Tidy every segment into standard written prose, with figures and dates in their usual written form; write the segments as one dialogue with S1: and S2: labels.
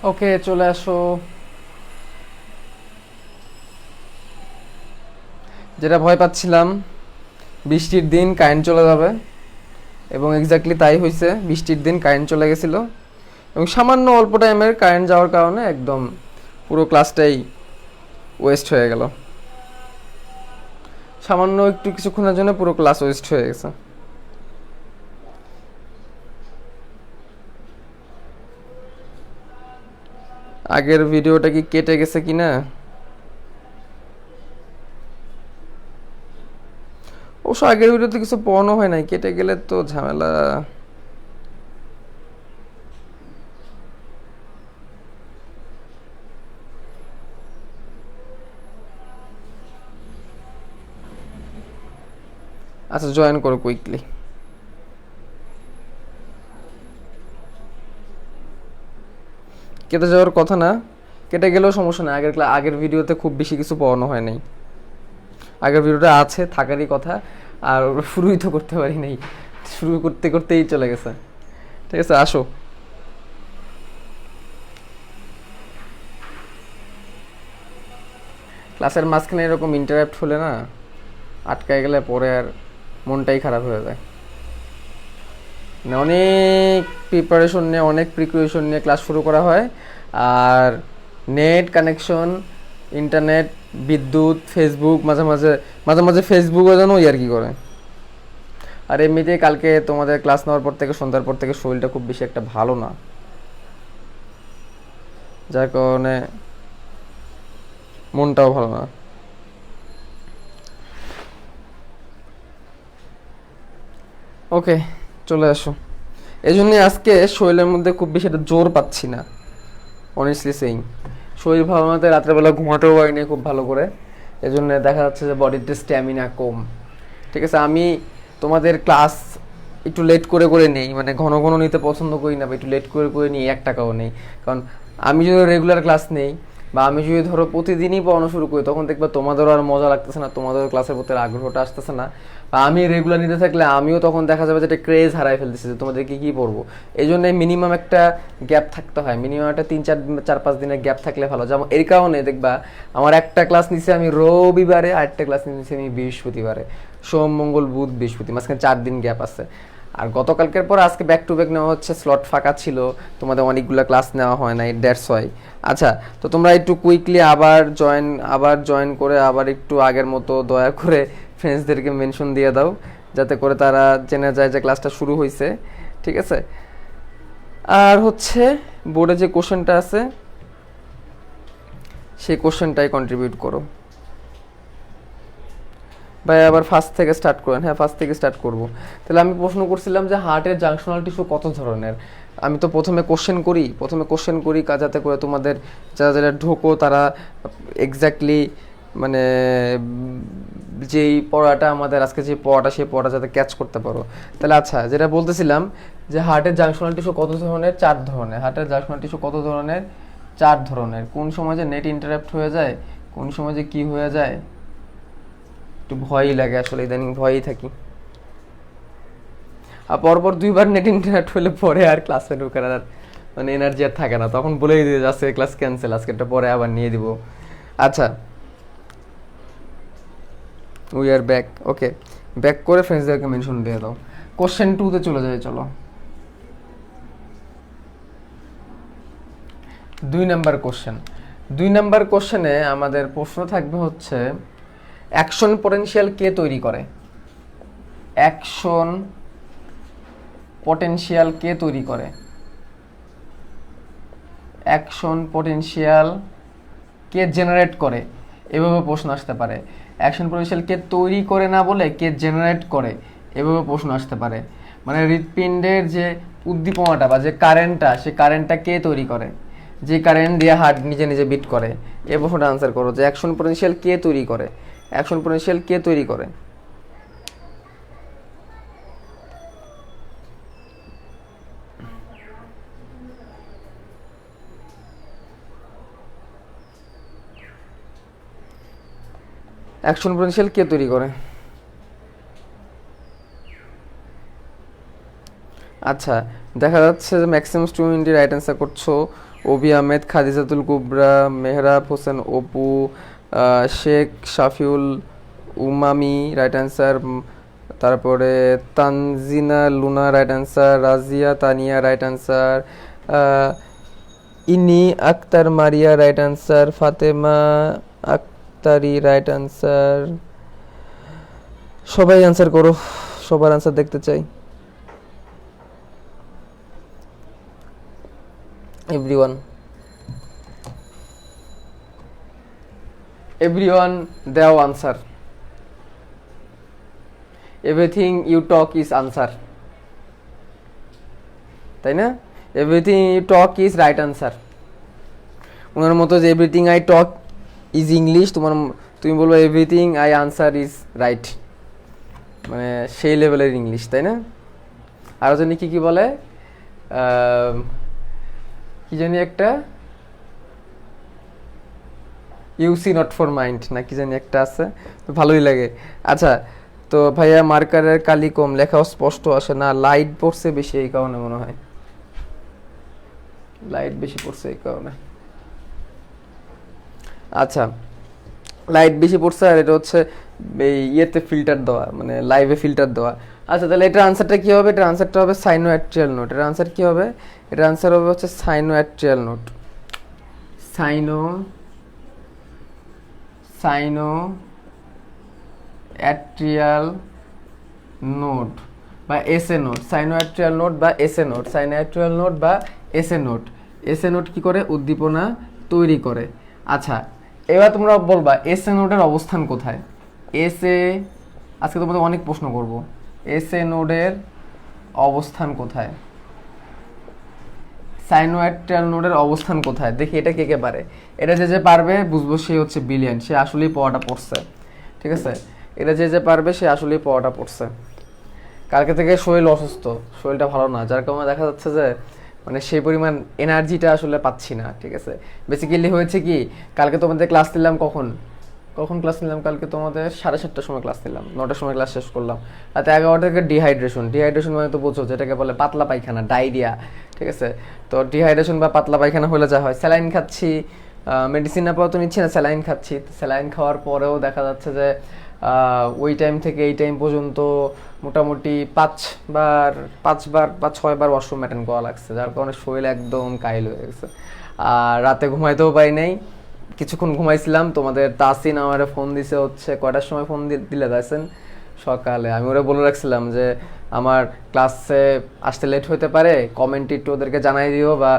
S1: ওকে, চলে আসো। যেটা ভয় পাচ্ছিলাম, বৃষ্টির দিন কারেন্ট চলে যাবে, এবং এক্স্যাক্টলি তাই হয়েছে। বৃষ্টির দিন কারেন্ট চলে গেছিলো, এবং সামান্য অল্প টাইমের কারেন্ট যাওয়ার কারণে একদম পুরো ক্লাসটাই ওয়েস্ট হয়ে গেল। সামান্য একটু কিছুক্ষণের জন্য পুরো ক্লাস ওয়েস্ট হয়ে গেছে। আগের ভিডিওটা কি কেটে গেছে কিনা? অবশ্য আগের ভিডিওতে কিছু পড়ানো হয় নাই, কেটে গেলে তো ঝামেলা। আচ্ছা, জয়েন করো কুইকলি। কেটে যাওয়ার কথা না, কেটে গেলেও সমস্যা নেই। আগের ভিডিওতে খুব বেশি কিছু পড়ানো হয় নাই। আগের ভিডিওটা আছে, থাকারই কথা। আর শুরুই তো করতে পারি নাই, শুরু করতে করতেই চলে গেছে। ঠিক আছে, আসো। ক্লাসের মাঝখানে এরকম ইন্টারাপ্ট হলে না, আটকায় গেলে পরে আর মনটাই খারাপ হয়ে যায়। মানে অনেক প্রিপারেশন নিয়ে, অনেক প্রিপারেশন নিয়ে ক্লাস শুরু করা হয়। আর নেট কানেকশন, ইন্টারনেট, বিদ্যুৎ, ফেসবুক, মাঝে মাঝে মাঝে মাঝে ফেসবুকও যেন আর কি করে। আর এমনিতেই কালকে তোমাদের ক্লাস নেওয়ার পর থেকে, সন্ধ্যার পর থেকে শরীরটা খুব বেশি একটা ভালো না, যার কারণে মনটাও ভালো না। ওকে, চলে আসো। এই জন্যই আজকে শরীরের মধ্যে খুব বেশি একটা জোর পাচ্ছি না, অনেস্টলি সেইং। শরীর ভালো না, রাত্রেবেলা ঘুমাতেও পারিনি খুব ভালো করে। এই জন্য দেখা যাচ্ছে যে বডিতে স্ট্যামিনা কম। ঠিক আছে, আমি তোমাদের ক্লাস একটু লেট করে করে নেই, মানে ঘন ঘন নিতে পছন্দ করি না, বা একটু লেট করে করে নিই, 1 টাকাও নেই। কারণ আমি যদি রেগুলার ক্লাস নেই, বা আমি যদি ধরো প্রতিদিনই পড়ানো শুরু করি, তখন দেখবে তোমাদেরও আর মজা লাগতেছে না, তোমাদেরও ক্লাসের প্রতি আগ্রহটা আসতেছে না। বা আমি রেগুলার নিতে থাকলে আমিও তখন দেখা যাবে যে একটা ক্রেজ হারাই ফেলতেছি যে তোমাদেরকে কী পড়বো। এই জন্য মিনিমাম একটা গ্যাপ থাকতে হয়, মিনিমাম একটা 3-4 5 দিনের গ্যাপ থাকলে ভালো। যেমন এই কারণে দেখবা আমার একটা ক্লাস নিচ্ছে আমি রবিবারে, আরেকটা ক্লাস নিচ্ছি আমি বৃহস্পতিবারে। সোম, মঙ্গল, বুধ, বৃহস্পতি, মাঝখানে 4 দিন গ্যাপ আছে। আর গতকালকের পর আজকে ব্যাক টু ব্যাক নেওয়া হচ্ছে, স্লট ফাঁকা ছিল, তোমাদের অনেকগুলো ক্লাস নেওয়া হয় নাই, দ্যাটস ওয়াই। আচ্ছা, তো তোমরা একটু কুইকলি আবার জয়েন করে আবার একটু আগের মতো দয়া করে ফ্রেন্ডসদেরকে মেনশন দিয়ে দাও, যাতে করে তারা জেনে যায় যে ক্লাসটা শুরু হয়েছে। ঠিক আছে। আর হচ্ছে বোর্ডে যে কোশ্চেনটা আছে, সেই কোশ্চেনটাই কন্ট্রিবিউট করো। ভাই আবার ফার্স্ট থেকে স্টার্ট করেন। হ্যাঁ, ফার্স্ট থেকে স্টার্ট করব। তাহলে আমি প্রশ্ন করছিলাম যে হার্টের জাংশনাল টিস্যু কত ধরনের। আমি তো প্রথমে কোশ্চেন করি যাতে করে তোমাদের যারা যারা ঢোকো তারা এক্স্যাক্টলি, মানে যেই পড়াটা আমাদের আজকে যে পড়াটা, সেই পড়াটা যাতে ক্যাচ করতে পারো। তাহলে আচ্ছা, যেটা বলতেছিলাম যে হার্টের জাংশনাল টিস্যু কত ধরনের? 4 ধরনের। হার্টের জাংশনাল টিস্যু কত ধরনের? 4 ধরনের। কোন সময় যে নেট ইন্টারাপ্ট হয়ে যায়, কোন সময় যে কি হয়ে যায়, একটু ভয়ই লাগে আসলে, ইদানিং ভয়ই থাকি। আর পরপর 2বার নেট ইন্টারনেট হলে পরে আর ক্লাসে ঢোকার আর মানে এনার্জি আর থাকে না, তখন বলেই দিয়ে যাচ্ছে ক্লাস ক্যান্সেল, আজকেরটা পরে আবার নিয়ে দিব। আচ্ছা, we are back. Okay, back করে ফ্রেন্ডসদেরকে মেনশন দিয়ে দাও। কোশ্চেন 2-তে চলে যায়, চলো। 2 নাম্বার কোশ্চেনে আমাদের প্রশ্ন থাকবে হচ্ছে অ্যাকশন পটেনশিয়াল কে তৈরি করে? অ্যাকশন পটেনশিয়াল কে তৈরি করে? অ্যাকশন পটেনশিয়াল কে জেনারেট করে? এভাবে প্রশ্ন আসতে পারে। অ্যাকশন পটেনশিয়াল কে তৈরি করে না বলে কে জেনারেট করে, এভাবে প্রশ্ন আসতে পারে। মানে হৃৎপিণ্ডের যে উদ্দীপনাটা বা যে কারেন্টটা, সে কারেন্টটা কে তৈরি করে, যে কারেন্ট দিয়ে হার্ট নিজে নিজে বিট করে। এই প্রশ্নটা আনসার করো যে অ্যাকশন পটেনশিয়াল কে তৈরি করে। অ্যাকশন পটেনশিয়াল কে তৈরি করে? অ্যাকশন পটেনশিয়াল কে তৈরি করে? আচ্ছা, দেখা যাচ্ছে যে ম্যাক্সিমাম স্টুডেন্টই রাইট অ্যান্সার করছো। ওবি আহমেদ, খাদিজাতুল কুবরা, মেহরাব হোসেন অপু, শেখ শাফিউল উমামি রাইট অ্যান্সার, তারপরে Tanjina Luna right answer, Razia Tania right answer, Ini Akter Maria right answer, Fatema Akteri right answer. সবাই অ্যান্সার করো, সবার অ্যান্সার দেখতে চাই। এভরিওয়ান দেও answer. Everything you talk is answer, তাই না? Everything you talk is right answer. ওনার মতো যে everything I talk is English, তুমি বলবো everything I answer is right, মানে সেই লেভেলের ইংলিশ, তাই না? আরও জানি কি বলে, কি জানি একটা ইউসি নট ফর মাইন্ড না কি জানি একটা আছে, তো ভালোই লাগে। আচ্ছা, তো ভাইয়া মার্কারের কালি কম, লেখাও স্পষ্ট আসে না, লাইট পড়ছে বেশি এই কারণে মনে হয়, লাইট বেশি পড়ছে এই কারণে। আচ্ছা, লাইট বেশি পড়ছে আর এটা হচ্ছে এই ইয়েতে ফিল্টার দেওয়া, মানে লাইভে ফিল্টার দেওয়া। আচ্ছা, তাহলে এটার আনসারটা কি হবে? এটার আনসারটা হবে সাইনোঅ্যাট্রিয়াল নোট। এটার আনসার কি হবে? এটার আনসার হবে হচ্ছে সাইনোঅ্যাট্রিয়াল নোট। সাইনোঅ্যাট্রিয়াল নোট বা এসএ নোট, সাইনোঅ্যাট্রিয়াল নোট বা এসএ নোট, সাইনোঅ্যাট্রিয়াল নোট বা এসএ নোট। এসএ নোট কি করে? উদ্দীপনা তৈরি করে। আচ্ছা, এবার তোমরা বলবা এসএ নোটের অবস্থান কোথায়? এসএ, আজকে তোমাদের অনেক প্রশ্ন করব, এসএ নোডের অবস্থান কোথায়, সাইনোঅ্যাট্রিয়াল নোডের অবস্থান কোথায়? দেখি এটা কে কে পারে। এটা যে পারবে বুঝবো সে হচ্ছে ব্রিলিয়ান্ট, সে আসলেই পড়াটা পড়ছে, ঠিক আছে? এটা যে পারবে সে আসলেই পড়াটা পড়ছে। কালকে থেকে শরীর অসুস্থ, শরীরটা ভালো না, যার কারণে দেখা যাচ্ছে যে মানে সেই পরিমাণ এনার্জিটা আসলে পাচ্ছি না, ঠিক আছে? বেসিক্যালি হয়েছে কি, কালকে তোমাদের ক্লাস নিলাম কখন ক্লাস নিলাম? কালকে তোমাদের 7:30টার সময় ক্লাস নিলাম, 9টার সময় ক্লাস শেষ করলাম। রাতে 11টা থেকে ডিহাইড্রেশন মানে তো বোঝো যেটাকে বলে পাতলা পায়খানা, ডায়রিয়া, ঠিক আছে? তো ডিহাইড্রেশন বা পাতলা পায়খানা হলে যা হয়, স্যালাইন খাচ্ছি, মেডিসিন আপাতত নিচ্ছি না, স্যালাইন খাচ্ছি। স্যালাইন খাওয়ার পরেও দেখা যাচ্ছে যে ওই টাইম থেকে এই টাইম পর্যন্ত মোটামুটি 6বার ওয়াশরুম অ্যাটেন্ড করা লাগছে, যার কারণে শরীর একদম কাইল হয়ে গেছে। আর রাতে ঘুমাইতেও পারি নাই, কিছুক্ষণ ঘুমাইছিলাম। তোমাদের তাসিন আমার ফোন দিছে হচ্ছে কয়টার সময় ফোন দিলে তাইছেন? সকালে। আমি ওরা বলে রাখছিলাম যে আমার ক্লাসে আসতে লেট হতে পারে, কমেন্ট একটু ওদেরকে জানাই দিও বা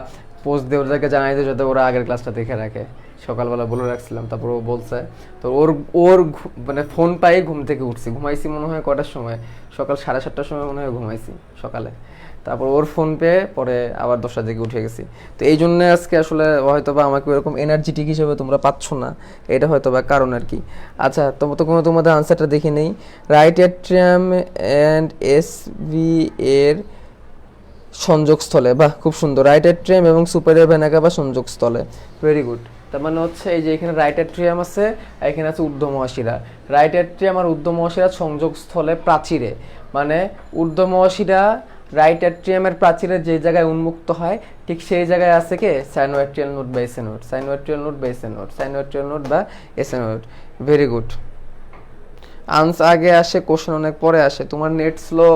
S1: পোস্ট দিয়ে ওদেরকে জানাই দিও যাতে ওরা আগের ক্লাসটা দেখে রাখে। সকালবেলা বলে রাখছিলাম, তারপর ও বলছে। তো ওর মানে ফোন পাই ঘুম থেকে উঠছি, ঘুমাইছি মনে হয় কটার সময়, সকাল 7:30টার সময় মনে হয় ঘুমাইছি সকালে। তারপর ওর ফোন পেয়ে পরে আবার 10টার দিকে উঠে গেছি। তো এই জন্য আজকে আসলে হয়তো বা আমাকে এরকম এনার্জেটিক হিসেবে তোমরা পাচ্ছ না, এটা হয়তো বা কারণ আর কি। আচ্ছা, তোমাদের আনসারটা দেখে নেই। রাইট অ্যাট্রিয়াম অ্যান্ড এসভি এর সংযোগস্থলে, বাহ খুব সুন্দর, রাইট অ্যাট্রিয়াম এবং সুপেরিয়র ভেনা কাভা সংযোগস্থলে, ভেরি গুড। তার মানে হচ্ছে এই যে এখানে রাইট অ্যাট্রিয়াম আছে, এখানে আছে ঊর্ধ্ব মহাশিরা। রাইট অ্যাট্রিয়াম আর ঊর্ধ্ব মহাশিরা সংযোগস্থলে প্রাচীরে, মানে ঊর্ধ্ব মহাশিরা রাইট অ্যাট্রিয়ামের প্রাচীরে যে জায়গায় উন্মুক্ত হয় ঠিক সেই জায়গায় আছে কে? সাইনোঅ্যাট্রিয়াল নোড বা এসএ নোড, সাইনোঅ্যাট্রিয়াল নোড বা এসএ নোড, সাইনোঅ্যাট্রিয়াল নোড বা SA node, very good. Answer আগে আসে, কোশ্চেন অনেক পরে আসে, তোমার নেট স্লো,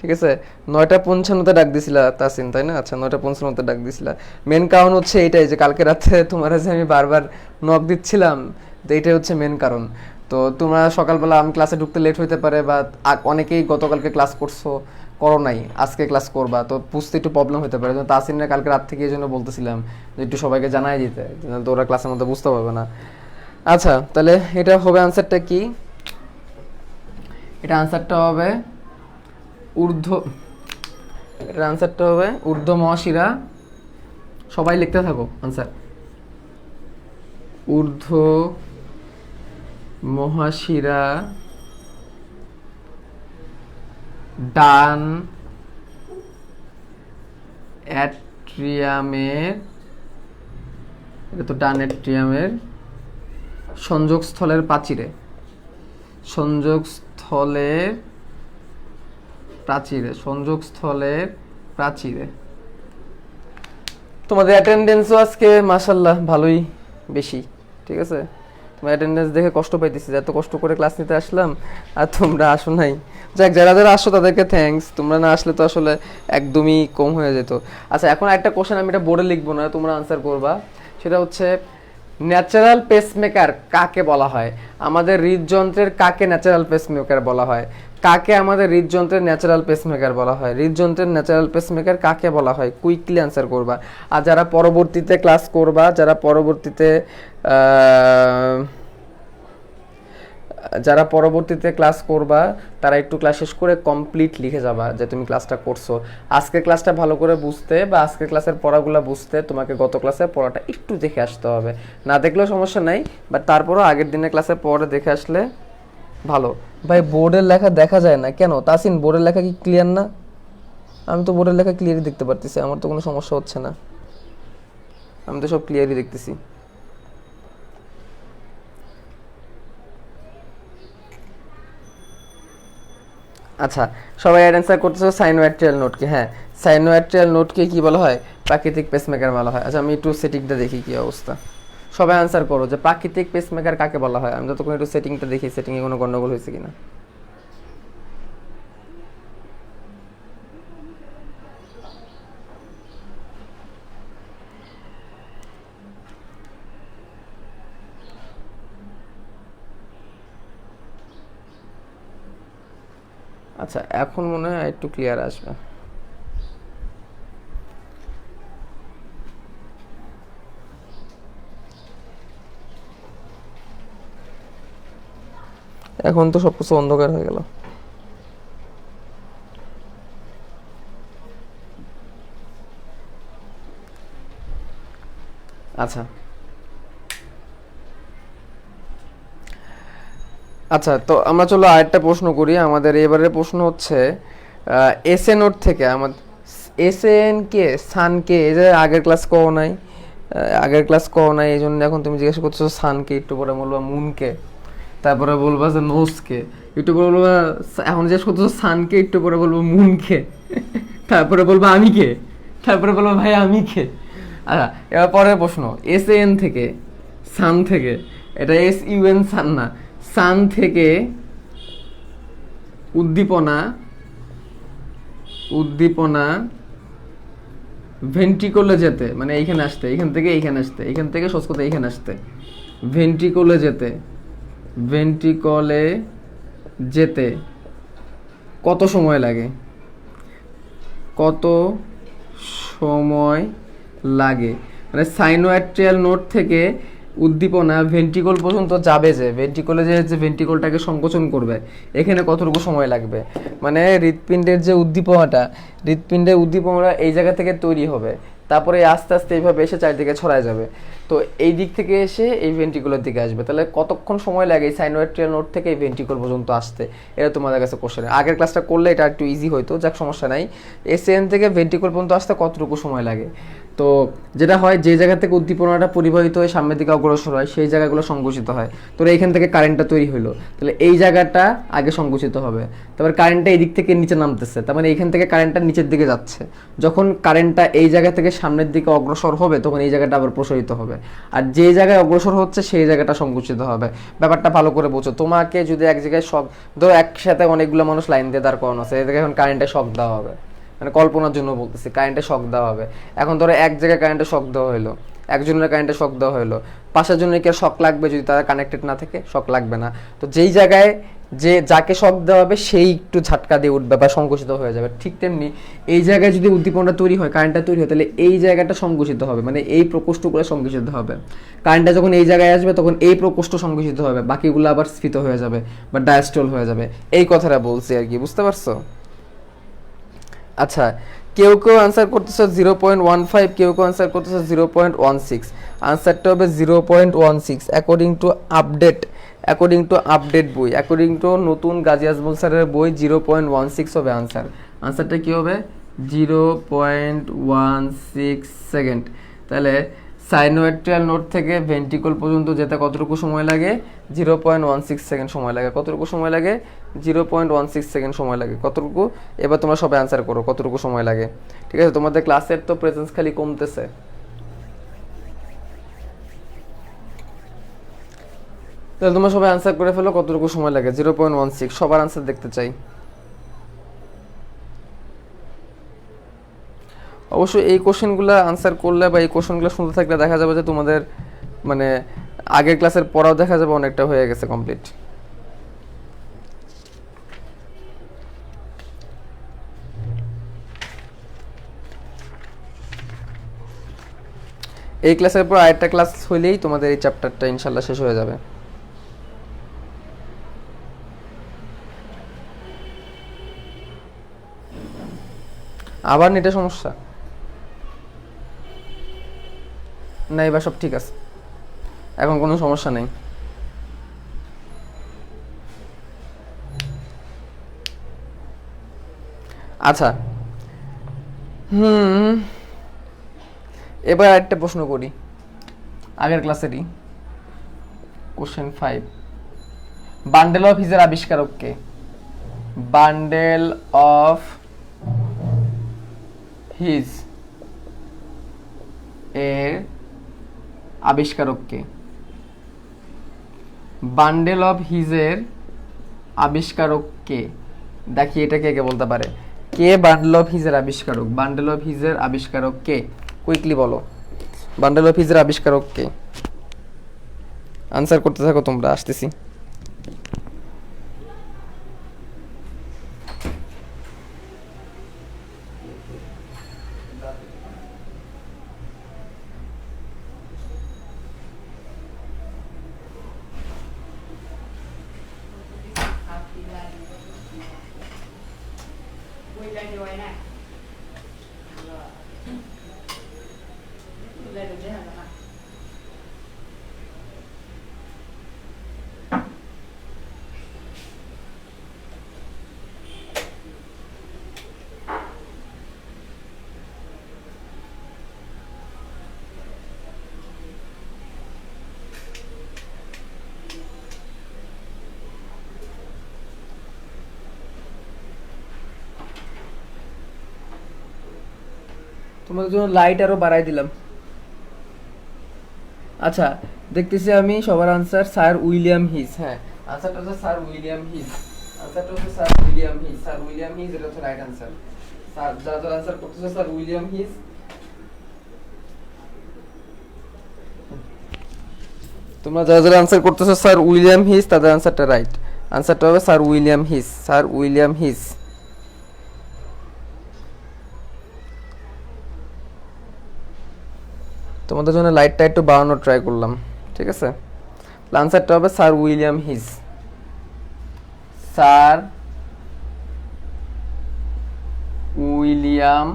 S1: ঠিক আছে? 9:55 ডাক দিছিলা তাসিন, তাই না? আচ্ছা, 9:55 ডাক দিছিলা। মেন কারণ হচ্ছে এইটাই যে কালকে রাতে তোমার যে আমি বারবার নক দিচ্ছিলাম, তো এইটাই হচ্ছে মেন কারণ। তো তোমরা সকালবেলা আমি ক্লাসে ঢুকতে লেট হইতে পারে, বা অনেকেই গতকালকে ক্লাস করো নাই, আজকে ক্লাস করবা, তো বুঝতে একটু প্রবলেম হতে পারে। তাসিনরা কালকে রাত থেকে এই জন্য বলতেছিলাম যে একটু সবাইকে জানাই দিতে, তো ওরা ক্লাসের মধ্যে বুঝতে পারবে না। আচ্ছা, তাহলে এটা হবে আনসারটা কি? এটা আনসারটা হবে ঊর্ধ্ব মহাশিরা। সবাই লিখতে থাকো আনসার। ঊর্ধ্ব মহাশিরা ডান অ্যাট্রিয়ামের, এটা তো ডান অ্যাট্রিয়ামের সংযোগস্থলের প্রাচীরে, সংযোগস্থলের প্রাচীরে। তোমাদের অ্যাটেন্ডেন্সও আজকে মাশাল্লাহ ভালোই বেশি, ঠিক আছে। তোমার অ্যাটেন্ডেন্স দেখে কষ্ট পাইতেছি, এত কষ্ট করে ক্লাস নিতে আসলাম আর তোমরা আসো নাই। যাক, যারা যারা আসো তাদেরকে থ্যাঙ্কস, তোমরা না আসলে তো আসলে একদমই কম হয়ে যেত। আচ্ছা, এখন একটা কোশ্চেন আমি এটা বোর্ডে লিখবো না, তোমরা আনসার করবা। সেটা হচ্ছে ন্যাচারাল পেসমেকার কাকে বলা হয়? আমাদের হৃদযন্ত্রের কাকে ন্যাচারাল পেসমেকার বলা হয়? কাকে আমাদের হৃদযন্ত্রের ন্যাচারাল পেসমেকার বলা হয়? হৃদযন্ত্রের ন্যাচারাল পেসমেকার কাকে বলা হয়? কুইকলি আনসার করবা। আর যারা পরবর্তীতে ক্লাস করবা, যারা পরবর্তীতে ক্লাস করবা, তারা একটু ক্লাস শেষ করে কমপ্লিট লিখে যাবা যে তুমি ক্লাসটা করছো। আজকের ক্লাসটা ভালো করে বুঝতে বা আজকের ক্লাসের পড়াগুলো বুঝতে তোমাকে গত ক্লাসের পড়াটা একটু দেখে আসতে হবে। না দেখলেও সমস্যা নাই, বাট তারপরও আগের দিনের ক্লাসের পড়া দেখে আসলে ভালো। ভাই বোর্ডের লেখা দেখা যায় না কেন? তাসিন, বোর্ডের লেখা কি ক্লিয়ার না? আমি তো বোর্ডের লেখা ক্লিয়ারই দেখতে পারতেছি, আমার তো কোনো সমস্যা হচ্ছে না, আমি তো সব ক্লিয়ারই দেখতেছি। আচ্ছা, সবাই অ্যান্সার করতেছো সাইনোয়াট্রিয়াল নোটকে। হ্যাঁ, সাইনোয়াট্রিয়াল নোটকে কি বলা হয়? প্রাকৃতিক পেসমেকার বলা হয়। আচ্ছা, আমি একটু সেটিংটা দেখি কি অবস্থা। সবাই আনসার করো যে প্রাকৃতিক পেসমেকার কাকে বলা হয়। আমি যতক্ষণ একটু সেটিংটা দেখি, সেটিংয়ে কোনো গন্ডগোল হয়েছে কিনা। আচ্ছা, এখন মনে হয় একটু ক্লিয়ার আসবে। এখন তো সবকিছু অন্ধকার হয়ে গেল। আচ্ছা আচ্ছা, তো আমরা চলো আরেকটা প্রশ্ন করি। আমাদের এবারের প্রশ্ন হচ্ছে এস এ নোট থেকে আমাদের এস এন কে সানকে, এই যে আগের ক্লাস কও নাই, এই জন্য এখন তুমি জিজ্ঞাসা করছো সানকে, একটু পরে বলবা মুনকে, তারপরে বলবা যে নোসকে, একটু পরে বলবা, এখন জিজ্ঞেস করতেছো সানকে, একটু পরে বলবো মুনকে, তারপরে বলবো আমি কে, তারপরে বলবো ভাই আমি কে। আচ্ছা, এবার পরের প্রশ্ন, এস এন থেকে সান থেকে, এটা এস ইউএন সান না, সান থেকে উদ্দীপনা উদ্দীপনা ভেন্ট্রিকলে যেতে, মানে এইখানে আসতে, এখান থেকে এইখানে আসতে, এখান থেকে সোজ করতে এইখানে আসতে, ভেন্ট্রিকলে যেতে, ভেন্ট্রিকলে যেতে কত সময় লাগে? কত সময় লাগে? মানে সাইনোয়াট্রিয়াল নোড থেকে উদ্দীপনা ভেন্ট্রিকল পর্যন্ত যাবে, যে ভেন্ট্রিকলে যে ভেন্ট্রিকলটাকে সংকোচন করবে, এখানে কতটুকু সময় লাগবে? মানে হৃৎপিণ্ডের যে উদ্দীপনাটা এই জায়গা থেকে তৈরি হবে, তারপরে আস্তে আস্তে এইভাবে এসে চারিদিকে ছড়ায় যাবে, তো এই দিক থেকে এসে এই ভেন্ট্রিকুলার দিকে আসবে। তাহলে কতক্ষণ সময় লাগে এই সাইনোয়াট্রিয়াল নোড থেকে এই ভেন্ট্রিকল পর্যন্ত আসতে? এটা তোমাদের কাছে কোশ্চেন। আগের ক্লাসটা করলে এটা একটু ইজি হইতো, যাক সমস্যা নাই। এসএন থেকে ভেন্ট্রিকল পর্যন্ত আসতে কতটুকু সময় লাগে? তো যেটা হয়, যে জায়গা থেকে উদ্দীপনাটা পরিবাহিত হয়ে সামনের দিকে অগ্রসর হয়, সেই জায়গাগুলো সংকুচিত হয়। তো এইখান থেকে কারেন্টটা তৈরি হলো, তাহলে এই জায়গাটা আগে সংকুচিত হবে, তারপর কারেন্টটা এই দিক থেকে নিচে নামতেছে, তার মানে এইখান থেকে কারেন্টটা নিচের দিকে যাচ্ছে। যখন কারেন্টটা এই জায়গা থেকে সামনের দিকে অগ্রসর হবে, তখন এই জায়গাটা আবার প্রসারিত হবে, আর যে জায়গায় অগ্রসর হচ্ছে সেই জায়গাটা সংকুচিত হবে। ব্যাপারটা ভালো করে বোঝো। তোমাকে যদি এক জায়গায় শক, ধরো একসাথে অনেকগুলো মানুষ লাইন দিয়ে দাঁড় করানো আছে, এদিকে এখন কারেন্টে শক দেওয়া হবে, মানে কল্পনার জন্য বলতেছি, কারেন্টে শক দেওয়া হবে। এখন ধরো এক জায়গায় কারেন্টে শক দেওয়া হলো, একজনের কারেন্টে শক দেওয়া হলো, পাশের জন্য কি শক লাগবে? যদি তারা কানেক্টেড না থাকে শক লাগবে না। তো যেই জায়গায় যাকে শক দেওয়া হবে সেই একটু ঝাটকা দিয়ে উঠবে বা সংকুচিত হয়ে যাবে। ঠিক তেমনি এই জায়গায় যদি উদ্দীপনটা তৈরি হয়, কারেন্টটা তৈরি হয়, তাহলে এই জায়গাটা সংকুচিত হবে, মানে এই প্রকোষ্ঠগুলো সংকুচিত হবে। কারেন্টটা যখন এই জায়গায় আসবে তখন এই প্রকোষ্ঠ সংকুচিত হবে, বাকিগুলো আবার স্ফীত হয়ে যাবে বা ডায়াস্টল হয়ে যাবে। এই কথাটা বলছি আর কি, বুঝতে পারছো? আচ্ছা, কেউ কেউ আনসার করতেছে 0.15, কেউ কেউ আনসার করতেছে 0.16। আনসারটা হবে 0.16 অ্যাকর্ডিং টু আপডেট বই, অ্যাকর্ডিং টু নতুন গাজী আজমল স্যারের বই 0.16 হবে আনসার। আনসারটা কী হবে? 0.16 সেকেন্ড। তাহলে সাইনোয়াট্রিয়াল নোড থেকে ভেন্ট্রিকল পর্যন্ত যেতে কতটুকু সময় লাগে? 0.16 সেকেন্ড সময় লাগে। কতটুকু সময় লাগে? 0.16 সেকেন্ড সময় লাগে। কতটুকু? এবার তোমরা সবাই আনসার করো কতটুকু সময় লাগে। ঠিক আছে, তোমাদের ক্লাসের তো প্রেজেন্স খালি কমতেছে, তাহলে তোমরা সবাই আনসার করে ফেলো, কতটুকু সময় লাগে? 0.16। সবার আনসার দেখতে চাই। অবশ্যই এই কোশ্চেনগুলো আনসার করলে বা এই কোশ্চেনগুলো শুনতে থাকলে দেখা যাবে যে তোমাদের মানে আগের ক্লাসের পড়াও দেখা যাবে অনেকটা হয়ে গেছে কমপ্লিট। এই ক্লাসের পর আরেকটা ক্লাস হইলেই তোমাদের এই চ্যাপ্টারটা ইনশাল্লাহ শেষ হয়ে যাবে। আবার নেটে সমস্যা না? এবার সব ঠিক আছে, এখন কোনো সমস্যা নেই। আচ্ছা, এবার একটা প্রশ্ন করি, আগের ক্লাসেরই কোশ্চেন 5। বান্ডেল অফ হিজের আবিষ্কারক কে? বান্ডেল অফ হিজ এর আবিষ্কারক কে? বান্ডেল অফ হিজের আবিষ্কারক কে? দেখি এটা কে কে বলতে পারে। কে বান্ডেল অফ হিজের আবিষ্কারক? বান্ডেল অফ হিজের আবিষ্কারক কে? কুইকলি বলো, বান্ডেল অফ হিজের আবিষ্কারক কে? আনসার করতে থাকো তোমরা, আসতেছি। তোমাদের জন্য লাইট আরো বাড়াই দিলাম। আচ্ছা, দেখতেছি আমি সবার আনসার স্যার উইলিয়াম হিজ। হ্যাঁ, আনসারটা হচ্ছে স্যার উইলিয়াম হিজ। আনসারটা হচ্ছে sir William his. Sir William his, এটা হচ্ছে রাইট আনসার। স্যার যারা আনসার করতেছে স্যার উইলিয়াম হিজ, তোমরা যারা আনসার করতেছো স্যার উইলিয়াম হিজ, তাদের আনসারটা রাইট। আনসারটা হবে sir William his. Sir William his. তোমাদের জন্য লাইটটা একটু বাড়ানোর ট্রাই করলাম, ঠিক আছে? আনসারটা হবে sir William his. Sir William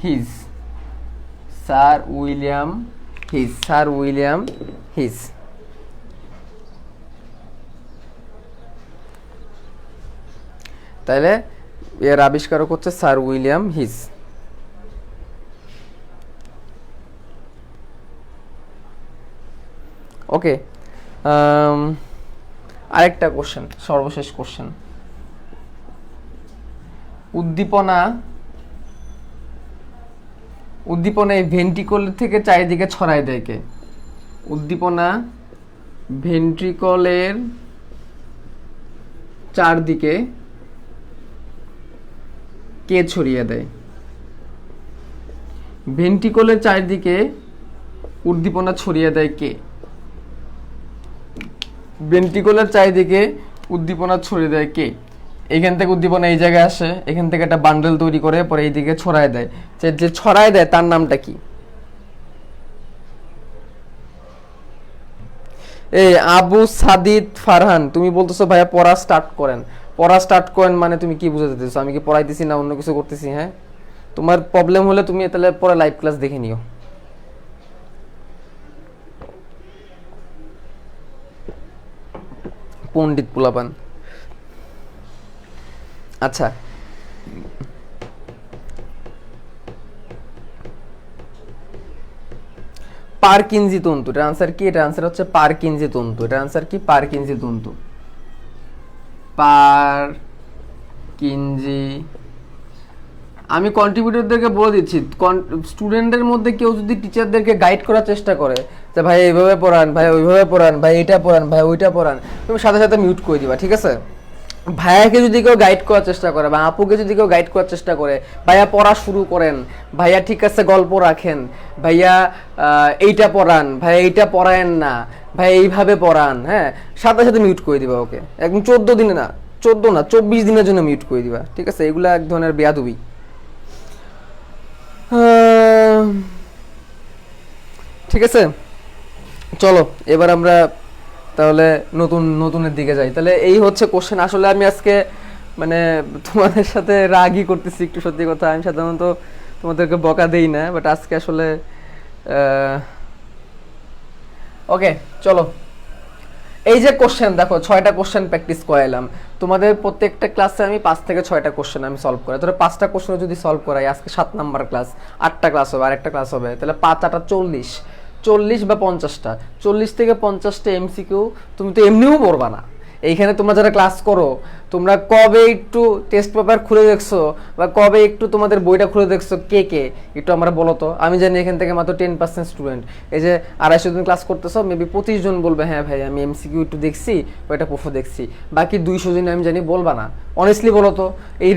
S1: his. Sir William his. Sir William his. তাহলে এর আবিষ্কারক হচ্ছে স্যার উইলিয়াম হিজ। ওকে, আরেকটা কোশ্চেন, সর্বশেষ কোশ্চেন। উদ্দীপনা এই ভেন্ট্রিকল থেকে চারিদিকে ছড়ায় দেয় কে? উদ্দীপনা ভেন্ট্রিকলের চারদিকে কে ছড়িয়ে দেয়? ভেন্ট্রিকলের চারদিকে উদ্দীপনা ছড়িয়ে দেয় কে? ভেন্ট্রিকলের চারিদিকে উদ্দীপনা ছড়িয়ে দেয় কে? এখান থেকে উদ্দীপনা এই জায়গায় আসে, এখান থেকে একটা বান্ডেল তৈরি করে পরে এইদিকে ছড়ায় দেয়। যে ছড়ায় দেয় তার নামটা কি? এই আবু সাদিদ ফারহান, তুমি বলতেছো ভাইয়া পড়া স্টার্ট করেন। পড়া স্টার্ট করেন মানে তুমি কি বুঝাতে চাইছো? আমি কি পড়াইতেছি না অন্য কিছু করতেছি? হ্যাঁ, তোমার প্রবলেম হলে তুমি তাহলে পরে লাইভ ক্লাস দেখে নিও। পণ্ডিত পোলাপান। আচ্ছা, পারকিনজি তন্তু, এটার আনসার কি? এটার আনসার হচ্ছে পারকিনজি তন্তু। এটার আনসার কি? পারকিনজি তন্তু। পারকিনজি। আমি কন্ট্রিবিউটরদেরকে বলে দিচ্ছি, স্টুডেন্টদের মধ্যে কেউ যদি টিচারদেরকে গাইড করার চেষ্টা করে যে ভাই এইভাবে পড়ান, ভাই ওইভাবে পড়ান, ভাই এটা পড়ান, ভাই ওইটা পড়ান, তুমি সাথে সাথে মিউট করে দিবা, ঠিক আছে? ভাইয়াকে যদি কেউ গাইড করার চেষ্টা করে বা আপুকে যদি কেউ গাইড করার চেষ্টা করে, ভাইয়া পড়া শুরু করেন, ভাইয়া ঠিক আছে গল্প রাখেন, ভাইয়া এইটা পড়ান, ভাইয়া এইটা পড়ায়েন না, ভাই এইভাবে পড়ান, হ্যাঁ, সাথে সাথে মিউট করে দিবা ওকে। একদম 14 দিনে না, 14 না 24 দিনের জন্য মিউট করে দিবা, ঠিক আছে? এগুলা এক ধরনের বেয়াদবি। ঠিক আছে, চলো এবার আমরা তাহলে নতুনের দিকে যাই। তাহলে এই হচ্ছে কোশ্চেন। আসলে আমি আজকে মানে তোমাদের সাথে রাগই করতেছি একটু, সত্যি কথা। আমি সাধারণত তোমাদেরকে বকা দেই না, বাট আজকে আসলে ওকে চলো। এই যে কোশ্চেন দেখো, 6টা কোশ্চেন প্র্যাকটিস করাইলাম তোমাদের। প্রত্যেকটা ক্লাসে আমি 5 থেকে 6টা কোশ্চেন আমি সলভ করাই। ধরো 5টা কোশ্চেন যদি সলভ করাই, আজকে 7 নাম্বার ক্লাস, 8টা ক্লাস হবে, আরেকটা ক্লাস হবে, তাহলে 5 8 40, 40 বা 50টা, 40 থেকে 50টা এমসিকিউ তুমি তো এমনিও পড়বা না। এইখানে তোমরা যারা ক্লাস করো, তোমরা কবে একটু টেস্ট পেপার খুলে দেখছো বা কবে একটু তোমাদের বইটা খুলে দেখছো, কে কে একটু আমরা বলো তো। আমি জানি এখান থেকে মাত্র 10% স্টুডেন্ট, এই যে 250 জন ক্লাস করতেছো, মেবি 25 জন বলবে হ্যাঁ ভাই আমি এমসিকিউ একটু দেখছি, ওইটা প্রুফও দেখছি। বাকি 200 জন আমি জানি বলবা না। অনেস্টলি বলো তো, এই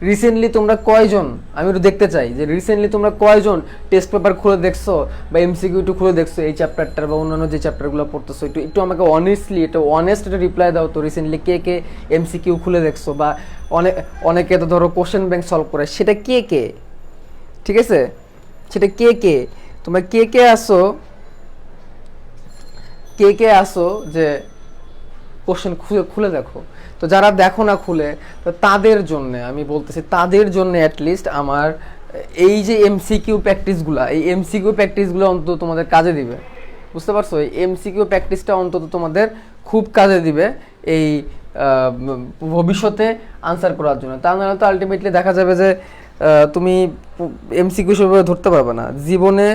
S1: রিসেন্টলি তোমরা কয়জন, আমি একটু দেখতে চাই যে রিসেন্টলি তোমরা কয়জন টেস্ট পেপার খুলে দেখছো বা এমসিকিউ একটু খুলে দেখছো, এই চ্যাপ্টারটার বা অন্যান্য যে চ্যাপ্টারগুলো পড়তেছো, একটু একটু আমাকে অনেস্টলি, এটা অনেস্ট একটা রিপ্লাই দাও তো। রিসেন্টলি কে কে এমসিকিউ খুলে দেখছো, বা অনেকে তো ধরো কোশ্চেন ব্যাংক সলভ করে, সেটা কে কে, ঠিক আছে? সেটা কে কে, তোমরা কে কে আসো যে কোশ্চেন খুলে দেখো। তো যারা দেখো না খুলে, তো তাদের জন্য আমি বলতেছি, তাদের জন্য অ্যাটলিস্ট আমার এই যে এমসিকিউ প্র্যাকটিসগুলো, এই এমসিকিউ প্র্যাকটিসগুলো অন্তত তোমাদের কাজে দিবে, বুঝতে পারছো? এই এমসিকিউ প্র্যাকটিসটা অন্তত তোমাদের খুব কাজে দিবে এই ভবিষ্যতে আনসার করার জন্য। তা নাহলে তো আলটিমেটলি দেখা যাবে যে তুমি এমসিকিউ হিসেবে ধরতে পারবে না। জীবনে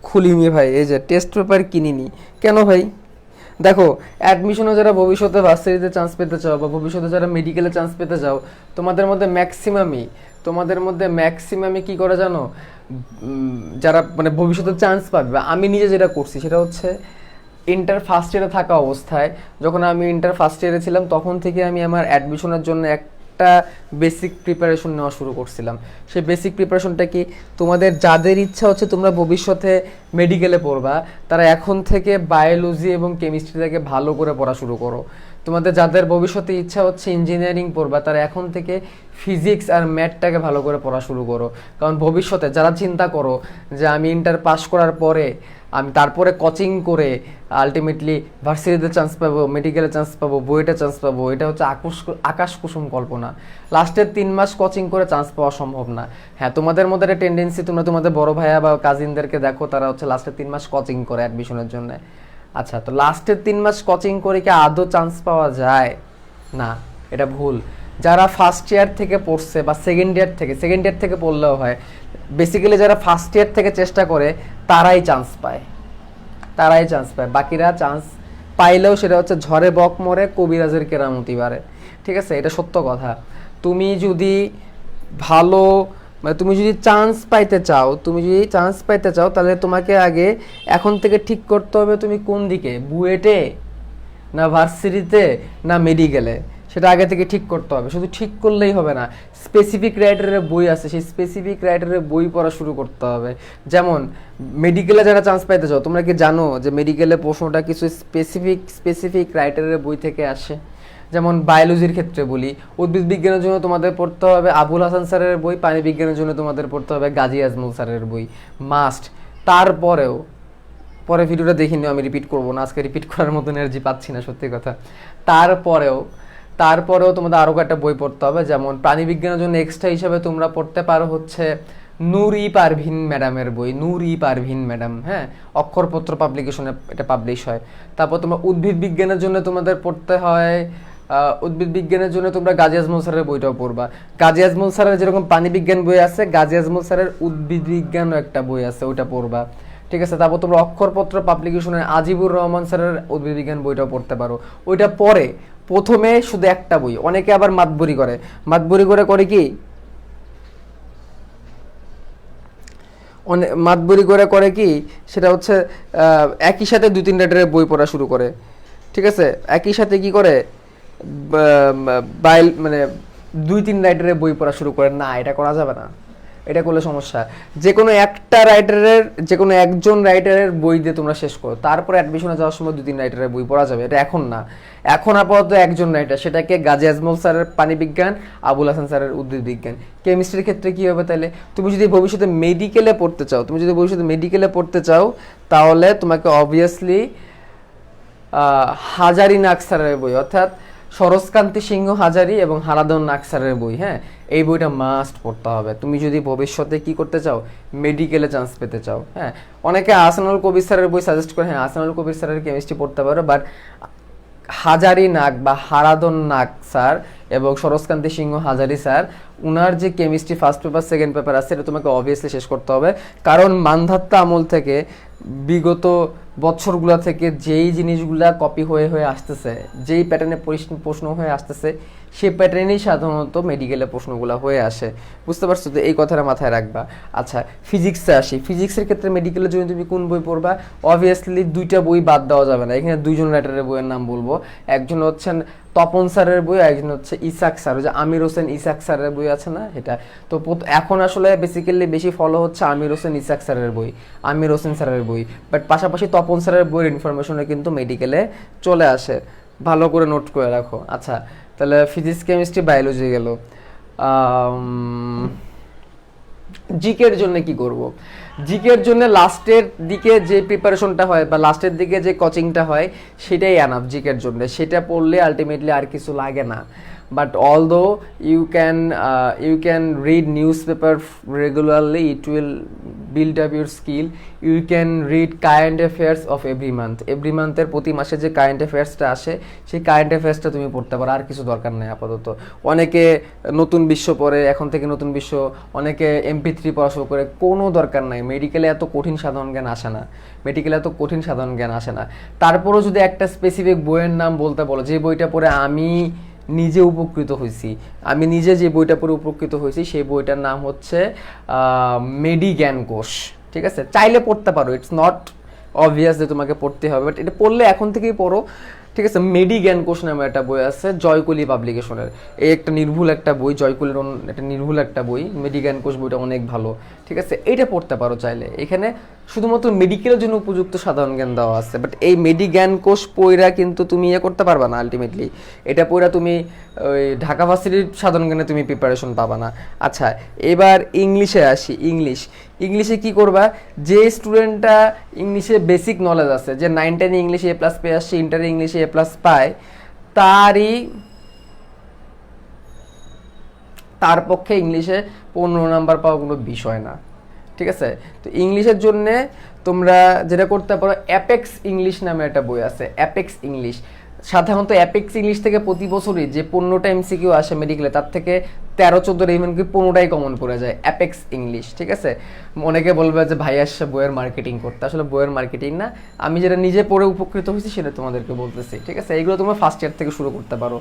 S1: খুলিনি ভাই, এই যে টেস্ট পেপার কিনিনি কেন ভাই? দেখো, অ্যাডমিশনে যারা ভবিষ্যতে ভার্সিটিতে চান্স পেতে চাও বা ভবিষ্যতে যারা মেডিকেলে চান্স পেতে চাও, তোমাদের মধ্যে ম্যাক্সিমামই কি করে জানো? যারা মানে ভবিষ্যতে চান্স পাবে, আমি নিজে যেটা করছি সেটা হচ্ছে ইন্টার ফার্স্ট ইয়ারে থাকা অবস্থায়, যখন আমি ইন্টার ফার্স্ট ইয়ারে ছিলাম, তখন থেকে আমি আমার অ্যাডমিশনের জন্য একটা বেসিক প্রিপারেশন নেওয়া শুরু করছিলাম। সেই বেসিক প্রিপারেশনটা কি, তোমাদের যাদের ইচ্ছা হচ্ছে তোমরা ভবিষ্যতে মেডিকেলে পড়বা, তারা এখন থেকে বায়োলজি এবং কেমিস্ট্রি থেকে ভালো করে পড়া শুরু করো। তোমাদের যাদের ভবিষ্যতে ইচ্ছা হচ্ছে ইঞ্জিনিয়ারিং পড়বা, তারা এখন থেকে ফিজিক্স আর ম্যাথটাকে ভালো করে পড়া শুরু করো। কারণ ভবিষ্যতে যারা চিন্তা করো যে আমি ইন্টার পাস করার পরে আমি তারপরে কোচিং করে আলটিমেটলি ভার্সিটিতে চান্স পাবো, মেডিকেলে চান্স পাবো, বুয়েটে চান্স পাবো, এটা হচ্ছে আকাশ কুসুম কল্পনা। লাস্টের 3 মাস কোচিং করে চান্স পাওয়া সম্ভব না। হ্যাঁ, তোমাদের মধ্যে একটা টেন্ডেন্সি, তোমরা তোমাদের বড় ভাইয়া বা কাজিনদেরকে দেখো, তারা হচ্ছে লাস্টের 3 মাস কোচিং করে অ্যাডমিশনের জন্য। আচ্ছা, তো লাস্টের 3 মাস কোচিং করে কি আদৌ চান্স পাওয়া যায়? না, এটা ভুল। যারা ফার্স্ট ইয়ার থেকে পড়ছে বা সেকেন্ড ইয়ার থেকে পড়লেও হয়, বেসিক্যালি যারা ফার্স্ট ইয়ার থেকে চেষ্টা করে তারাই চান্স পায়। বাকিরা চান্স পাইলেও সেটা হচ্ছে ঝড়ে বক মরে, কবিরাজের কেরামতি বাড়ে। ঠিক আছে, এটা সত্য কথা। তুমি যদি ভালো মানে তুমি যদি চান্স পাইতে চাও তাহলে তোমাকে আগে এখন থেকে ঠিক করতে হবে তুমি কোন দিকে, বুয়েটে না ভার্সিটিতে না মেডিকেলে, সেটা আগে থেকে ঠিক করতে হবে। শুধু ঠিক করলেই হবে না, স্পেসিফিক রাইটারের বই আছে, সেই স্পেসিফিক রাইটারের বই পড়া শুরু করতে হবে। যেমন মেডিকেলে যারা চান্স পাইতে চাও, তোমরা কি জানো যে মেডিকেলে প্রশ্নটা কিছু স্পেসিফিক রাইটারের বই থেকে আসে? যেমন বায়োলজির ক্ষেত্রে বলি, উদ্ভিদ বিজ্ঞানের জন্য তোমাদের পড়তে হবে আবুল হাসান স্যারের বই, পানি বিজ্ঞানের জন্য তোমাদের পড়তে হবে গাজী আজমল স্যারের বই, মাস্ট। তারপরেও পরে ভিডিওটা দেখিনি, আমি রিপিট করবো না, আজকে রিপিট করার মতো এনার্জি পাচ্ছি না, সত্যি কথা। তারপরেও তোমাদের আরও একটা বই পড়তে হবে। যেমন প্রাণীবিজ্ঞানের জন্য এক্সট্রা হিসাবে তোমরা পড়তে পারো হচ্ছে নূর-ই পারভীন ম্যাডামের বই, নূর-ই পারভীন ম্যাডাম, হ্যাঁ, অক্ষরপত্র পাবলিকেশনে এটা পাবলিশ হয়। তারপর তোমরা উদ্ভিদ বিজ্ঞানের জন্য তোমাদের পড়তে হয়, উদ্ভিদ বিজ্ঞানের জন্য তোমরা গাজী আজমল স্যারের বইটাও পড়বা। গাজী আজমল স্যারের যেরকম প্রাণী বিজ্ঞান বই আছে, গাজী আজমল স্যারের উদ্ভিদ বিজ্ঞানও একটা বই আছে, ওইটা পড়বা। ঠিক আছে, তারপর তোমরা অক্ষরপত্র পাবলিকেশনের আজিবুর রহমান স্যারের উদ্ভিদ বিজ্ঞান বইটাও পড়তে পারো। ওইটা পরে প্রথমে শুধু একটা বই, অনেকে আবার মাতবরি করে কি অনেক মাতবরি করে করে কি সেটা হচ্ছে একই সাথে 2-3 রাইটারের বই পড়া শুরু করে, ঠিক আছে, একই সাথে কি করে মানে 2-3 রাইটারের বই পড়া শুরু করে। না, এটা করা যাবে না, এটা করলে সমস্যা। যে কোনো একটা রাইটারের, যে কোনো একজন রাইটারের বই দিয়ে তোমরা শেষ করো, তারপরে অ্যাডমিশনে যাওয়ার সময় 2-3 রাইটারের বই পড়া যাবে, এটা এখন না। এখন আপাতত একজন রাইটার, সেটাকে গাজী আজমল স্যারের পানি বিজ্ঞান, আবুল হাসান স্যারের উদ্ভিদ বিজ্ঞান। কেমিস্ট্রির ক্ষেত্রে কি হবে তাহলে? তুমি যদি ভবিষ্যতে মেডিকেলে পড়তে চাও তাহলে তোমাকে অবভিয়াসলি হাজারি নাগ স্যারের বই, অর্থাৎ সরোজকান্তি সিংহ হাজারি এবং হারাধন নাগ স্যারের বই, হ্যাঁ, এই বইটা মাস্ট পড়তে হবে তুমি যদি ভবিষ্যতে কি করতে চাও, মেডিকেলে চান্স পেতে চাও। হ্যাঁ, অনেকে আহসানুল কবির স্যারের বই সাজেস্ট করে, হ্যাঁ আহসানুল কবির স্যারের কেমিস্ট্রি পড়তে পারো, বাট হাজারি নাগ বা হারাধন নাগ স্যার এবং সরোজকান্তি সিংহ হাজারি স্যার, উনার যে chemistry first paper second paper আছে, এটা তোমাকে অবভিয়াসলি শেষ করতে হবে। কারণ মান্ধাত্তা আমল থেকে বিগত বছরগুলো থেকে যেই জিনিসগুলা কপি হয়ে হয়ে আসতেছে, যেই প্যাটার্নে প্রশ্ন হয়ে আসতেছে, সেই প্যাটার্নেই সাধারণত মেডিকেলে প্রশ্নগুলো হয়ে আসে। বুঝতে পারছো? তো এই কথাটা মাথায় রাখবা। আচ্ছা, ফিজিক্সে আসি। ফিজিক্সের ক্ষেত্রে মেডিকেলের জন্য তুমি কোন বই পড়বা? অবভিয়াসলি 2টা বই বাদ দেওয়া যাবে না। এখানে 2জন রাইটারের বইয়ের নাম বলবো। একজন হচ্ছেন তপন স্যারের বই, একজন হচ্ছে ইসাক স্যার, যে আমির হোসেন ইসাক স্যারের বই আছে না, এটা তো এখন আসলে বেসিক্যালি বেশি ফলো হচ্ছে আমির হোসেন ইসাক স্যারের বই, আমির হোসেন স্যারের বই, বাট পাশাপাশি তপন স্যারের বইয়ের ইনফরমেশনে কিন্তু মেডিকেলে চলে আসে। ভালো করে নোট করে রাখো। আচ্ছা, তাহলে ফিজিক্স কেমিস্ট্রি বায়োলজি গেল। জিকের জন্য কি করব? জিকের জন্য লাস্টের দিকে যে প্রিপারেশনটা হয় বা লাস্টের দিকে যে কোচিংটা হয় সেটাই এনাফ জিকের জন্য। সেটা পড়লে আলটিমেটলি আর কিছু লাগে না। But although you can read newspaper regularly, it will build up your skill. You can read current affairs of every month. Every month এর প্রতি মাসে যে কারেন্ট অ্যাফেয়ার্সটা আসে, সেই কারেন্ট অ্যাফেয়ার্সটা তুমি পড়তে পারো, আর কিছু দরকার নেই আপাতত। অনেকে নতুন বিশ্ব পড়ে, এখন থেকে নতুন বিশ্ব, অনেকে MP3 পড়া শুরু করে, কোনো দরকার নাই। মেডিকেলে এত কঠিন সাধারণ জ্ঞান আসে না। তারপরও যদি একটা স্পেসিফিক বইয়ের নাম বলতে বলো, যে বইটা পড়ে আমি নিজে উপকৃত হয়েছি, যে বইটা পড়ে উপকৃত হয়েছি, সেই বইটার নাম হচ্ছে মেডিজ্ঞান কোষ। ঠিক আছে, চাইলে পড়তে পারো, ইটস নট অবভিয়াস যে তোমাকে পড়তে হবে, বাট এটা পড়লে এখন থেকেই পড়ো। ঠিক আছে, মেডিজ্ঞান কোষ নামে একটা বই আছে জয়কলি পাবলিকেশনের, এই একটা নির্ভুল একটা বই, জয়কলির একটা নির্ভুল একটা বই, মেডিজ্ঞান কোষ বইটা অনেক ভালো। ঠিক আছে, এইটা পড়তে পারো চাইলে। এখানে শুধুমাত্র মেডিকেলের জন্য উপযুক্ত সাধারণ জ্ঞান দেওয়া আছে, বাট এই মেডিজ্ঞান কোষ পড়া কিন্তু তুমি করতে পারবা না আলটিমেটলি। এটা পড়া তুমি ওই ঢাকা ভার্সিটির সাধারণ জ্ঞানে তুমি প্রিপারেশন পাবা না। আচ্ছা, এবার ইংলিশে আসি। ইংলিশে কি করবা? যে স্টুডেন্টটা ইংলিশে বেসিক নলেজ আছে, যে 9-10 ইংলিশে A+ পেয়ে আসছে, ইন্টারে ইংলিশে A+ পায়, তার পক্ষে ইংলিশে 15 নাম্বার পাওয়া কোনো বিষয় না। ঠিক আছে, তো ইংলিশের জন্যে তোমরা যেটা করতে পারো, অ্যাপেক্স ইংলিশ নামে একটা বই আছে, অ্যাপেক্স ইংলিশ। সাধারণত অ্যাপেক্স ইংলিশ থেকে প্রতি বছরই যে 15টা MCQ আসে মেডিকেলে, তার থেকে 13-14 এমনকি 15টাই কমন পড়ে যায় অ্যাপেক্স ইংলিশ। ঠিক আছে, অনেকে বলবে যে ভাই আসছে বইয়ের মার্কেটিং করতে, আসলে বইয়ের মার্কেটিং না, আমি যেটা নিজে পড়ে উপকৃত হয়েছি সেটা তোমাদেরকে বলতেছি। ঠিক আছে, এইগুলো তোমরা ফার্স্ট ইয়ার থেকে শুরু করতে পারো।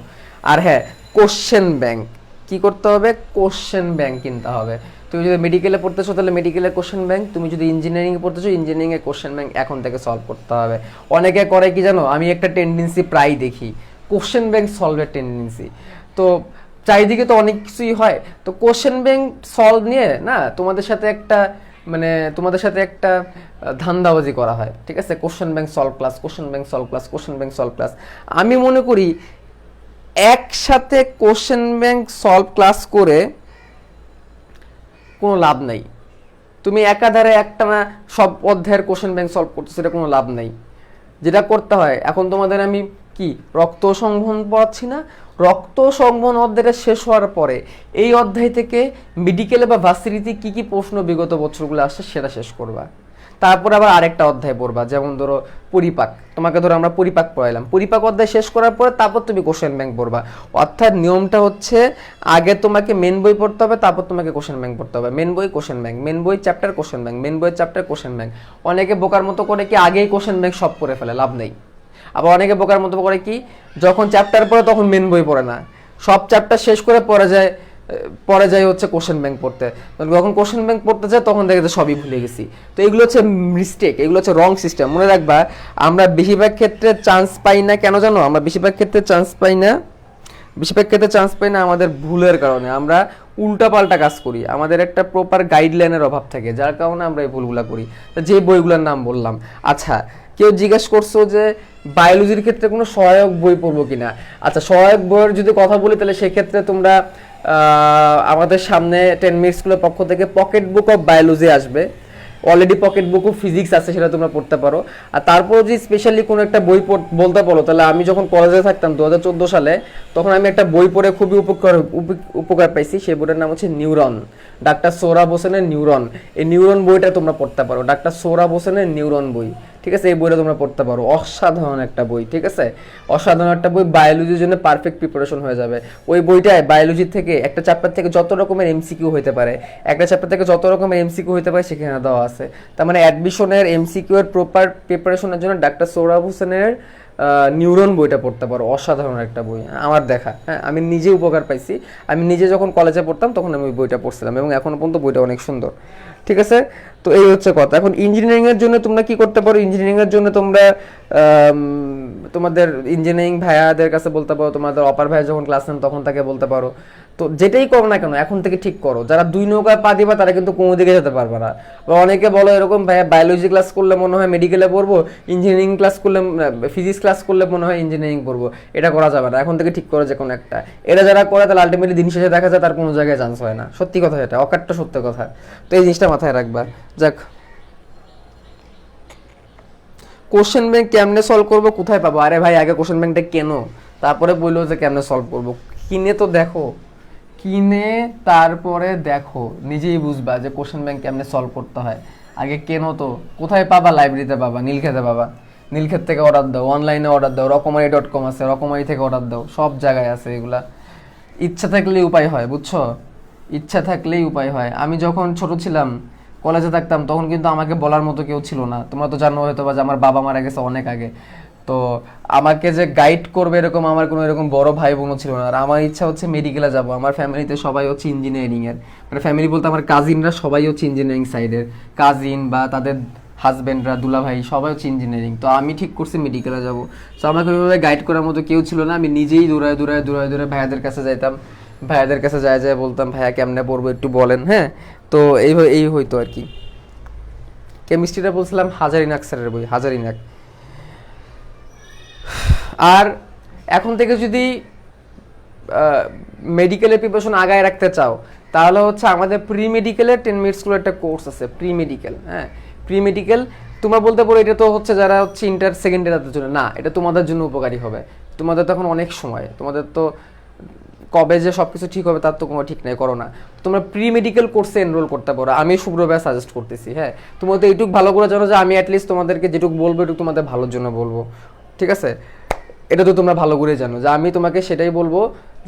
S1: আর হ্যাঁ, কোশ্চেন ব্যাংক কি করতে হবে? কোশ্চেন ব্যাংক কিনতে হবে। তুমি যদি মেডিকেলে পড়তেছো তাহলে মেডিকেলের কোশ্চেন ব্যাংক, তুমি যদি ইঞ্জিনিয়ারিং এ পড়তেছো ইঞ্জিনিয়ারিং এর কোশ্চেন ব্যাংক এখন থেকে সলভ করতে হবে। অনেকে করে কি জানো, আমি একটা টেন্ডেন্সি প্রায় দেখি, কোশ্চেন ব্যাংক সলভের টেন্ডেন্সি। তো চারিদিকে তো অনেক কিছুই হয়, তো কোশ্চেন ব্যাংক সলভ নিয়ে না তোমাদের সাথে একটা ধান্দাবাজি করা হয়। ঠিক আছে, কোশ্চেন ব্যাংক সলভ ক্লাস। আমি মনে করি একসাথে কোশ্চেন ব্যাংক সলভ ক্লাস করে কোনো লাভ নাই। তুমি একাধারে একটা না সব অধ্যায়ের কোশ্চেন ব্যাংক সলভ করছো, সেটা কোনো লাভ নাই। যেটা করতে হয়, এখন তোমাদের আমি কি রক্ত সংবহন পড়াচ্ছি না, রক্ত সংবহন অধ্যায়টা শেষ হওয়ার পরে এই অধ্যায় থেকে মেডিকেলে বা ভার্সিটিতে কি কি প্রশ্ন বিগত বছরগুলো আসছে সেটা শেষ করবা। তারপর আবার আরেকটা অধ্যায় পড়বা, যেমন ধরো পরিপাক, তোমাকে ধরো আমরা পরিপাক পড়াইলাম, পরিপাক অধ্যায় শেষ করার পরে তারপর তুমি কোশ্চেন ব্যাংক পড়বা। অর্থাৎ নিয়মটা হচ্ছে, আগে তোমাকে মেন বই পড়তে হবে, তারপর তোমাকে কোশ্চেন ব্যাংক পড়তে হবে। মেন বই কোশ্চেন ব্যাংক, মেন বই চ্যাপ্টার কোশ্চেন ব্যাংক, মেন বই চ্যাপ্টার কোশ্চেন ব্যাংক। অনেকে বোকার মতো করে কি আগেই কোশ্চেন ব্যাংক সব করে ফেলে, লাভ নেই। আবার অনেকে বোকার মতো করে কি যখন চ্যাপ্টার পড়ে তখন মেন বই পড়ে না, সব চ্যাপ্টার শেষ করে পড়ে যায় পরে যাই হচ্ছে কোশ্চেন ব্যাংক পড়তে, যখন কোশ্চেন ব্যাংক পড়তে যায় তখন দেখে যে সবই ভুলে গেছি। তো এগুলো হচ্ছে মিস্টেক, এগুলো হচ্ছে রং সিস্টেম। মনে রাখবা আমরা বেশিরভাগ ক্ষেত্রে চান্স পাই না কেন জানো? আমরা বেশিরভাগ ক্ষেত্রে চান্স পাই না, আমাদের ভুলের কারণে। আমরা উল্টাপাল্টা কাজ করি, আমাদের একটা প্রপার গাইডলাইনের অভাব থাকে, যার কারণে আমরা এই ভুলগুলো করি। যে বইগুলোর নাম বললাম, আচ্ছা কেউ জিজ্ঞেস করছো যে বায়োলজির ক্ষেত্রে কোনো সহায়ক বই পড়বো কিনা। আচ্ছা, সহায়ক বইয়ের যদি কথা বলি তাহলে সেক্ষেত্রে তোমরা আমাদের সামনে 10 মিনিট স্কুলের পক্ষ থেকে পকেট বুক অফ বায়োলজি আসবে। Already pocket book of physics আছে, সেটা তোমরা পড়তে পারো। আর তারপর যদি স্পেশালি কোনো একটা বই বলতে পারো, তাহলে আমি যখন কলেজে থাকতাম 2014 সালে, তখন আমি একটা বই পড়ে খুবই উপকার পাইছি। সেই বইটার নাম হচ্ছে নিউরন, ডাক্তার সোহরাব হোসেনের নিউরন। এই নিউরন বইটা তোমরা পড়তে পারো, ডাক্তার সোহরাব হোসেনের নিউরন বই, ঠিক আছে? এই বইটা তোমরা পড়তে পারো, অসাধারণ একটা বই, ঠিক আছে? অসাধারণ একটা বই, বায়োলজির জন্য পারফেক্ট প্রিপারেশন হয়ে যাবে। ওই বইটায় বায়োলজি থেকে একটা চ্যাপ্টার থেকে যত রকমের এমসিকিউ হইতে পারে, একটা চ্যাপ্টার থেকে যত রকমের এমসিকিউ হইতে পারে সেখানে দেওয়া আছে। তার মানে অ্যাডমিশনের এমসিকিউ এর প্রপার প্রিপারেশনের জন্য ডাক্তার সোহরাব হোসেনের নিউরন বইটা পড়তে পারো, অসাধারণ একটা বই আমার দেখা। হ্যাঁ, আমি নিজে উপকার পাইছি। আমি নিজে যখন কলেজে পড়তাম তখন আমি ওই বইটা পড়ছিলাম, এবং এখনো পর্যন্ত বইটা অনেক সুন্দর, ঠিক আছে? তো এই হচ্ছে কথা। এখন ইঞ্জিনিয়ারিং এর জন্য তোমরা কি করতে পারো? ইঞ্জিনিয়ারিং এর জন্য তোমরা তোমাদের ইঞ্জিনিয়ারিং ভাইয়াদের কাছে বলতে পারো, তোমাদের অপার ভাইয়া যখন ক্লাস নেন তখন তাকে বলতে পারো। তো যেটাই করো না কেন এখন থেকে ঠিক করো। যারা দুই নৌকায় পা দিবা তারা কিন্তু কোনো দিকে যেতে পারবে না। বা অনেকে বলো এরকম, ভাইয়া বায়োলজি ক্লাস করলে মনে হয় মেডিকেলে পড়বো, ইঞ্জিনিয়ারিং ক্লাস করলে ফিজিক্স ক্লাস করলে মনে হয় ইঞ্জিনিয়ারিং পড়বো। এটা করা যাবে না, এখন থেকে ঠিক করো যে কোনো একটা। এটা যারা করে তাহলে আলটিমেটলি দিন শেষে দেখা যায় তার কোনো জায়গায় চান্স হয় না। সত্যি কথা, এটা অকাট্য সত্য কথা। তো এই জিনিসটা মাথায় রাখবা। যাক, কোশ্চেন ব্যাংক কেমনে সলভ করবো, কোথায় পাবো? আরে ভাই আগে কোশ্চেন ব্যাংকটা কেন, তারপরে বললো যে কেমনে সলভ করবো। কিনে তো দেখো, কিনে তারপরে দেখো, নিজেই বুঝবা যে কোশ্চেন ব্যাংক কেমনে সলভ করতে হয়। আগে কেনো তো। কোথায় পাবা? লাইব্রেরিতে পাবা, নীলক্ষেতে পাবা। নীলক্ষেত থেকে অর্ডার দাও, অনলাইনে অর্ডার দাও, রকমারি.com আছে, রকমারি থেকে অর্ডার দাও, সব জায়গায় আছে এগুলা। ইচ্ছা থাকলেই উপায় হয়, বুঝছো? ইচ্ছা থাকলেই উপায় হয়। আমি যখন ছোট ছিলাম, কলেজে থাকতাম, তখন কিন্তু আমাকে বলার মতো কেউ ছিল না। তোমরা তো জানো হয়তো বা যে আমার বাবা মারা গেছে অনেক আগে। তো আমাকে যে গাইড করবে এরকম আমার কোনো এরকম বড় ভাই বোনও ছিল না। আর আমার ইচ্ছা হচ্ছে মেডিকেলে যাব। আমার ফ্যামিলিতে সবাই হচ্ছে ইঞ্জিনিয়ারিং এর, মানে ফ্যামিলি বলতে আমার কাজিনরা সবাই হচ্ছে ইঞ্জিনিয়ারিং সাইডের, কাজিন বা তাদের হাজবেন্ডরা, দুলাভাই সবাই হচ্ছে ইঞ্জিনিয়ারিং। তো আমি ঠিক করছি মেডিকেলে যাব। তো আমাকে ওইভাবে গাইড করার মতো কেউ ছিল না। আমি নিজেই দূরে ভাইয়াদের কাছে যাইতাম, ভাইয়াদের কাছে যায় বলতাম, ভাইয়া কেমনে পড়বো একটু বলেন। হ্যাঁ, তো এই হইতো আর কি। কেমিস্ট্রিটা বলছিলাম হাজারিনাক স্যারের বই, হাজারিনাক। আর এখন থেকে যদি মেডিকেলের প্রিপারেশন আগায় রাখতে চাও, তাহলে হচ্ছে আমাদের প্রি মেডিকেলের 10 মিনিট স্কুলের একটা কোর্স আছে, প্রি মেডিকেল। হ্যাঁ, প্রি মেডিকেল তোমরা বলতে পারো এটা তো হচ্ছে যারা হচ্ছে ইন্টার সেকেন্ড ইয়ারের জন্য না, এটা তোমাদের জন্য উপকারী হবে। তোমাদের তখন অনেক সময়, তোমাদের তো কবে যে সব কিছু ঠিক হবে তার তো কোনো ঠিক নাই, করো না। তোমরা প্রি মেডিকেল কোর্সে এনরোল করতে পারো, আমি শুভ্র ভাই সাজেস্ট করতেছি। হ্যাঁ, তোমরা তো এইটুকু ভালো করে জানো যে আমি অ্যাটলিস্ট তোমাদেরকে যেটুকু বলবো এটুকু তোমাদের ভালোর জন্য বলবো, ঠিক আছে? এটা তো তোমরা ভালো করে জানো যে আমি তোমাকে সেটাই বলবো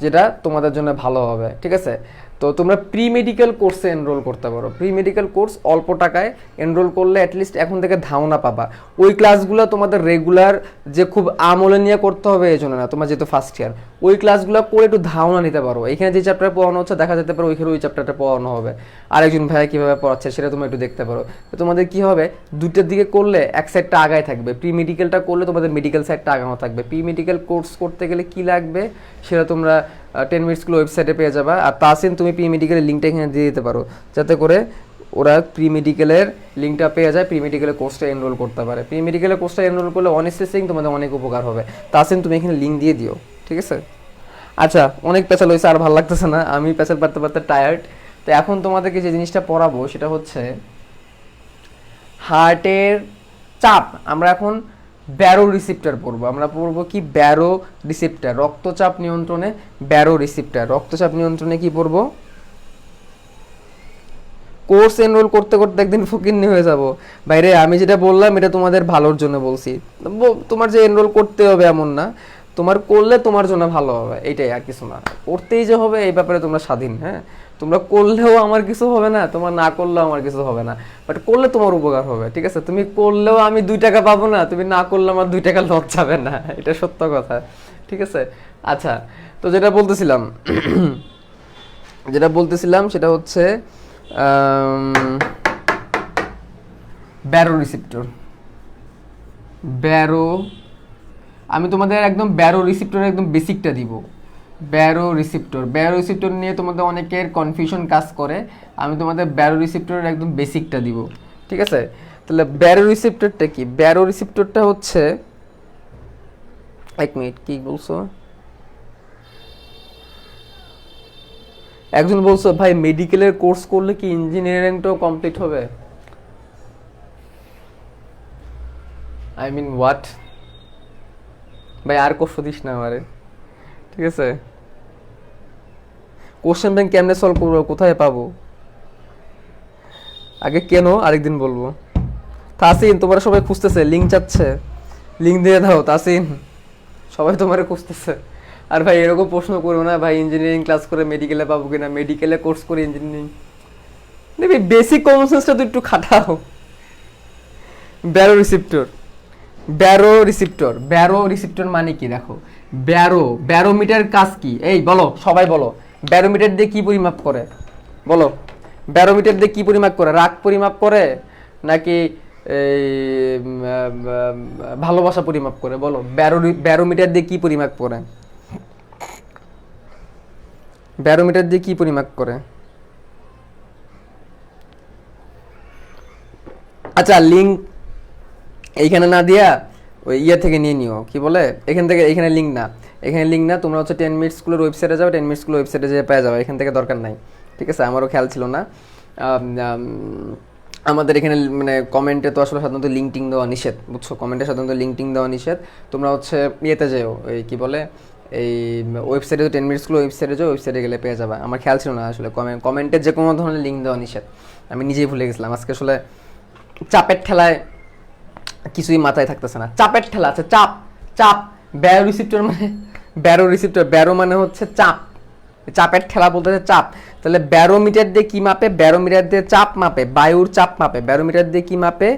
S1: যেটা তোমাদের জন্য ভালো হবে, ঠিক আছে? তো তোমরা প্রি মেডিকেল কোর্সে এনরোল করতে পারো। প্রি মেডিকেল কোর্স অল্প টাকায় এনরোল করলে অ্যাটলিস্ট এখন থেকে ধারণা পাবা। ওই ক্লাসগুলো তোমাদের রেগুলার যে খুব আমলে নিয়ে করতে হবে এই জন্য না, তোমার যেহেতু ফার্স্ট ইয়ার, ওই ক্লাসগুলো করে একটু ধারণা নিতে পারো। এখানে যে চ্যাপ্টার পড়ানো হচ্ছে দেখা যেতে পারে ওইখানে ওই চ্যাপ্টারটা পড়ানো হবে, আরেকজন ভাইয়া কীভাবে পড়াচ্ছে সেটা তোমরা একটু দেখতে পারো। তো তোমাদের কী হবে, দুটোর দিকে করলে এক সাইডটা আগায় থাকবে। প্রি মেডিকেলটা করলে তোমাদের মেডিকেল সাইডটা আগানো থাকবে। প্রি মেডিকেল কোর্স করতে গেলে কী লাগবে সেটা তোমরা 10 মিনিট স্কুল ওয়েবসাইটে পেয়ে যাবা। আর তাসিন তুমি প্রি মেডিকেলের লিঙ্কটা এখানে দিয়ে দিতে পারো, যাতে করে ওরা প্রি মেডিকেলের লিঙ্কটা পেয়ে যায়, প্রি মেডিকেলের কোর্সটা এনরোল করতে পারে। প্রি মেডিকেলের কোর্সটা এনরোল করলে অনেস্টলি তোমাদের অনেক উপকার হবে। তাসিন তুমি এখানে লিঙ্ক দিয়ে দিও, ঠিক আছে? আচ্ছা, অনেক পেঁচাল হয়েছে, আর ভালো লাগতেছে না, আমি পেঁচাল পারতে টায়ার্ড। তো এখন তোমাদেরকে যে জিনিসটা পড়াবো সেটা হচ্ছে হার্টের চাপ। আমরা এখন ব্যারো রিসিপ্টার পড়বো। আমরা পড়বো কি? ব্যারো রিসিপ্টার, রক্তচাপ নিয়ন্ত্রণে ব্যারো রিসিপ্টার। রক্তচাপ নিয়ন্ত্রণে কি পড়বো? কোর্স এনরোল করতে করতে একদিন ফকিন্নি হয়ে যাব। বাইরে আমি যেটা বললাম এটা তোমাদের ভালোর জন্য বলছি। তোমার যে এনরোল করতে হবে এমন না, তোমার করলে তোমার জন্য ভালো হবে, এইটাই, আর কিছু না। করতেই যে হবে এই ব্যাপারে তোমরা স্বাধীন। হ্যাঁ, তোমরা করলেও আমার কিছু হবে না, তোমার না করলেও আমার কিছু হবে না, বাট করলে তোমার উপকার হবে, ঠিক আছে? তুমি করলেও আমি 2 টাকা পাবো না, তুমি না করলে আমার 2 টাকা লস যাবে না, এটা সত্য কথা, ঠিক আছে? আচ্ছা, তো যেটা বলতেছিলাম যেটা বলতেছিলাম সেটা হচ্ছে ব্যারো রিসেপ্টর। ব্যারো, আমি তোমাদের একদম ব্যারো রিসেপ্টরের একদম বেসিকটা দিব। ব্যারো রিসেপ্টর, ব্যারো রিসেপ্টর নিয়ে তোমাদের অনেকের কনফিউশন কাজ করে, আমি তোমাদের ব্যারো রিসেপ্টরের একদম বেসিকটা দিব, ঠিক আছে? তাহলে ব্যারো রিসেপ্টরটা কি? ব্যারো রিসেপ্টরটা হচ্ছে, এক মিনিট, কি বলছো? একজন বলছো ভাই মেডিকেলের কোর্স করলে কি ইঞ্জিনিয়ারিংটাও কমপ্লিট হবে? আই মিন হোয়াট ভাই, আর কষ্ট দিস না আমারে, ঠিক আছে? কোশ্চেন ব্যাংক কেমনে সলভ করবো, কোথায় পাবো? আগে কেন আরেকদিন বলবো। তাসিন, তোমরা সবাই খুঁজতেছে, লিঙ্ক চাচ্ছে, লিঙ্ক দিয়ে দাও তাসিন, সবাই তোমারে খুঁজতেছে। আর ভাই এরকম প্রশ্ন করো না ভাই, ইঞ্জিনিয়ারিং ক্লাস করে মেডিকেলে পাবো কিনা, মেডিকেলে কোর্স করে ইঞ্জিনিয়ারিং, দেখবি বেসিক কমন সেন্সটা তো একটু খাটাও। Baroreceptor, baroreceptor, baroreceptor মানে কি দেখো, ব্যারো, ব্যারোমিটার কাজ কি এই বলো, সবাই বলো, ব্যারোমিটার দিয়ে কি পরিমাপ করে বলো? ব্যারোমিটার দিয়ে কি পরিমাপ করে? রাগ পরিমাপ করে নাকি এই ভালোবাসা পরিমাপ করে বলো? ব্যারোমিটার দিয়ে কি পরিমাপ করে? ব্যারোমিটার দিয়ে কি পরিমাপ করে? আচ্ছা, লিঙ্ক এইখানে না দিয়া ওই ইয়ে থেকে নিয়ে নিও, কি বলে, এখান থেকে, এখানে লিঙ্ক না, এখানে লিঙ্ক না, তোমরা হচ্ছে 10 মিনিট স্কুলের ওয়েবসাইটে যাও, 10 মিনিট স্কুলের ওয়েবসাইটে যেয়ে পেয়ে যাবে, এখান থেকে দরকার নাই, ঠিক আছে? আমারও খেয়াল ছিল না। আমাদের এখানে মানে কমেন্টে তো আসলে সাধারণত লিঙ্ক টিং দেওয়া নিষেধ, বুঝছো? কমেন্টে সাধারণত লিঙ্ক টিং দেওয়া নিষেধ। তোমরা হচ্ছে ইয়েতে যেও, এই কি বলে, এই ওয়েবসাইটে, 10 মিনিট স্কুল ওয়েবসাইটে যাও, ওয়েবসাইটে গেলে পেয়ে যাবে। আমার খেয়াল ছিল না আসলে কমেন্টে যে কোনো ধরনের লিঙ্ক দেওয়া নিষেধ, আমি নিজেই ভুলে গেছিলাম আজকে, আসলে চাপের ঠেলায় কিছুই মাথায় থাকতেছে না। চাপের ঠেলা আছে, চাপ, চাপ। ব্যারো রিসিপ্টর মানে, ব্যারো রিসিপ্টর, ব্যারো মানে হচ্ছে চাপ, চাপের ঠেলা বলতে চাপ। তাহলে ব্যারোমিটার দিয়ে কি মাপে? ব্যারোমিটার দিয়ে চাপ মাপে, বায়ুর চাপ মাপে। ব্যারোমিটার দিয়ে কি মাপে?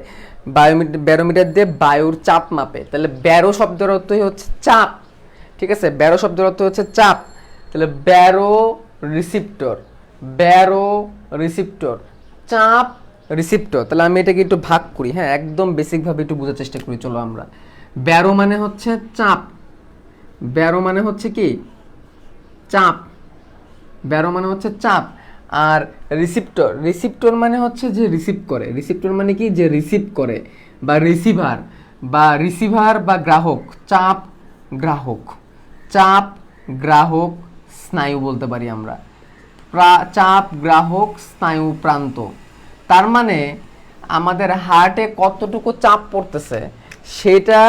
S1: ব্যারোমিটার দিয়ে বায়ুর চাপ মাপে। তাহলে ব্যারো শব্দের অর্থই হচ্ছে চাপ, ঠিক আছে? ব্যারো শব্দের অর্থ হচ্ছে চাপ। তাহলে ব্যারো রিসিপ্টর, ব্যারো রিসিপ্টর, চাপ রিসিপ্টর। তাহলে আমি এটাকে একটু ভাগ করি, হ্যাঁ, একদম বেসিকভাবে একটু বোঝার চেষ্টা করি, চলো আমরা। ব্যারো মানে হচ্ছে চাপ, ব্যারো মানে হচ্ছে কি চাপ, ব্যারো মানে হচ্ছে চাপ। আর রিসিপ্টর, রিসিপ্টর মানে হচ্ছে যে রিসিভ করে, রিসিপ্টর মানে কি, যে রিসিভ করে, বা রিসিভার, বা রিসিভার বা গ্রাহক, চাপ গ্রাহক, চাপ গ্রাহক স্নায়ু বলতে পারি আমরা, চাপ গ্রাহক স্নায়ু প্রান্ত। তার মানে আমাদের হার্টে কতটুকু চাপ পড়তেছে সেটা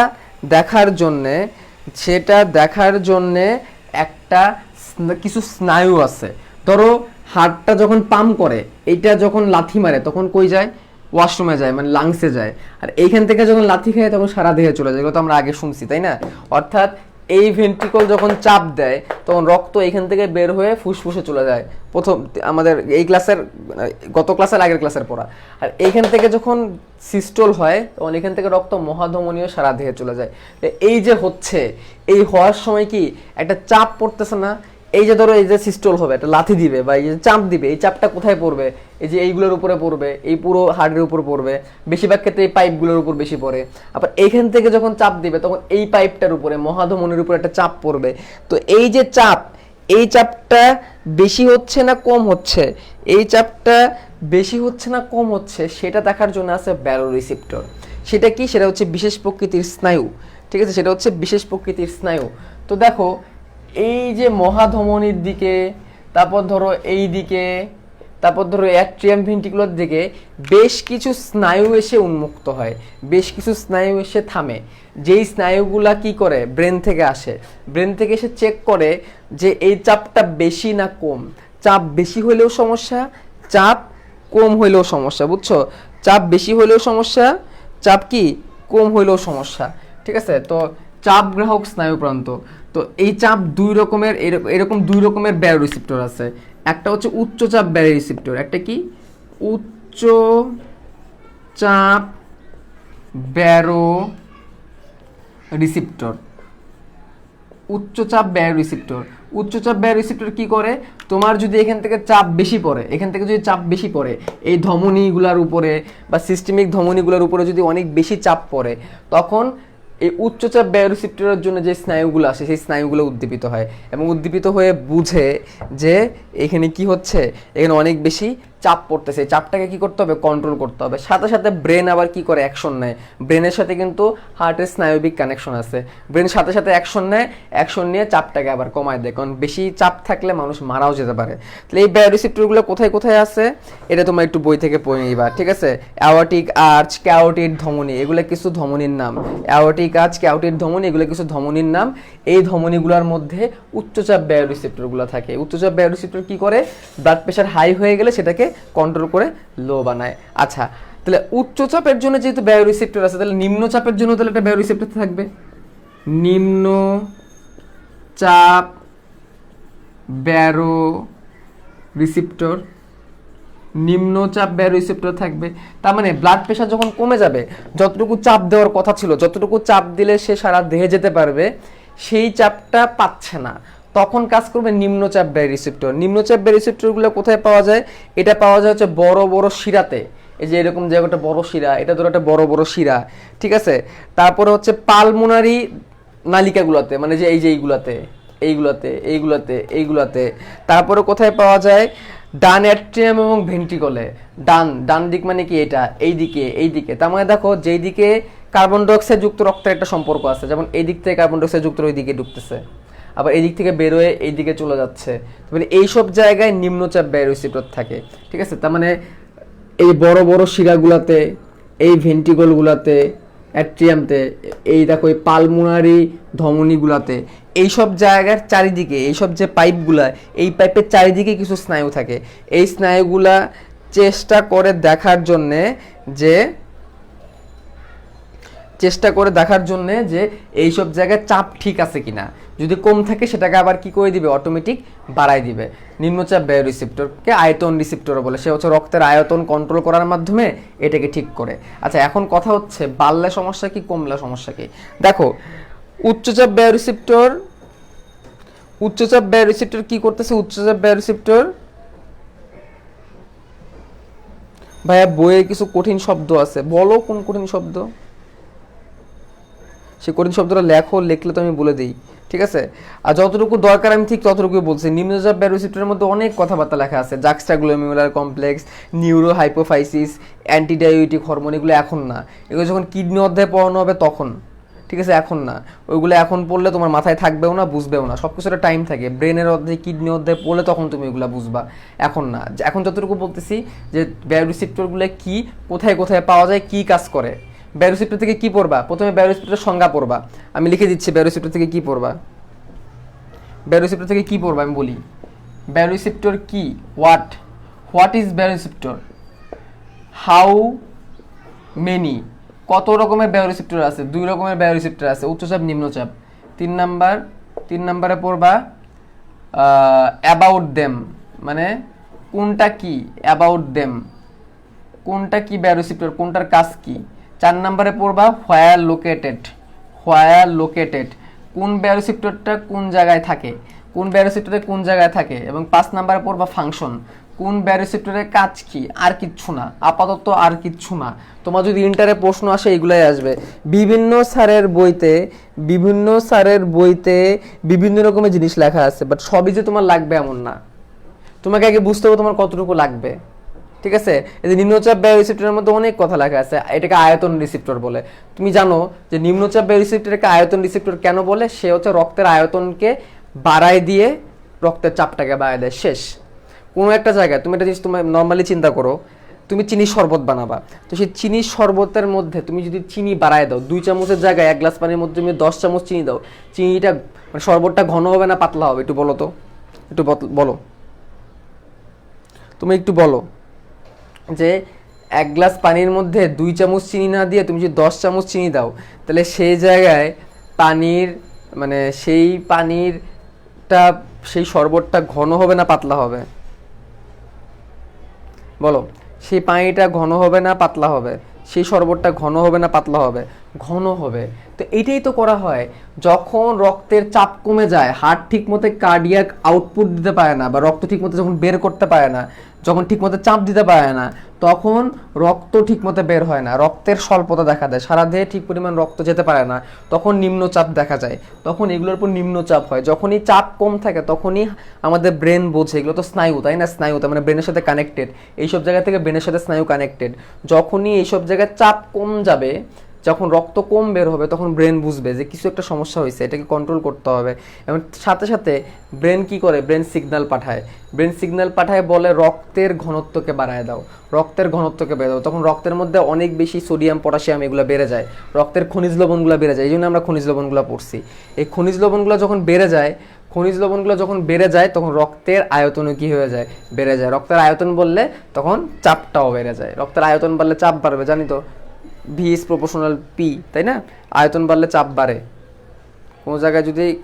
S1: দেখার জন্যে, সেটা দেখার জন্যে একটা কিছু স্নায়ু আছে। ধরো হার্টটা যখন পাম্প করে, এইটা যখন লাথি মারে তখন কই যায়? ওয়াশরুমে যায়, মানে লাংসে যায়। আর এইখান থেকে যখন লাথি খায় তখন সারা দেহে চলে যায়, এগুলো তো আমরা আগে শুনছি, তাই না? অর্থাৎ এই ভেন্ট্রিকল যখন চাপ দেয় তখন রক্ত এখান থেকে বের হয়ে ফুসফুসে চলে যায়, প্রথম আমাদের এই ক্লাসের, গত ক্লাসের আগের ক্লাসের পড়া। আর এইখান থেকে যখন সিস্টোল হয় তখন এখান থেকে রক্ত মহাধমনীয় সারা দেহে চলে যায়। এই যে হচ্ছে, এই হওয়ার সময় কি একটা চাপ পড়তেছে না? এই যে ধরো এই যে সিস্টোল হবে, একটা লাথি দিবে বা এই যে চাপ দিবে, এই চাপটা কোথায় পড়বে? এই যে এইগুলোর উপরে পড়বে, এই পুরো হার্টের উপর পড়বে, বেশিরভাগ ক্ষেত্রে এই পাইপগুলোর উপর বেশি পড়ে। আবার এইখান থেকে যখন চাপ দিবে তখন এই পাইপটার উপরে, মহাধমনির উপরে একটা চাপ পড়বে। তো এই যে চাপ, এই চাপটা বেশি হচ্ছে না কম হচ্ছে, এই চাপটা বেশি হচ্ছে না কম হচ্ছে, সেটা দেখার জন্য আছে ব্যারো রিসেপ্টর। সেটা কি? সেটা হচ্ছে বিশেষ প্রকৃতির স্নায়ু, ঠিক আছে? সেটা হচ্ছে বিশেষ প্রকৃতির স্নায়ু। তো দেখো এই যে মহাধমনির দিকে, তারপর ধরো এই দিকে, তারপর ধরো অ্যাট্রিয়াম ভেন্ট্রিকুলার দিকে বেশ কিছু স্নায়ু এসে উন্মুক্ত হয়, বেশ কিছু স্নায়ু এসে থামে। যেই স্নায়ুগুলা কি করে? ব্রেন থেকে আসে, ব্রেন থেকে এসে চেক করে যে এই চাপটা বেশি না কম। চাপ বেশি হলেও সমস্যা, চাপ কম হইলেও সমস্যা, বুঝছো? চাপ বেশি হলেও সমস্যা, চাপ কি কম হইলেও সমস্যা, ঠিক আছে? তো চাপ গ্রাহক স্নায়ু প্রান্ত। তো এই চাপ দুই রকমের, এরকম দুই রকমের ব্যারো রিসেপ্টর আছে। একটা হচ্ছে উচ্চ চাপ ব্যারো রিসেপ্টর, একটা কি উচ্চ চাপ ব্যারো রিসেপ্টর, উচ্চ চাপ ব্যারো রিসেপ্টর। উচ্চচাপ বায়োরিসেপ্টর কি করে, তোমার যদি এখান থেকে চাপ বেশি পড়ে, এখান থেকে যদি চাপ বেশি পড়ে এই ধমনীগুলোর উপরে বা সিস্টেমিক ধমনীগুলোর উপরে যদি অনেক বেশি চাপ পড়ে, তখন এই উচ্চচাপ বায়োরিসেপ্টরের জন্য যে স্নায়ুগুলো আসে সেই স্নায়ুগুলো উদ্দীপিত হয় এবং উদ্দীপিত হয়ে বুঝে যে এখানে কি হচ্ছে, এখানে অনেক বেশি চাপ পড়তেছে, চাপটাকে কি করতে হবে, কন্ট্রোল করতে হবে। সাথে সাথে ব্রেন আবার কি করে, অ্যাকশন নেয়। ব্রেনের সাথে কিন্তু হার্টের স্নায়বিক কানেকশন আছে, ব্রেন সাথে সাথে অ্যাকশন নেয়, অ্যাকশন নিয়ে চাপটাকে আবার কমায় দেয়, কারণ বেশি চাপ থাকলে মানুষ মারাও যেতে পারে। তাহলে এই বায়োরিসেপ্টরগুলো কোথায় কোথায় আছে এটা তোমরা একটু বই থেকে পড়ে নিবা, ঠিক আছে। অ্যাওর্টিক আর্চ, ক্যারোটিড ধমনী, এগুলো কিছু ধমনীর নাম। অ্যাওর্টিক আর্চ, ক্যারোটিড ধমনী, এগুলো কিছু ধমনীর নাম। এই ধমনীগুলোর মধ্যে উচ্চচাপ বায়োরিসেপ্টরগুলো থাকে। উচ্চচাপ বায়োরিসেপ্টর কি করে, ব্লাড প্রেশার হাই হয়ে গেলে সেটাকে কন্ট্রোল করে লো বানায়। আচ্ছা, তাহলে উচ্চচাপের জন্য যেহেতু বায়োরিসেপ্টর আছে, তাহলে নিম্নচাপের জন্য তাহলে একটা বায়োরিসেপ্টর থাকবে। নিম্ন চাপ বায়োরিসেপ্টর, নিম্নচাপ বায়োরিসেপ্টর থাকবে। তার মানে ব্লাড প্রেশার যখন কমে যাবে, যতটুকু চাপ দেওয়ার কথা ছিল, যতটুকু চাপ দিলে সে সারা দেহে যেতে পারবে, সেই চাপটা পাচ্ছে না, তখন কাজ করবে নিম্নচাপ বায়োরিসেপ্টর। নিম্নচাপ বায়োরিসেপ্টরগুলো কোথায় পাওয়া যায়, এটা পাওয়া যায় হচ্ছে বড় বড় শিরাতে। এই যে এরকম জায়গাটা বড় শিরা, এটা ধরো একটা বড় বড় শিরা, ঠিক আছে। তারপরে হচ্ছে পালমোনারি নালিকাগুলোতে, মানে যে এই যে এইগুলাতে, এইগুলাতে এইগুলাতে এইগুলাতে। তারপরে কোথায় পাওয়া যায়, ডান অ্যাট্রিয়াম এবং ভেন্ট্রিকলে। ডান দিক মানে কি, এটা এই দিকে, এই দিকে। তার মানে দেখো যেই দিকে কার্বন ডাইঅক্সাইড যুক্ত রক্তের একটা সম্পর্ক আছে, যেমন এই দিক থেকে কার্বন ডাইঅক্সাইড যুক্ত ওই দিকে ঢুকতেছে, আবার এই দিক থেকে বেরোয় এই দিকে চলে যাচ্ছে, মানে এইসব জায়গায় নিম্নচাপ বায়োরিসেপ্টর থাকে, ঠিক আছে। তার মানে এই বড় বড় শিরাগুলাতে, এই ভেন্ট্রিকলগুলাতে, অ্যাট্রিয়ামতে, এই দেখো এই পালমোনারি ধমনীগুলাতে, এইসব জায়গার চারিদিকে, এইসব যে পাইপগুলা, এই পাইপের চারিদিকে কিছু স্নায়ু থাকে। এই স্নায়ুগুলা চেষ্টা করে দেখার জন্যে যে এইসব জায়গায় চাপ ঠিক আছে কিনা, যদি কম থাকে সেটাকে আবার কি করে দিবে, অটোমেটিক বাড়াই দিবে। নিম্নচাপ বায়োরিসেপ্টরকে আয়তন রিসেপ্টর বলে, সে হচ্ছে রক্তের আয়তন কন্ট্রোল করার মাধ্যমে এটাকে ঠিক করে। আচ্ছা, এখন কথা হচ্ছে বাড়লে সমস্যা কি, কমলে সমস্যা কি। দেখো উচ্চচাপ বায়োরিসেপ্টর কি করতেছে, উচ্চচাপ বায়োরিসেপ্টর, ভাইয়া বইয়ে কিছু কঠিন শব্দ আছে, বলো কোন কঠিন শব্দ, সে কঠিন শব্দটা লেখো, লিখলে তো আমি বলে দিই, ঠিক আছে। আর যতটুকু দরকার আমি ঠিক ততটুকুই বলছি। নিম্নচাপ বায়োরিসেপ্টরের মধ্যে অনেক কথাবার্তা লেখা আছে, juxtaglomerular complex, neurohypophysis, antidiuretic hormone, এগুলো এখন না, এগুলো যখন কিডনি অধ্যায় পড়ানো হবে তখন, ঠিক আছে, এখন না। ওইগুলো এখন পড়লে তোমার মাথায় থাকবেও না, বুঝবেও না, সব কিছু একটা টাইম থাকে। ব্রেনের অধ্যায়, কিডনি অধ্যায় পড়লে তখন তুমি ওইগুলো বুঝবা, এখন না। এখন যতটুকু বলতেছি যে বায়োরিসেপ্টরগুলো কি, কোথায় কোথায় পাওয়া যায়, কি কাজ করে। বায়োরিসেপ্টর থেকে কি পড়বা, প্রথমে বায়োরিসেপ্টরের সংজ্ঞা পড়বা, আমি লিখে দিচ্ছি বায়োরিসেপ্টর থেকে কি পড়বা। বায়োরিসেপ্টর থেকে কি পড়বা আমি বলি। বায়োরিসেপ্টর কি, হোয়াট ইজ বায়োরিসেপ্টর, হাউ মেনি, কত রকমের বায়োরিসেপ্টর আছে, 2 রকমের বায়োরিসেপ্টর আছে, উচ্চচাপ নিম্নচাপ। 3 নাম্বারে পড়বা অ্যাবাউট দেম, মানে কোনটা কি, অ্যাবাউট দেম, কোনটা কি বায়োরিসেপ্টর, কোনটার কাজ কি। 4 নাম্বারে পড়বা হোয়ার লোকেটেড, কোন বায়োরিসেপ্টরটা কোন জায়গায় থাকে, কোন বায়োরিসেপ্টরে কোন জায়গায় থাকে। এবং 5 নাম্বারে পড়বা ফাংশন, কোন বায়োরিসেপ্টরের কাজ কি, আর কিচ্ছু না, আপাতত আর কিচ্ছু না। তোমার যদি ইন্টারে প্রশ্ন আসে এগুলাই আসবে। বিভিন্ন স্যারের বইতে বিভিন্ন রকমের জিনিস লেখা আছে, বাট সবই যে তোমার লাগবে এমন না, তোমাকে আগে বুঝতে হবে তোমার কতটুকু লাগবে, ঠিক আছে। এই যে নিম্নচাপ বায়োরিসেপ্টরের মধ্যে অনেক কথা লেখা আছে, এটাকে আয়তন রিসেপ্টর বলে। তুমি জানো যে নিম্নচাপ বায়োরিসেপ্টরকে আয়তন রিসেপ্টর কেন বলে, সে হচ্ছে রক্তের আয়তনকে বাড়ায় দিয়ে রক্তের চাপটাকে বাড়ায় দেয়। শেষ। কোনো একটা জায়গায় তুমি একটা জিনিস তুমি নর্মালি চিন্তা করো, তুমি চিনির শরবত বানাবা, তো সেই চিনির শরবতের মধ্যে তুমি যদি চিনি বাড়ায় দাও, 2 চামচের জায়গায় 1 গ্লাস পানির মধ্যে তুমি 10 চামচ চিনি দাও, চিনিটা মানে শরবতটা ঘন হবে না পাতলা হবে, একটু বলো তো, একটু বলো, তুমি একটু বলো যে 1 গ্লাস পানির মধ্যে 2 চামচ চিনি না দিয়ে তুমি যদি 10 চামচ চিনি দাও, তাহলে সেই জায়গায় সেই শরবতটা ঘন হবে না পাতলা হবে, বলো। সেই পানিটা ঘন হবে না পাতলা হবে, সেই শরবতটা ঘন হবে না পাতলা হবে, ঘন হবে। তো তো এইটাই তো করা হয় যখন রক্তের চাপ কমে যায়, হার্ট ঠিক মতো কার্ডিয়াক আউটপুট দিতে পারে না, বা রক্ত ঠিক মতো যখন বের করতে পারে না, যখন ঠিক মতো চাপ দিতে পারে না, তখন রক্ত ঠিক মতো বের হয় না, রক্তের স্বল্পতা দেখা দেয়, সারা দেহে ঠিক পরিমাণ রক্ত যেতে পারে না, তখন নিম্নচাপ দেখা যায়, তখন এগুলোর উপর নিম্নচাপ হয়। যখনই চাপ কম থাকে তখনই আমাদের ব্রেন বোঝে, এগুলো তো স্নায়ু তাই না, স্নায়ু তার মানে ব্রেনের সাথে কানেক্টেড, এইসব জায়গা থেকে ব্রেনের সাথে স্নায়ু কানেক্টেড, যখনই এইসব জায়গায় চাপ কম যাবে, যখন রক্ত কম বের হবে, তখন ব্রেন বুঝবে যে কিছু একটা সমস্যা হয়েছে, এটাকে কন্ট্রোল করতে হবে, এবং সাথে সাথে ব্রেন কি করে, ব্রেন সিগন্যাল পাঠায়, বলে রক্তের ঘনত্বকে বাড়ায় দাও, রক্তের ঘনত্বকে বেড়ে দাও, তখন রক্তের মধ্যে অনেক বেশি সোডিয়াম পটাশিয়াম এগুলো বেড়ে যায়, রক্তের খনিজ লবণগুলো বেড়ে যায়, এই জন্য আমরা খনিজ লবণগুলো পড়ছি। এই খনিজ লবণগুলো যখন বেড়ে যায় তখন রক্তের আয়তনও কি হয়ে যায়, বেড়ে যায়। রক্তের আয়তন বললে তখন চাপটাও বেড়ে যায়, রক্তের আয়তন বাড়লে চাপ বাড়বে, জানি তো, ভি ইজ প্রপোর্শনাল পি, তাই না, আয়তন বাড়লে চাপ বাড়ে,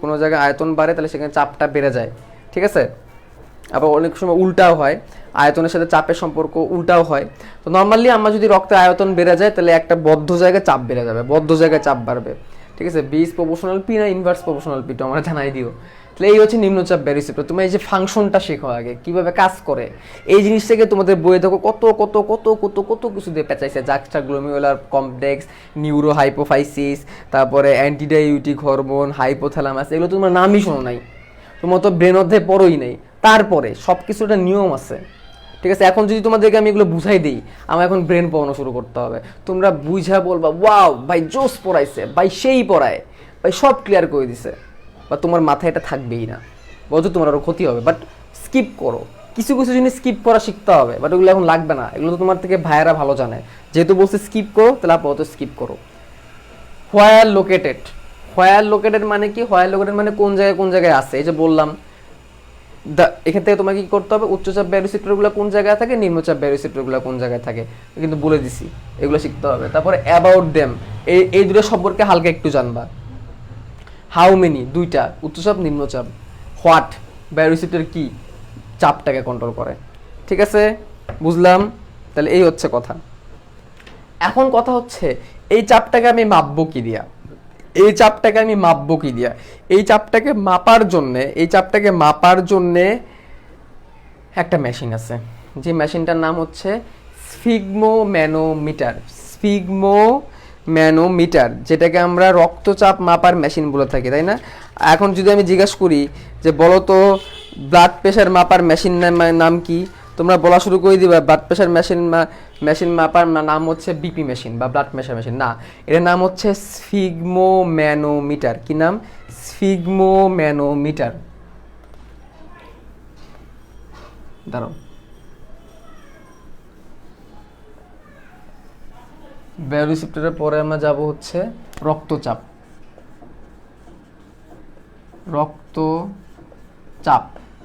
S1: কোনো জায়গায় আয়তন বাড়ে তাহলে সেখানে চাপটা বেড়ে যায়, ঠিক আছে। আবার অনেক সময় উল্টাও হয়, আয়তনের সাথে চাপের সম্পর্ক উল্টাও হয়। তো নর্মালি আমরা যদি রক্তের আয়তন বেড়ে যায় তাহলে একটা বদ্ধ জায়গায় চাপ বেড়ে যাবে, বদ্ধ জায়গায় চাপ বাড়বে, ঠিক আছে। বি ইজ প্রপোর্শনাল পি না ইনভার্স প্রপোর্শনাল পি, তো আমরা জানাই দিও। তাহলে এই হচ্ছে নিম্নচাপ ব্যারিসেপ্টর। তুমি এই যে ফাংশনটা শেখো আগে, কিভাবে কাজ করে, এই জিনিসটাকে তোমাদের বইয়ে দেখো কত কত কত কত কত কিছু দিয়ে পেঁচাইছে, জাক্সটা গ্লোমিউলার কমপ্লেক্স, নিউরো হাইপোফাইসিস, তারপরে অ্যান্টিডাইউটিক হরমোন, হাইপোথ্যালামাস, এগুলো তোমার নামই শোনো নাই, তোমার তো ব্রেন অধ্যায় পড়োই নাই। তারপরে সব কিছু একটা নিয়ম আছে, ঠিক আছে। এখন যদি তোমাদেরকে আমি এগুলো বুঝাই দিই, আমার এখন ব্রেন পড়ানো শুরু করতে হবে, তোমরা বুঝা বলবা ওয়াও ভাই জোস পড়াইছে, ভাই সেই পড়ায়, ভাই সব ক্লিয়ার করে দিছে, বা তোমার মাথায় এটা থাকবেই না, বলছো তোমার আরও ক্ষতি হবে। বাট স্কিপ করো, কিছু কিছু জিনিস স্কিপ করা শিখতে হবে, বাট ওগুলো এখন লাগবে না, এগুলো তো তোমার থেকে ভাইয়েরা ভালো জানে, যেহেতু বলছে স্কিপ করো তাহলে আপাতত স্কিপ করো। হোয়ার লোকেটেড মানে কি, মানে কোন জায়গায় আছে, এই যে বললাম, এখান থেকে তোমাকে কি করতে হবে, উচ্চচাপ ব্যারিসেপ্টরগুলো কোন জায়গায় থাকে, নিম্নচাপ ব্যারিসেপ্টরগুলো কোন জায়গায় থাকে, কিন্তু বলে দিছি, এগুলো শিখতে হবে। তারপরে অ্যাবাউট দেম, এই দুটো সম্পর্কে হালকা একটু জানবা। হাউ মেনি, দুইটা, উচ্চচাপ নিম্নচাপ। হোয়াট, ব্যারিসেপ্টর কি, চাপটাকে কন্ট্রোল করে, ঠিক আছে, বুঝলাম। তাহলে এই হচ্ছে কথা। এখন কথা হচ্ছে এই চাপটাকে আমি মাপবো কি দিয়া, এই চাপটাকে মাপার জন্যে একটা মেশিন আছে, যে মেশিনটার নাম হচ্ছে স্ফিগমোম্যানোমিটার, যেটাকে আমরা রক্তচাপ মাপার মেশিন বলে থাকি, তাই না। এখন যদি আমি জিজ্ঞাসা করি যে বলো তো ব্লাড প্রেশার মাপার মেশিন নাম কি, তোমরা বলা শুরু করে দিবা ব্লাড প্রেশার মেশিন মাপার নাম হচ্ছে বিপি মেশিন বা ব্লাড প্রেশার মেশিন, না, এর নাম হচ্ছে স্ফিগমোম্যানোমিটার। কি নাম, স্ফিগমোম্যানোমিটার। দাঁড়াও, ব্যারিসেপ্টরের পরে আমরা যাব হচ্ছে রক্তচাপ।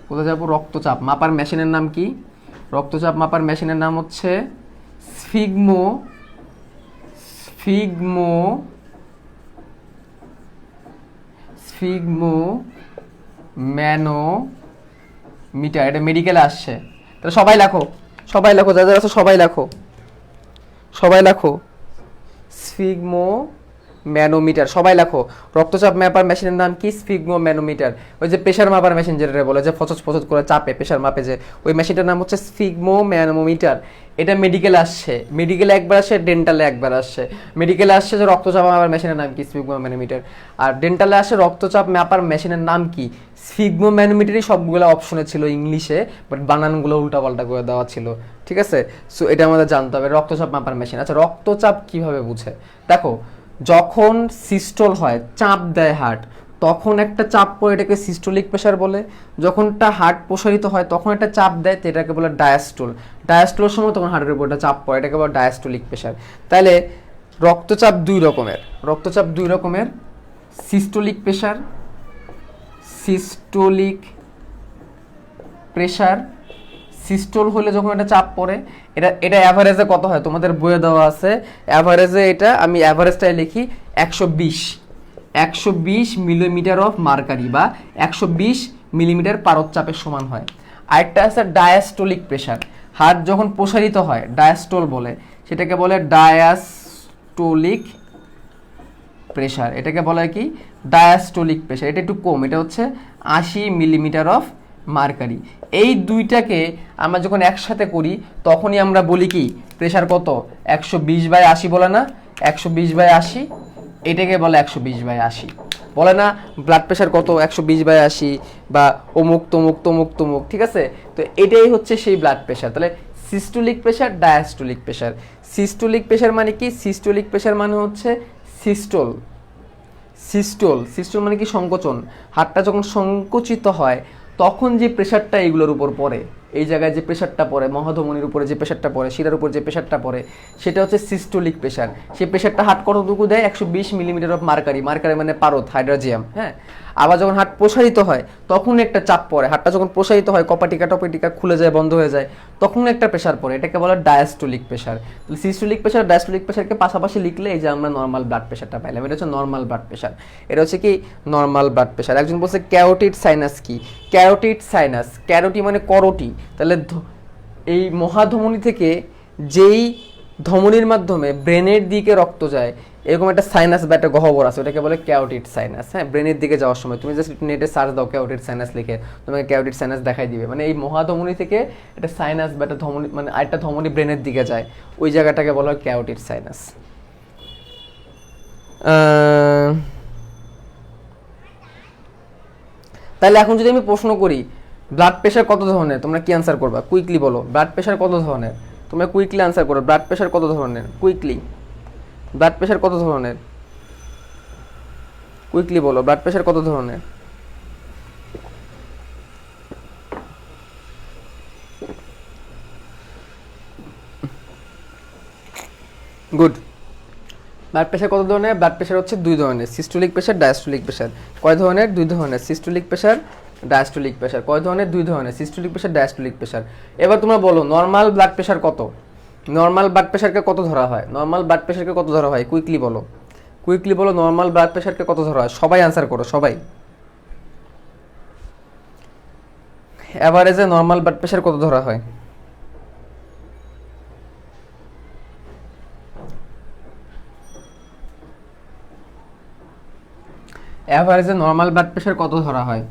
S1: কোথায় যাব, রক্তচাপ মাপার মেশিনের নাম কি, রক্তচাপ মাপার মেশিনের নাম হচ্ছে স্ফিগমোম্যানোমিটার। এটা মেডিকেলে আসছে, তাহলে সবাই লেখো, যারা যারা আছে সবাই লেখো স্ফিগমোম্যানোমিটার, সবাই লেখো। রক্তচাপ মাপার মেশিনের নাম কি, স্ফিগমোম্যানোমিটার। ওই যে প্রেশার মাপার মেশিন যেটা বলে যে ফচচ করে চাপে প্রেশার মাপে, যে ওই মেশিনটার নাম হচ্ছে স্ফিগমোম্যানোমিটার। এটা মেডিকেলে আসছে, মেডিকেলে একবার আসে, ডেন্টালে একবার আসছে। মেডিকেলে আসছে যে রক্তচাপ মাপার মেশিনের নাম কি, স্ফিগমোম্যানোমিটার, আর ডেন্টালে আসে রক্তচাপ মাপার মেশিনের নাম কি, স্ফিগমোম্যানোমিটারই সবগুলো অপশনে ছিল ইংলিশে, বাট বানানগুলো উল্টাপাল্টা করে দেওয়া ছিল, ঠিক আছে। সো এটা আমাদের জানতে হবে, রক্তচাপ মাপার মেশিন। আচ্ছা, রক্তচাপ কিভাবে বুঝে, দেখো, যখন সিস্টোল হয়, চাপ দেয় হার্ট, তখন একটা চাপ পড়ে, এটাকে সিস্টোলিক প্রেশার বলে। যখনটা হার্ট প্রসারিত হয় তখন একটা চাপ দেয়, তো এটাকে বলে ডায়াস্টোলের সময় তখন হার্টের উপর একটা চাপ পড়ে, এটাকে বলে ডায়াস্টোলিক প্রেশার। তাহলে রক্তচাপ দুই রকমের, সিস্টোলিক প্রেশার, সিস্টোল হলে যখন একটা চাপ পড়ে, এটা অ্যাভারেজে কত হয় তোমাদের বইয়ে দেওয়া আছে, অ্যাভারেজে এটা আমি অ্যাভারেজটাই লিখি 120 মিলিমিটার অফ মার্কারি, বা 120 মিলিমিটার পারদচাপের সমান হয়। আরেকটা আছে ডায়াস্টোলিক প্রেশার, হার্ট যখন প্রসারিত হয়, ডায়াস্টোল বলে, সেটাকে বলে ডায়াস্টোলিক প্রেশার, এটাকে বলা হয় কি ডায়াস্টোলিক প্রেশার। এটা একটু কম, এটা হচ্ছে 80 মিলিমিটার অফ মার্কারি। এই দুইটাকে আমরা যখন একসাথে করি তখনই আমরা বলি কি প্রেশার কত, 120/80 বলে না, 120/80, এটাকে বলে 120/80। বলে না ব্লাড প্রেশার কত, 120/80 বা অমুক তমুক তমুক তমুক, ঠিক আছে? তো এটাই হচ্ছে সেই ব্লাড প্রেশার। তাহলে systolic pressure, diastolic pressure. Systolic pressure মানে কি? সিস্টোলিক প্রেশার মানে হচ্ছে সিস্টোল, সিস্টোল মানে কি সংকোচন। হার্টটা যখন সংকুচিত হয় তখন যে প্রেশারটা এগুলোর উপর পড়ে, এই জায়গায় যে প্রেশারটা পড়ে, মহাধমনির উপরে যে প্রেশারটা পড়ে, শিরার উপর যে প্রেশারটা পড়ে, সেটা হচ্ছে সিস্টোলিক প্রেশার। সেই প্রেশারটা হার্ট কতটুকু দেয়? 120 মিলিমিটার অফ মার্কারি। মার্কারি মানে পারদ, হাইড্রোজিয়াম। হ্যাঁ, আবার যখন হার্ট প্রসারিত হয় তখন একটা চাপ পড়ে। হার্টটা যখন প্রসারিত হয়, কপাটিকা টপাটিকা খুলে যায়, বন্ধ হয়ে যায়, তখন একটা প্রেশার পড়ে, এটাকে বলে ডায়াস্টোলিক প্রেশার। তাহলে সিস্টোলিক প্রেশার, ডায়াস্টোলিক প্রেশারকে পাশাপাশি লিখলে এই যে আমরা নর্মাল ব্লাড প্রেশারটা পাইলাম, এটা হচ্ছে নর্মাল ব্লাড প্রেশার। এটা হচ্ছে কি নর্মাল ব্লাড প্রেশার। একজন বলছে ক্যারোটিড সাইনাস কি? ক্যারোটিড সাইনাস, ক্যারোটি মানে করোটি। তাহলে এই মহাধমনী থেকে যেই ধমনীর মাধ্যমে ব্রেনের দিকে রক্ত যায়, এরকম একটা সাইনাস বা একটা গহ্বর আছে, ওটাকে বলে ক্যারোটিড সাইনাস। হ্যাঁ, ব্রেনের দিকে যাওয়ার সময় তুমি জাস্ট নেটে সার্চ দাও ক্যারোটিড সাইনাস লিখে, তোমাকে ক্যারোটিড সাইনাস দেখাই দিবে। মানে এই মহাধমনী থেকে একটা সাইনাস বা একটা ধমনী, মানে আরেকটা ধমনী ব্রেনের দিকে যায়, ওই জায়গাটাকে বলা হয় ক্যারোটিড সাইনাস। তাহলে এখন যদি আমি প্রশ্ন করি ব্লাড প্রেশার কত ধরনের, তোমরা কি আনসার করবা? কুইকলি বলো, ব্লাড প্রেশার কত ধরনের? তোমরা কুইকলি আনসার করো, ব্লাড প্রেশার কত ধরনের? কুইকলি, ব্লাড প্রেশার কত ধরনের? কুইকলি বলো, ব্লাড প্রেশার কত ধরনের? গুড। ব্লাড প্রেশার কত ধরনের? ব্লাড প্রেশার হচ্ছে দুই ধরনের, সিস্টোলিক প্রেশার, ডায়াস্টোলিক প্রেশার। কয় ধরনের? দুই ধরনের, সিস্টোলিক প্রেশার, ডায়াস্টোলিক প্রেশার। কয় ধরনের? দুই ধরনের, সিস্টোলিক প্রেশার, ডায়াস্টোলিক প্রেশার। এবার তোমরা বলো নর্মাল ব্লাড প্রেশার কত? নর্মাল ব্লাড প্রেশারকে কত ধরা হয়? নর্মাল ব্লাড প্রেশারকে কত ধরা হয়? কুইকলি বলো, কুইকলি বলো, নর্মাল ব্লাড প্রেশারকে কত ধরা হয়? সবাই আনসার করো, সবাই। এভারেজে নর্মাল ব্লাড প্রেশার কত ধরা হয়? এভারেজে নর্মাল ব্লাড প্রেশার কত ধরা হয়?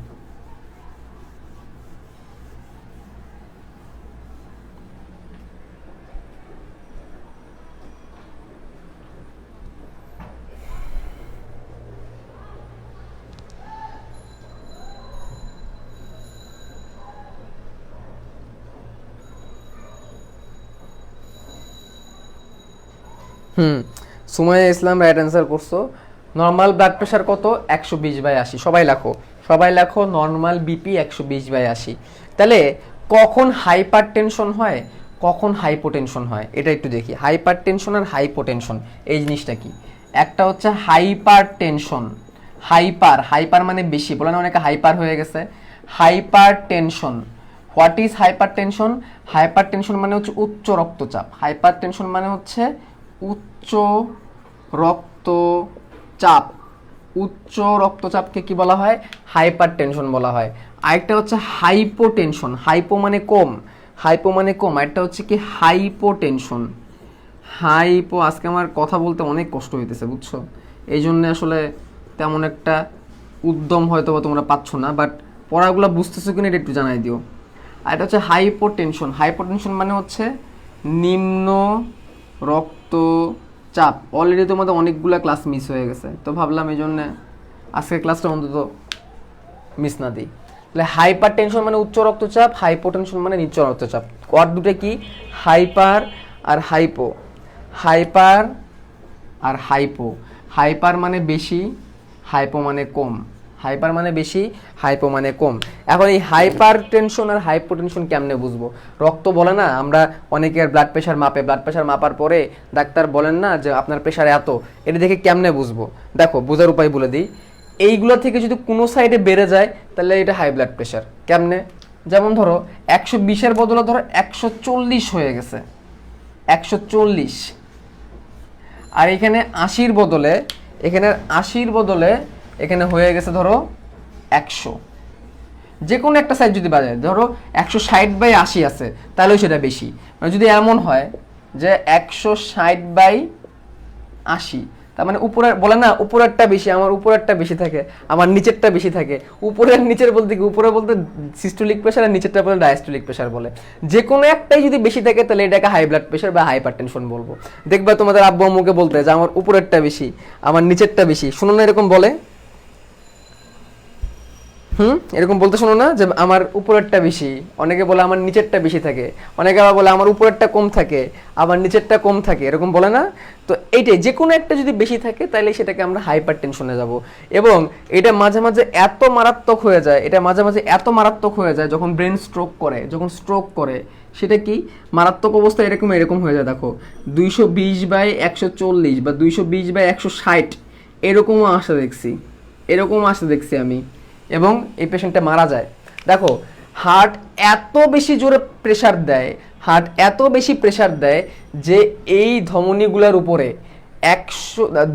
S1: সুমাইয়া ইসলাম রাইট অ্যান্সার করছো। নর্মাল ব্লাড প্রেশার কত? 120/80। সবাই লেখো, সবাই লেখো, নর্মাল বিপি 120/80। তাহলে কখন হাইপার টেনশন হয়, কখন হাইপোটেনশন হয়, এটা একটু দেখি। হাইপার টেনশন আর হাইপোটেনশন এই জিনিসটা কি? একটা হচ্ছে হাইপার টেনশন, হাইপার, হাইপার মানে বেশি, বলে না অনেকে হাইপার হয়ে গেছে। Hyper tension, what is hyper tension? Hyper tension মানে হচ্ছে উচ্চ রক্তচাপ। হাইপার টেনশন মানে হচ্ছে উচ্চ রক্তচাপ। উচ্চ রক্তচাপকে কি বলা হয়? হাইপার টেনশন বলা হয়। আরেকটা হচ্ছে হাইপোটেনশন, হাইপো মানে কম, হাইপো মানে কম। আরেকটা হচ্ছে কি হাইপোটেনশন। হাইপো, আজকে আমার কথা বলতে অনেক কষ্ট হইতেছে বুঝছো, এই জন্য আসলে তেমন একটা উদ্যম হয়তো বা তোমরা পাচ্ছ না, বাট পড়াগুলো বুঝতেছো কিনা এটা একটু জানাই দিও। আর এটা হচ্ছে হাইপোটেনশন। হাইপোটেনশন মানে হচ্ছে নিম্ন রক্তচাপ। অলরেডি তোমাদের অনেকগুলো ক্লাস মিস হয়ে গেছে, তো ভাবলাম এই জন্য আজকের ক্লাসটা অন্তত মিস না দিই। তাহলে হাইপার টেনশন মানে উচ্চ রক্তচাপ, হাইপোটেনশন মানে নিম্ন রক্তচাপ। ওয়ার্ড দুটো কি? হাইপার আর হাইপো। হাইপার আর হাইপো। হাইপার মানে বেশি, হাইপো মানে কম। হাইপার মানে বেশি, হাইপো মানে কম। এখন এই হাইপার টেনশন আর হাইপোটেনশন কেমনে বুঝবো? রক্ত বলে না, আমরা অনেকের ব্লাড প্রেশার মাপে, ব্লাড প্রেশার মাপার পরে ডাক্তার বলেন না যে আপনার প্রেশার এত, এটা দেখে কেমনে বুঝবো? দেখো বোঝার উপায় বলে দিই। এইগুলো থেকে যদি কোনো সাইডে বেড়ে যায় তাহলে এটা হাই ব্লাড প্রেশার। কেমনে? যেমন ধরো 120-এর বদলে ধরো 140 হয়ে গেছে, 140। আর এখানে 80-র বদলে, এখানে 80-র বদলে এখানে হয়ে গেছে ধরো 100। যে কোনো একটা সাইজ যদি বাজে, ধরো 160/80 আছে, তাহলেও সেটা বেশি। মানে যদি এমন হয় যে 160/80, তার মানে উপরের বলে না উপরেরটা বেশি, আমার উপরেরটা বেশি থাকে, আমার নিচেরটা বেশি থাকে। উপরের নিচের বলতে কি, উপরে বলতে সিস্টোলিক প্রেশার আর নিচেরটা বলে ডায়াস্টোলিক প্রেশার বলে। যে কোনো একটাই যদি বেশি থাকে তাহলে এটাকে হাই ব্লাড প্রেশার বা হাইপারটেনশন বলবো। দেখবা তোমাদের আব্বু আম্মুকে বলতে যে আমার উপরেরটা বেশি, আমার নিচেরটা বেশি, শুনো না এরকম বলে? এরকম বলতে শোনো না যে আমার উপরেরটা বেশি, অনেকে বলে আমার নিচেরটা বেশি থাকে, অনেকে আবার বলে আমার উপরেরটা কম থাকে, আবার নিচেরটা কম থাকে, এরকম বলে না? তো এইটাই, যে কোনো একটা যদি বেশি থাকে তাহলে সেটাকে আমরা হাইপার টেনশনে যাব। এবং এটা মাঝে মাঝে এত মারাত্মক হয়ে যায়, এটা মাঝে মাঝে এত মারাত্মক হয়ে যায় যখন ব্রেন স্ট্রোক করে, যখন স্ট্রোক করে সেটা কি মারাত্মক অবস্থা এরকম এরকম হয়ে যায়। দেখো 220/140 বা 220/160 এরকমও আসতে দেখছি, এরকম আসতে দেখছি আমি। এবং এই পেশেন্টটা মারা যায়। দেখো হার্ট এত বেশি জোরে প্রেশার দেয়, হার্ট এত বেশি প্রেশার দেয় যে এই ধমনীগুলোর উপরে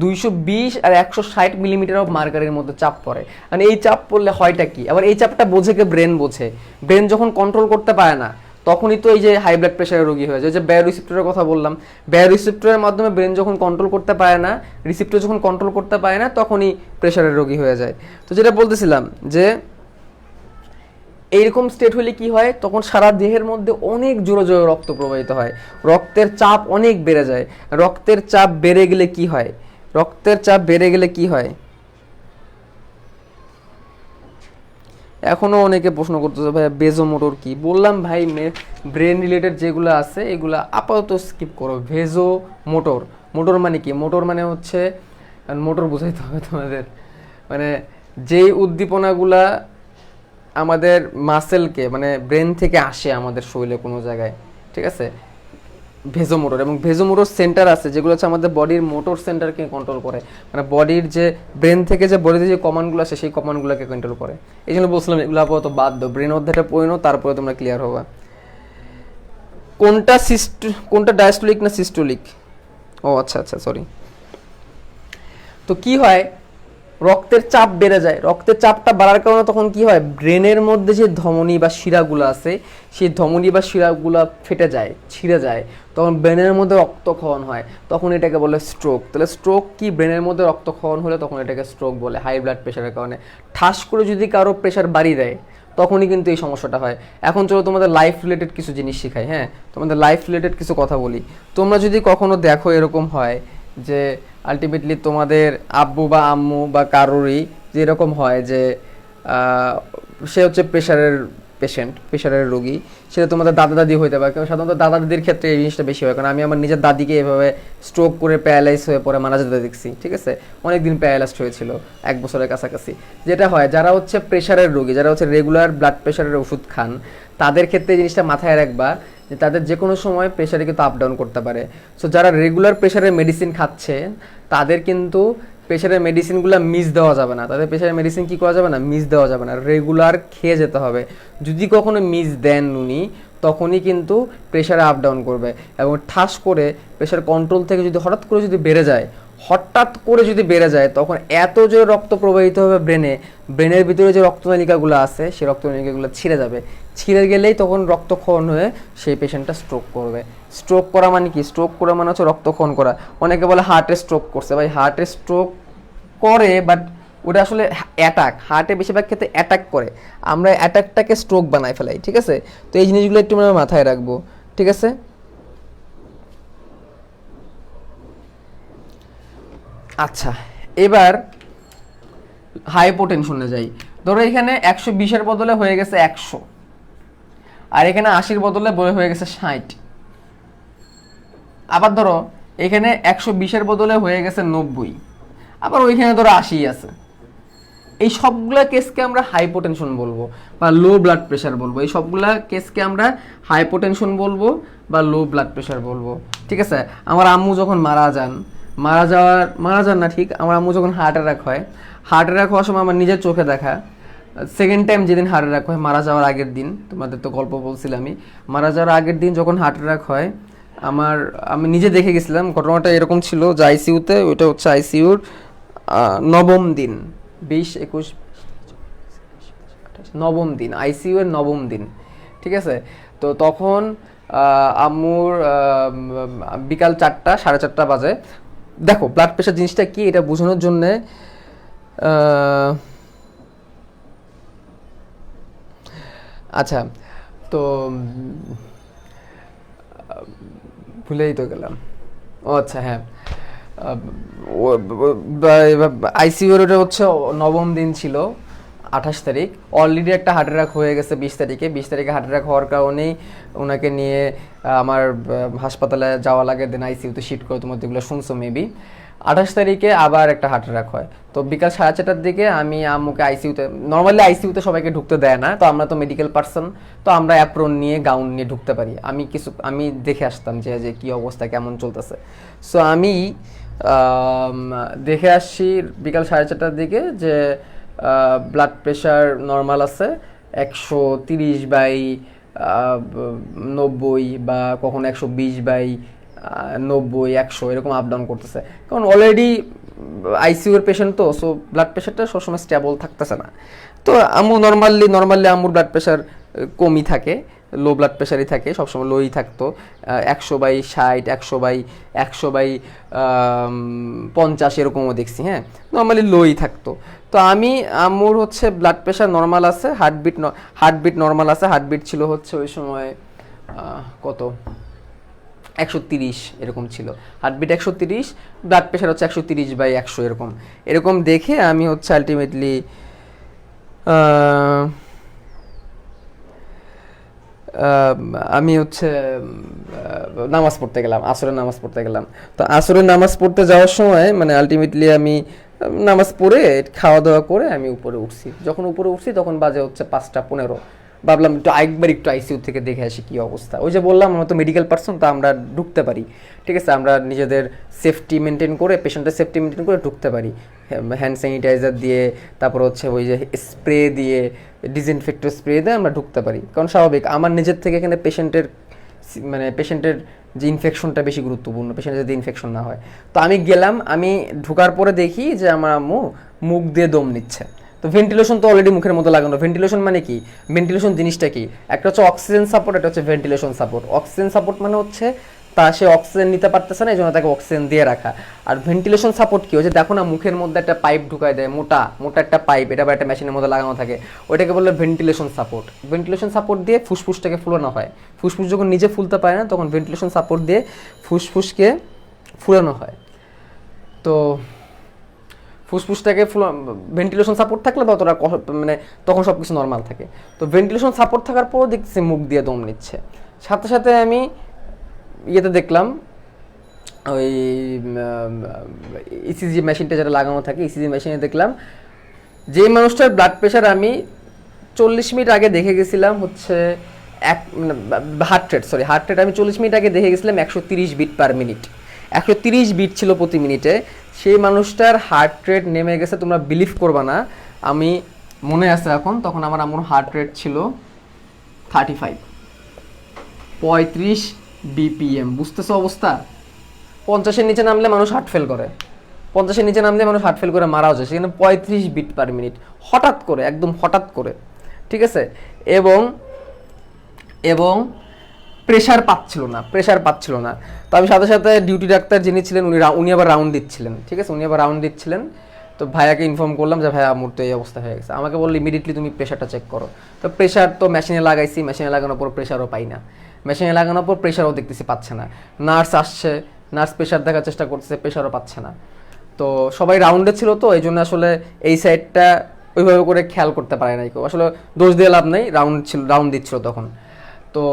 S1: 220 আর 160 মিলিমিটার অফ মার্কারের মধ্যে চাপ পড়ে। মানে এই চাপ পড়লে হয়টা কি, আবার এই চাপটা বোঝে কে? ব্রেন বোঝে। ব্রেন যখন কন্ট্রোল করতে পারে না তখনই তো এই যে হাই ব্লাড প্রেশারের রোগী হয়ে যায়। যে বায়ো রিসেপ্টরের কথা বললাম, বায়ো রিসেপ্টরের মাধ্যমে ব্রেন যখন কন্ট্রোল করতে পারে না, রিসেপ্টর যখন কন্ট্রোল করতে পারে না, তখনই প্রেশারের রোগী হয়ে যায়। তো যেটা বলতেছিলাম যে এইরকম স্টেট হলে কি হয়, তখন সারা দেহের মধ্যে অনেক জোরে জোরে রক্ত প্রবাহিত হয়, রক্তের চাপ অনেক বেড়ে যায়। রক্তের চাপ বেড়ে গেলে কি হয়, রক্তের চাপ বেড়ে গেলে কি হয়? এখনো অনেকে প্রশ্ন করতেছে ভাই বেজো মোটর কি। বললাম ভাই ব্রেন রিলেটেড যেগুলো আছে এগুলো আপাতত স্কিপ করো। ভেজো মোটর, মোটর মানে কি? মোটর মানে হচ্ছে, মোটর বোঝাইতে হবে তোমাদের, মানে যেই উদ্দীপনাগুলা আমাদের মাসেলকে মানে ব্রেন থেকে আসে আমাদের শরীরে কোনো জায়গায়, ঠিক আছে, ভেজোমোটর। এবং ভেজোমোটর সেন্টার আছে যেগুলো হচ্ছে আমাদের বডির মোটর সেন্টারকে কন্ট্রোল করে, মানে বডির যে ব্রেন থেকে যে বডিতে যে কমান্ডগুলো আসে সেই কমান্ডগুলোকে কন্ট্রোল করে। এই জন্য বলছিলাম এগুলো আপাতত বাদ দাও, ব্রেন অধ্যায়টা পড়ে নাও, তারপরে তোমরা ক্লিয়ার হবা। কোনটা কোনটা ডায়াস্টোলিক না সিস্টোলিক? ও আচ্ছা আচ্ছা, সরি। তো কি হয়, রক্তের চাপ বেড়ে যায়, রক্তের চাপটা বাড়ার কারণে তখন কি হয়, ব্রেনের মধ্যে যে ধমনী বা শিরাগুলো আছে সেই ধমনী বা শিরাগুলো ফেটে যায়, ছিঁড়ে যায়, তখন ব্রেনের মধ্যে রক্তক্ষরণ হয়, তখন এটাকে বলে স্ট্রোক। তাহলে স্ট্রোক কি? ব্রেনের মধ্যে রক্তক্ষরণ হলে তখন এটাকে স্ট্রোক বলে, হাই ব্লাড প্রেশারের কারণে। ঠাস করে যদি কারো প্রেশার বাড়িয়ে দেয় তখনই কিন্তু এই সমস্যাটা হয়। এখন চলো তোমাদের লাইফ রিলেটেড কিছু জিনিস শেখাই। হ্যাঁ, তোমাদের লাইফ রিলেটেড কিছু কথা বলি। তোমরা যদি কখনো দেখো এরকম হয় যে আলটিমেটলি তোমাদের আব্বু বা আম্মু বা কারোরই যেরকম হয় যে সে হচ্ছে প্রেশারের পেশেন্ট, প্রেশারের রোগী, সেটা তোমাদের দাদা দাদি হইতে পারে। কারণ সাধারণত দাদা দাদির ক্ষেত্রে এই জিনিসটা বেশি হয়, কারণ আমি আমার নিজের দাদিকে এভাবে স্ট্রোক করে প্যারালাইজ হয়ে পরে মারা যেতে দেখছি, ঠিক আছে, অনেকদিন প্যারালাইজড হয়েছিল, 1 বছরের কাছাকাছি। যেটা হয় যারা হচ্ছে প্রেশারের রোগী, যারা হচ্ছে রেগুলার ব্লাড প্রেশারের ওষুধ খান, তাদের ক্ষেত্রে এই জিনিসটা মাথায় রাখবা যে তাদের যে কোনো সময় প্রেশারে কিন্তু আপ ডাউন করতে পারে। সো যারা রেগুলার প্রেশারের মেডিসিন খাচ্ছে তাদের কিন্তু প্রেশারের মেডিসিনগুলো মিস দেওয়া যাবে না, তাদের প্রেশারের মেডিসিন কী করা যাবে না, মিস দেওয়া যাবে না, রেগুলার খেয়ে যেতে হবে। যদি কখনো মিস দেন উনি তখনই কিন্তু প্রেশারে আপ ডাউন করবে। এবং ঠাস করে প্রেশার কন্ট্রোল থেকে যদি হঠাৎ করে যদি বেড়ে যায়, হঠাৎ করে যদি বেড়ে যায়, তখন এত যে রক্ত প্রবাহিত হবে ব্রেনে, ব্রেনের ভিতরে যে রক্তনালিকাগুলো আছে সেই রক্তনালিকাগুলো ছিঁড়ে যাবে, ছিঁড়ে গেলেই তখন রক্তক্ষরণ হয়ে সেই পেশেন্টটা স্ট্রোক করবে। স্ট্রোক করা মানে কি? স্ট্রোক করা মানে হচ্ছে রক্তক্ষরণ করা। অনেকে বলে হার্টে স্ট্রোক করছে, ভাই হার্টে স্ট্রোক করে বাট ওটা আসলে অ্যাটাক, হার্টে বেশিরভাগ ক্ষেত্রে অ্যাটাক করে, আমরা অ্যাটাকটাকে স্ট্রোক বানাই ফেলাই, ঠিক আছে। তো এই জিনিসগুলো একটু আমরা মাথায় রাখবো, ঠিক আছে। আচ্ছা, এবার হাইপোটেনশনে যাই। ধরো এখানে 120-এর বদলে হয়ে গেছে 100, আর এখানে 80-র বদলে হয়ে গেছে 60। আবার ধরো এখানে 120-এর বদলে হয়ে গেছে 90, আবার ওইখানে ধরো 80 আছে। এই সবগুলা কেসকে আমরা হাইপোটেনশন বলবো বা লো ব্লাড প্রেশার বলবো। এই সবগুলা কেসকে আমরা হাইপোটেনশন বলবো বা লো ব্লাড প্রেশার বলবো, ঠিক আছে। আমার আম্মু যখন মারা যান না ঠিক, আমার আম্মু যখন হার্ট অ্যাটাক হয়, হার্ট অ্যাটাক হওয়ার সময় আমার নিজের চোখে দেখা, সেকেন্ড টাইম যেদিন হার্ট অ্যাটাক হয় মারা যাওয়ার আগের দিন, তোমাদের তো গল্প বলছিলাম আমি, মারা যাওয়ার আগের দিন যখন হার্ট অ্যাটাক হয় আমি নিজে দেখে গেছিলাম। ঘটনাটা এরকম ছিল যে আইসিইউতে, ওইটা হচ্ছে আইসিইউর 9ম দিন, 20-21 9ম দিন, আইসিইউ এর 9ম দিন, ঠিক আছে। তো তখন আম্মুর বিকাল 4টা 4:30 বাজে, দেখো ব্লাড প্রেশার জিনিসটা কি এটা বোঝানোর জন্যে আচ্ছা, তো ভুলেই তো গেলাম। ও আচ্ছা, হ্যাঁ, আইসিইউর ওটা হচ্ছে নবম দিন ছিল, 28 তারিখ। অলরেডি একটা হার্ট অ্যাটাক হয়ে গেছে 20 তারিখে হার্ট অ্যাটাক হওয়ার কারণেই ওনাকে নিয়ে আমার হাসপাতালে যাওয়া লাগে, দেন আইসিইউতে শিফট করে, তোমার যেগুলো শুনছো মেবি। 28 তারিখে আবার একটা হার্ট অ্যাটাক হয়। তো বিকাল 4:30টার দিকে আমি আম্মুকে আইসিইউতে, নর্মালি আইসিইউতে সবাইকে ঢুকতে দেয় না, তো আমরা তো মেডিকেল পার্সন, তো আমরা অ্যাপ্রন নিয়ে গাউন নিয়ে ঢুকতে পারি। আমি দেখে আসতাম যে যে কী অবস্থা কেমন চলতেছে। সো আমি দেখে আসছি বিকাল 4:30টার দিকে যে ব্লাড প্রেশার নর্মাল আছে 130/90 বা কখনো 120/90, 100 এরকম আপ ডাউন করতেছে। কারণ অলরেডি আইসিইউর পেশেন্ট, তো সো ব্লাড প্রেশারটা সবসময় স্টেবল থাকতেছে না। তো আম্মু নর্মালি আম্মুর ব্লাড প্রেশার কমই থাকে, লো ব্লাড প্রেশারই থাকে, সবসময় লোই থাকতো। 100/60, 100/50 এরকমও দেখছি, হ্যাঁ, নর্মালি লোই থাকতো। তো আম্মুর হচ্ছে ব্লাড প্রেশার নর্মাল আছে, হার্টবিট নর্মাল আছে। হার্টবিট ছিল হচ্ছে ওই সময় কত, 130 এরকম ছিল। হার্টবিট 130, ব্লাড প্রেশার হচ্ছে 130/100 এরকম দেখে আমি হচ্ছে আলটিমেটলি আমি হচ্ছে নামাজ পড়তে গেলাম, আসরের নামাজ পড়তে গেলাম। তো আসরের নামাজ পড়তে যাওয়ার সময় মানে আলটিমেটলি আমি নামাজ পড়ে খাওয়া দাওয়া করে আমি উপরে উঠছি। যখন উপরে উঠছি তখন বাজে হচ্ছে 5:15। ভাবলাম একটু আইসিইউ থেকে দেখে আসি কী অবস্থা। ওই যে বললাম আমরা তো মেডিকেল পার্সন, তো আমরা ঢুকতে পারি, ঠিক আছে, আমরা নিজেদের সেফটি মেনটেন করে, পেশেন্টের সেফটি মেনটেন করে ঢুকতে পারি, হ্যান্ড স্যানিটাইজার দিয়ে, তারপর হচ্ছে ওই যে স্প্রে দিয়ে, ডিসইনফেক্টর স্প্রে দিয়ে আমরা ঢুকতে পারি। কারণ স্বাভাবিক আমার নিজের থেকে এখানে পেশেন্টের যে ইনফেকশনটা বেশি গুরুত্বপূর্ণ, পেশেন্টের যদি ইনফেকশন না হয়। তো আমি গেলাম, আমি ঢোকার পরে দেখি যে আমার আম্মু মুখ দিয়ে দম নিচ্ছে। তো ভেন্টিলেশন তো অলরেডি মুখের মতো লাগানো। ভেন্টিলেশন মানে কি, ভেন্টিলেশন জিনিসটা কি, একটা হচ্ছে অক্সিজেন সাপোর্ট, একটা হচ্ছে ভেন্টিলেশন সাপোর্ট। অক্সিজেন সাপোর্ট মানে হচ্ছে সে অক্সিজেন নিতে পারতেছে না, এই জন্য তাকে অক্সিজেন দিয়ে রাখা। আর ভেন্টিলেশন সাপোর্ট কি হচ্ছে, দেখো না মুখের মধ্যে একটা পাইপ ঢুকায় দেয়, মোটা একটা পাইপ, এটা বা একটা মেশিনের মধ্যে লাগানো থাকে, ওইটাকে বললে ভেন্টিলেশন সাপোর্ট। ভেন্টিলেশন সাপোর্ট দিয়ে ফুসফুসটাকে ফুলানো হয়। ফুসফুস যখন নিজে ফুলতে পারে না, তখন ভেন্টিলেশন সাপোর্ট দিয়ে ফুসফুসকে ফুলানো হয়। তো ফুসফুসটাকে ভেন্টিলেশন সাপোর্ট থাকলে ততটা মানে তখন সব কিছু নর্মাল থাকে। তো ভেন্টিলেশন সাপোর্ট থাকার পরও দেখছি মুখ দিয়ে দম নিচ্ছে। সাথে সাথে আমি ইয়েতে দেখলাম, ওই ইসিজি মেশিনটা যেটা লাগানো থাকে, ইসিজি মেশিনে দেখলাম যে মানুষটার ব্লাড প্রেশার আমি 40 মিনিট আগে দেখে গেছিলাম হচ্ছে হার্ট রেট আমি 40 মিনিট আগে দেখে গেছিলাম 130 বিট পার মিনিট, 130 বিট ছিল প্রতি মিনিটে। সেই মানুষটার হার্ট রেট নেমে গেছে, তোমরা বিলিভ করবা না, আমি মনে আছে এখন, তখন আমার আম্মুর হার্ট রেট ছিল 35 BPM। বুঝতেছো অবস্থা? 50-এর নিচে নামলে মানুষ হার্ট ফেল করে, 50-এর নিচে নামলে মানুষ হার্ট ফেল করে মারাও যায়, সেখানে 35 বিট পার মিনিট, হঠাৎ করে, একদম হঠাৎ করে, ঠিক আছে। এবং প্রেশার পাচ্ছিল না। তো আমি সাথে সাথে ডিউটি ডাক্তার যিনি ছিলেন উনি আবার রাউন্ড দিচ্ছিলেন, ঠিক আছে, তো ভাইয়াকে ইনফর্ম করলাম যে ভাইয়া আমার তো এই অবস্থা হয়ে গেছে। আমাকে বললো ইমিডিয়েটলি তুমি প্রেশারটা চেক করো। তো প্রেশার তো মেশিনে লাগাইছি, মেশিনে লাগানোর পর প্রেশারও পাই না, মেশিনে লাগানোর পর প্রেশারও দেখতেছি পাচ্ছে না। নার্স আসছে, নার্স প্রেশার দেখার চেষ্টা করতেছে, প্রেশারও পাচ্ছে না। তো সবাই রাউন্ডে ছিল, তো এই জন্য আসলে এই সাইডটা ওইভাবে করে খেয়াল করতে পারে নাই কেউ, আসলে দোষ দিয়ে লাভ নেই, রাউন্ড দিচ্ছিল তখন। তো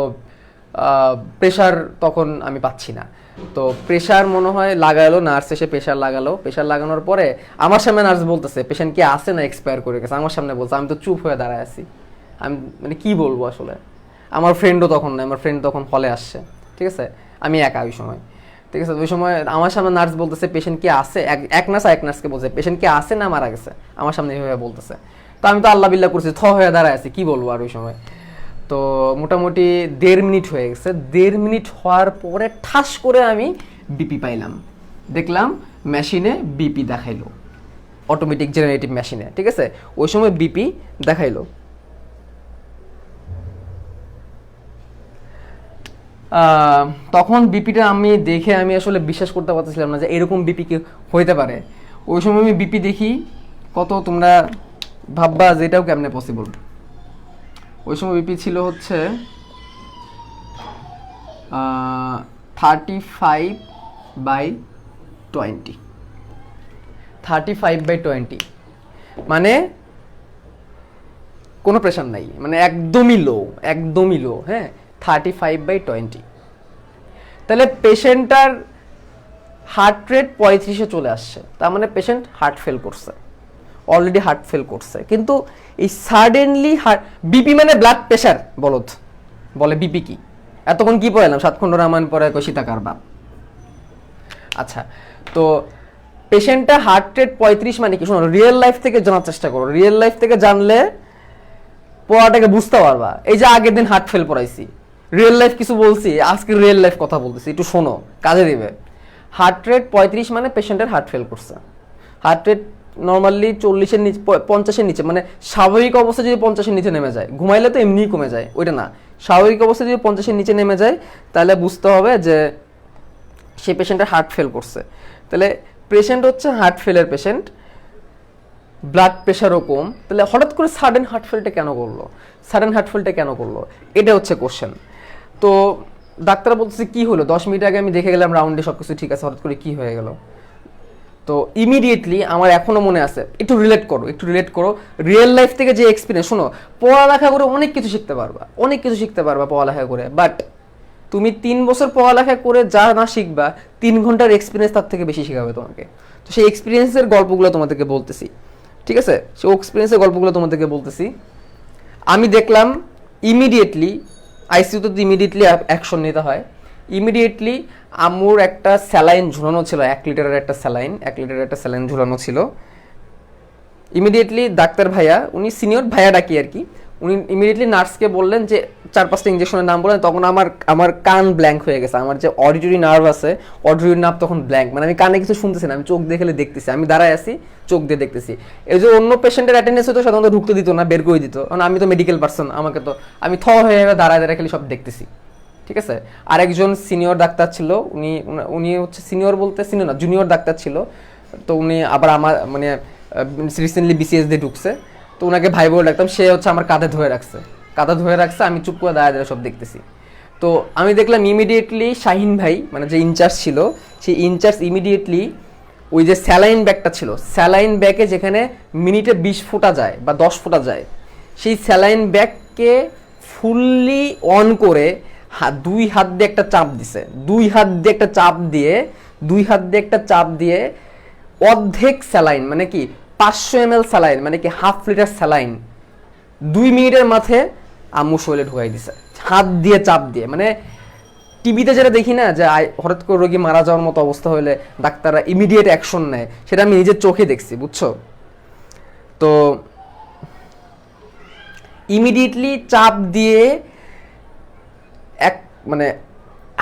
S1: প্রেশার তখন আমি পাচ্ছি না। তো প্রেশার মনে হয় লাগালো, নার্স এসে প্রেশার লাগানোর পরে আমার সামনে নার্স বলতেছে পেশেন্ট কি আছে না এক্সপায়ার করে গেছে, আমার সামনে বলছে। আমি তো চুপ হয়ে দাঁড়ায় আছি, আমি মানে কি বলবো আসলে। আমার ফ্রেন্ডও তখন নাই, আমার ফ্রেন্ড তখন হলে আসছে, ঠিক আছে, আমি একা ওই সময়, ঠিক আছে। ওই সময় আমার সামনে নার্স বলতেছে পেশেন্ট কি আছে, এক নার্সকে বলছে পেশেন্ট কি আছে না মারা গেছে, আমার সামনে এইভাবে বলতেছে। তো আমি তো আল্লাহ বিল্লাহ করছি, হয়ে দাঁড়ায় আছি, কি বলবো আর ওই সময়। তো মোটামুটি 1.5 মিনিট হয়ে গেছে। 1.5 মিনিট হওয়ার পরে ঠাস করে আমি বিপি পাইলাম, দেখলাম মেশিনে বিপি দেখাইলো, অটোমেটিক জেনারেটিভ মেশিনে, ঠিক আছে। ওই সময় বিপি দেখাইলো তখন বিপিটা আমি দেখে আমি আসলে বিশ্বাস করতে পারতেছিলাম না যে এরকম বিপি কি হইতে পারে। ওই সময় আমি বিপি দেখি কত, তোমরা ভাববা যে এটাও কেমনে পসিবল। ওই সময় বিপি ছিল হচ্ছে 35/20, 35/20, মানে কোনো প্রেশার নাই, মানে একদমই লো, একদমই লো। হ্যাঁ, 35/20। তাহলে পেশেন্টটার হার্ট রেট 35-এ চলে আসছে, তার মানে পেশেন্ট হার্ট ফেল করছে, অলরেডি হার্ট ফেল করছে। কিন্তু এই সাডেনলি বিপি মানে ব্লাড প্রেশার, বলদ বলে বিপি কি? এতক্ষণ কি পড়ালাম? 7 খণ্ড রামায়ণ পড়ে সীতাকার বাপ। আচ্ছা, তো পেশেন্টটা হার্ট রেট 35 মানে কি? শোনো, রিয়েল লাইফ থেকে জানার চেষ্টা করো, রিয়েল লাইফ থেকে জানলে পড়াটাকে বুঝতে পারবা। এই যে আগের দিন হার্ট ফেল পড়াইছি, রিয়েল লাইফ কিছু বলছি, আজকে রিয়েল লাইফ কথা বলতেছি, একটু শোনো, কাজে দিবে। হার্ট রেট 35 মানে পেশেন্টের হার্ট ফেল করছে। হার্ট রেট নর্মালি 40-এর নিচে, 50-এর নিচে, মানে স্বাভাবিক অবস্থায় যদি 50-এর নিচে নেমে যায়, ঘুমাইলে তো এমনিই কমে যায়, ওইটা না, স্বাভাবিক অবস্থায় যদি 50-এর নিচে নেমে যায় তাহলে বুঝতে হবে যে সে পেশেন্টের হার্ট ফেল করছে। তাহলে পেশেন্ট হচ্ছে হার্ট ফেলের পেশেন্ট, ব্লাড প্রেশারও কম, তাহলে হঠাৎ করে সাডেন হার্ট ফেলটা কেন করলো? সাডেন হার্ট ফেলটা কেন করলো? এটা হচ্ছে কোশ্চেন। তো ডাক্তার বলতেছে কি হলো, 10 মিনিট আগে আমি দেখে গেলাম রাউন্ডে সব কিছু ঠিক আছে, হঠাৎ করে কি হয়ে গেল? তো ইমিডিয়েটলি আমার এখনো মনে আছে, একটু রিলেট করো, একটু রিলেট করো রিয়েল লাইফ থেকে যে এক্সপিরিয়েন্স। শোনো, পড়ালেখা করে অনেক কিছু শিখতে পারবা, অনেক কিছু শিখতে পারবা পড়ালেখা করে, বাট তুমি 3 বছর পড়ালেখা করে যা না শিখবা, 3 ঘন্টার এক্সপিরিয়েন্স তার থেকে বেশি শেখাবে তোমাকে। তো সেই এক্সপিরিয়েন্সের গল্পগুলো তোমাদেরকে বলতেছি, ঠিক আছে? সেই এক্সপিরিয়েন্সের গল্পগুলো তোমাদেরকে বলতেছি। আমি দেখলাম ইমিডিয়েটলি আইসিইউতে তো ইমিডিয়েটলি অ্যাকশন নিতে হয়। ইমিডিয়েটলি আম্মুর একটা স্যালাইন ঝুলানো ছিল, 1 লিটারের একটা স্যালাইন, 1 লিটারের একটা স্যালাইন ঝুলানো ছিল। ইমিডিয়েটলি ডাক্তার ভাইয়া, উনি সিনিয়র ভাইয়া ডাকি আর কি, উনি ইমিডিয়েটলি নার্সকে বললেন যে 4-5টা ইঞ্জেকশনের নাম বলেন। তখন আমার কান ব্ল্যাঙ্ক হয়ে গেছে, আমার যে অডিটরি নার্ভ আছে, অডিটরি নার্ভ তখন ব্ল্যাঙ্ক, মানে আমি কানে কিছু শুনতেছি না, আমি চোখ দিয়ে খেলে দেখতেছি, আমি দাঁড়ায় আছি, চোখ দিয়ে দেখতেছি। এই যে অন্য পেশেন্টের অ্যাটেন্ডেন্স হতো সাধারণত ঢুকতে দিত না, বের করে দিত, কারণ আমি তো মেডিকেল পার্সন, আমাকে তো, আমি হয়ে দাঁড়ায় দাঁড়ায় খালি সব দেখতেছি, ঠিক আছে? আরেকজন সিনিয়র ডাক্তার ছিল, উনি হচ্ছে সিনিয়র বলতে সিনিয়র না, জুনিয়র ডাক্তার ছিল। তো উনি আবার আমার মানে রিসেন্টলি বিসিএস দিয়ে ঢুকছে, তো ওনাকে ভাই বলে ডাকতাম, সে হচ্ছে আমার কাঁধে ধরে রাখছে, আমি চুপ করে দাঁড়ায় দাঁড়ায় সব দেখতেছি। তো আমি দেখলাম ইমিডিয়েটলি শাহিন ভাই, মানে যে ইনচার্জ ছিল, সেই ইনচার্জ ইমিডিয়েটলি ওই যে স্যালাইন ব্যাগটা ছিল, স্যালাইন ব্যাগে যেখানে মিনিটে 20 ফোঁটা যায় বা 10 ফোঁটা যায়, সেই স্যালাইন ব্যাগকে ফুললি অন করে 2 হাত দিয়ে একটা চাপ দিছে, 2 হাত দিয়ে একটা চাপ দিয়ে অর্ধেক স্যালাইন, মানে কি 500 ml স্যালাইন, মানে কি হাফ লিটার স্যালাইন 2 মিনিটের মাথায় আম্মু শরীরে ঢুকাই দিছে, হাত দিয়ে চাপ দিয়ে। মানে টিভিতে যেটা দেখি না, যে হঠাৎ করে রোগী মারা যাওয়ার মতো অবস্থা হলে ডাক্তাররা ইমিডিয়েট অ্যাকশন নেয়, সেটা আমি নিজের চোখে দেখছি, বুঝছো? তো ইমিডিয়েটলি চাপ দিয়ে মানে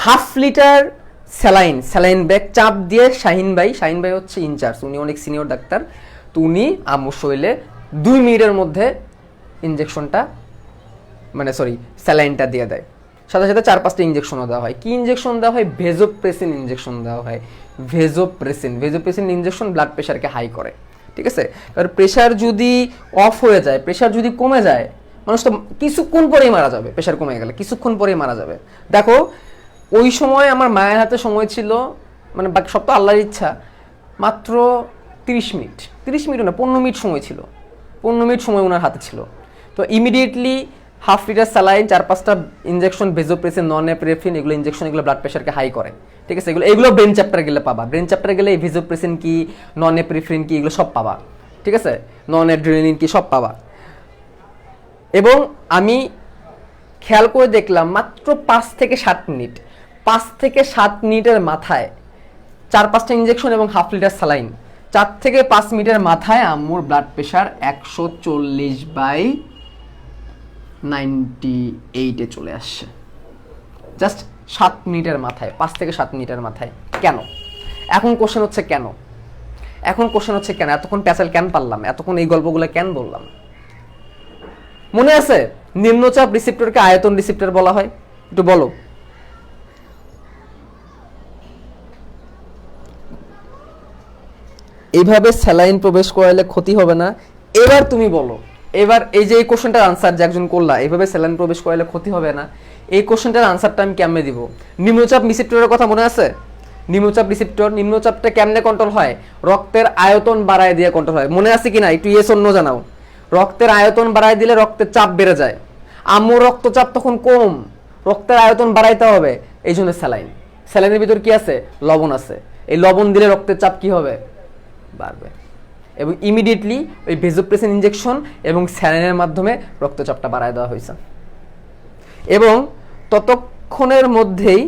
S1: হাফ লিটার স্যালাইন ব্যাগ চাপ দিয়ে শাহিন ভাই হচ্ছে ইনচার্জ, উনি অনেক সিনিয়র ডাক্তার। তো উনি আম্মুর শরীরে 2 মিনিটের মধ্যে ইনজেকশনটা, মানে সরি স্যালাইনটা দিয়ে দেয়। সাথে সাথে 4-5টা ইনজেকশনও দেওয়া হয়। কি ইনজেকশন দেওয়া হয়? ভেজোপ্রেসিন ইনজেকশন দেওয়া হয়। ভেজোপ্রেসিন ইনজেকশন ব্লাড প্রেশারকে হাই করে, ঠিক আছে? এবার প্রেশার যদি অফ হয়ে যায়, প্রেশার যদি কমে যায়, মানুষ তো কিছুক্ষণ পরেই মারা যাবে, প্রেশার কমে গেলে কিছুক্ষণ পরেই মারা যাবে। দেখো ওই সময় আমার মায়ের হাতে সময় ছিল, মানে বাকি সব তো আল্লাহর ইচ্ছা, মাত্র 30 মিনিট 15 মিনিট সময় ছিল, 15 মিনিট সময় ওনার হাতে ছিল। তো ইমিডিয়েটলি হাফ লিটার স্যালাইন, 4-5টা ইনজেকশন, ভেজোপ্রেসিন, নন-এপিনেফ্রিন, এগুলো ইনজেকশন, এগুলো ব্লাড প্রেশারকে হাই করে, ঠিক আছে? এগুলো ব্রেন চ্যাপ্টারে গেলে পাবা, ব্রেন চ্যাপ্টারে গেলে এই ভেজোপ্রেসিন কি, নন-এপিনেফ্রিন কি, এগুলো সব পাবা, ঠিক আছে? নন-অ্যাড্রেনালিন কি, সব পাবা। এবং আমি খেয়াল করে দেখলাম মাত্র 5 থেকে 7 মিনিটের মাথায় 4-5টা ইনজেকশন এবং হাফ লিটার স্যালাইন, 4 থেকে 5 মিনিটের মাথায় আম্মুর ব্লাড প্রেশার 140/98-এ চলে আসছে, জাস্ট 7 মিনিটের মাথায়, 5 থেকে 7 মিনিটের মাথায়। কেন? এখন কোশ্চেন হচ্ছে কেন, এতক্ষণ প্যাচাল কেন পারলাম, এতক্ষণ এই গল্পগুলো কেন বললাম? মনে আছে নিম্নচাপ রিসেপ্টরকে আয়তন রিসেপ্টর বলা হয়? একটু বলো। এইভাবে স্যালাইন প্রবেশ করালে ক্ষতি হবে না? এবার তুমি বলো, এবার এই যে এই কোশ্চেনটার আনসার যে একজন করলা, এইভাবে স্যালাইন প্রবেশ করালে ক্ষতি হবে না, এই কোশ্চেনটার আনসারটা আমি কেমনে দিব? নিম্নচাপ রিসেপ্টরের কথা মনে আছে? নিম্নচাপ রিসেপ্টর, নিম্নচাপটা কেমনে কন্ট্রোল হয়? রক্তের আয়তন বাড়ায় দিয়ে কন্ট্রোল হয়। মনে আছে কিনা? একটু ইয়েস অন্য জানাও। রক্তের আয়তন বাড়ায় দিলে রক্তের চাপ বেড়ে যায়। আম্মুর রক্তচাপ তখন কম, রক্তের আয়তন বাড়াইতে হবে, এই জন্য স্যালাইন। স্যালাইনের ভিতর কি আছে? লবণ আছে। এই লবণ দিলে রক্তের চাপ কি হবে? বাড়বে। এবং ইমিডিয়েটলি ওই ভেজোপ্রেসিন ইনজেকশন এবং স্যালাইনের মাধ্যমে রক্তচাপটা বাড়ায় দেওয়া হয়েছে। এবং ততক্ষণের মধ্যেই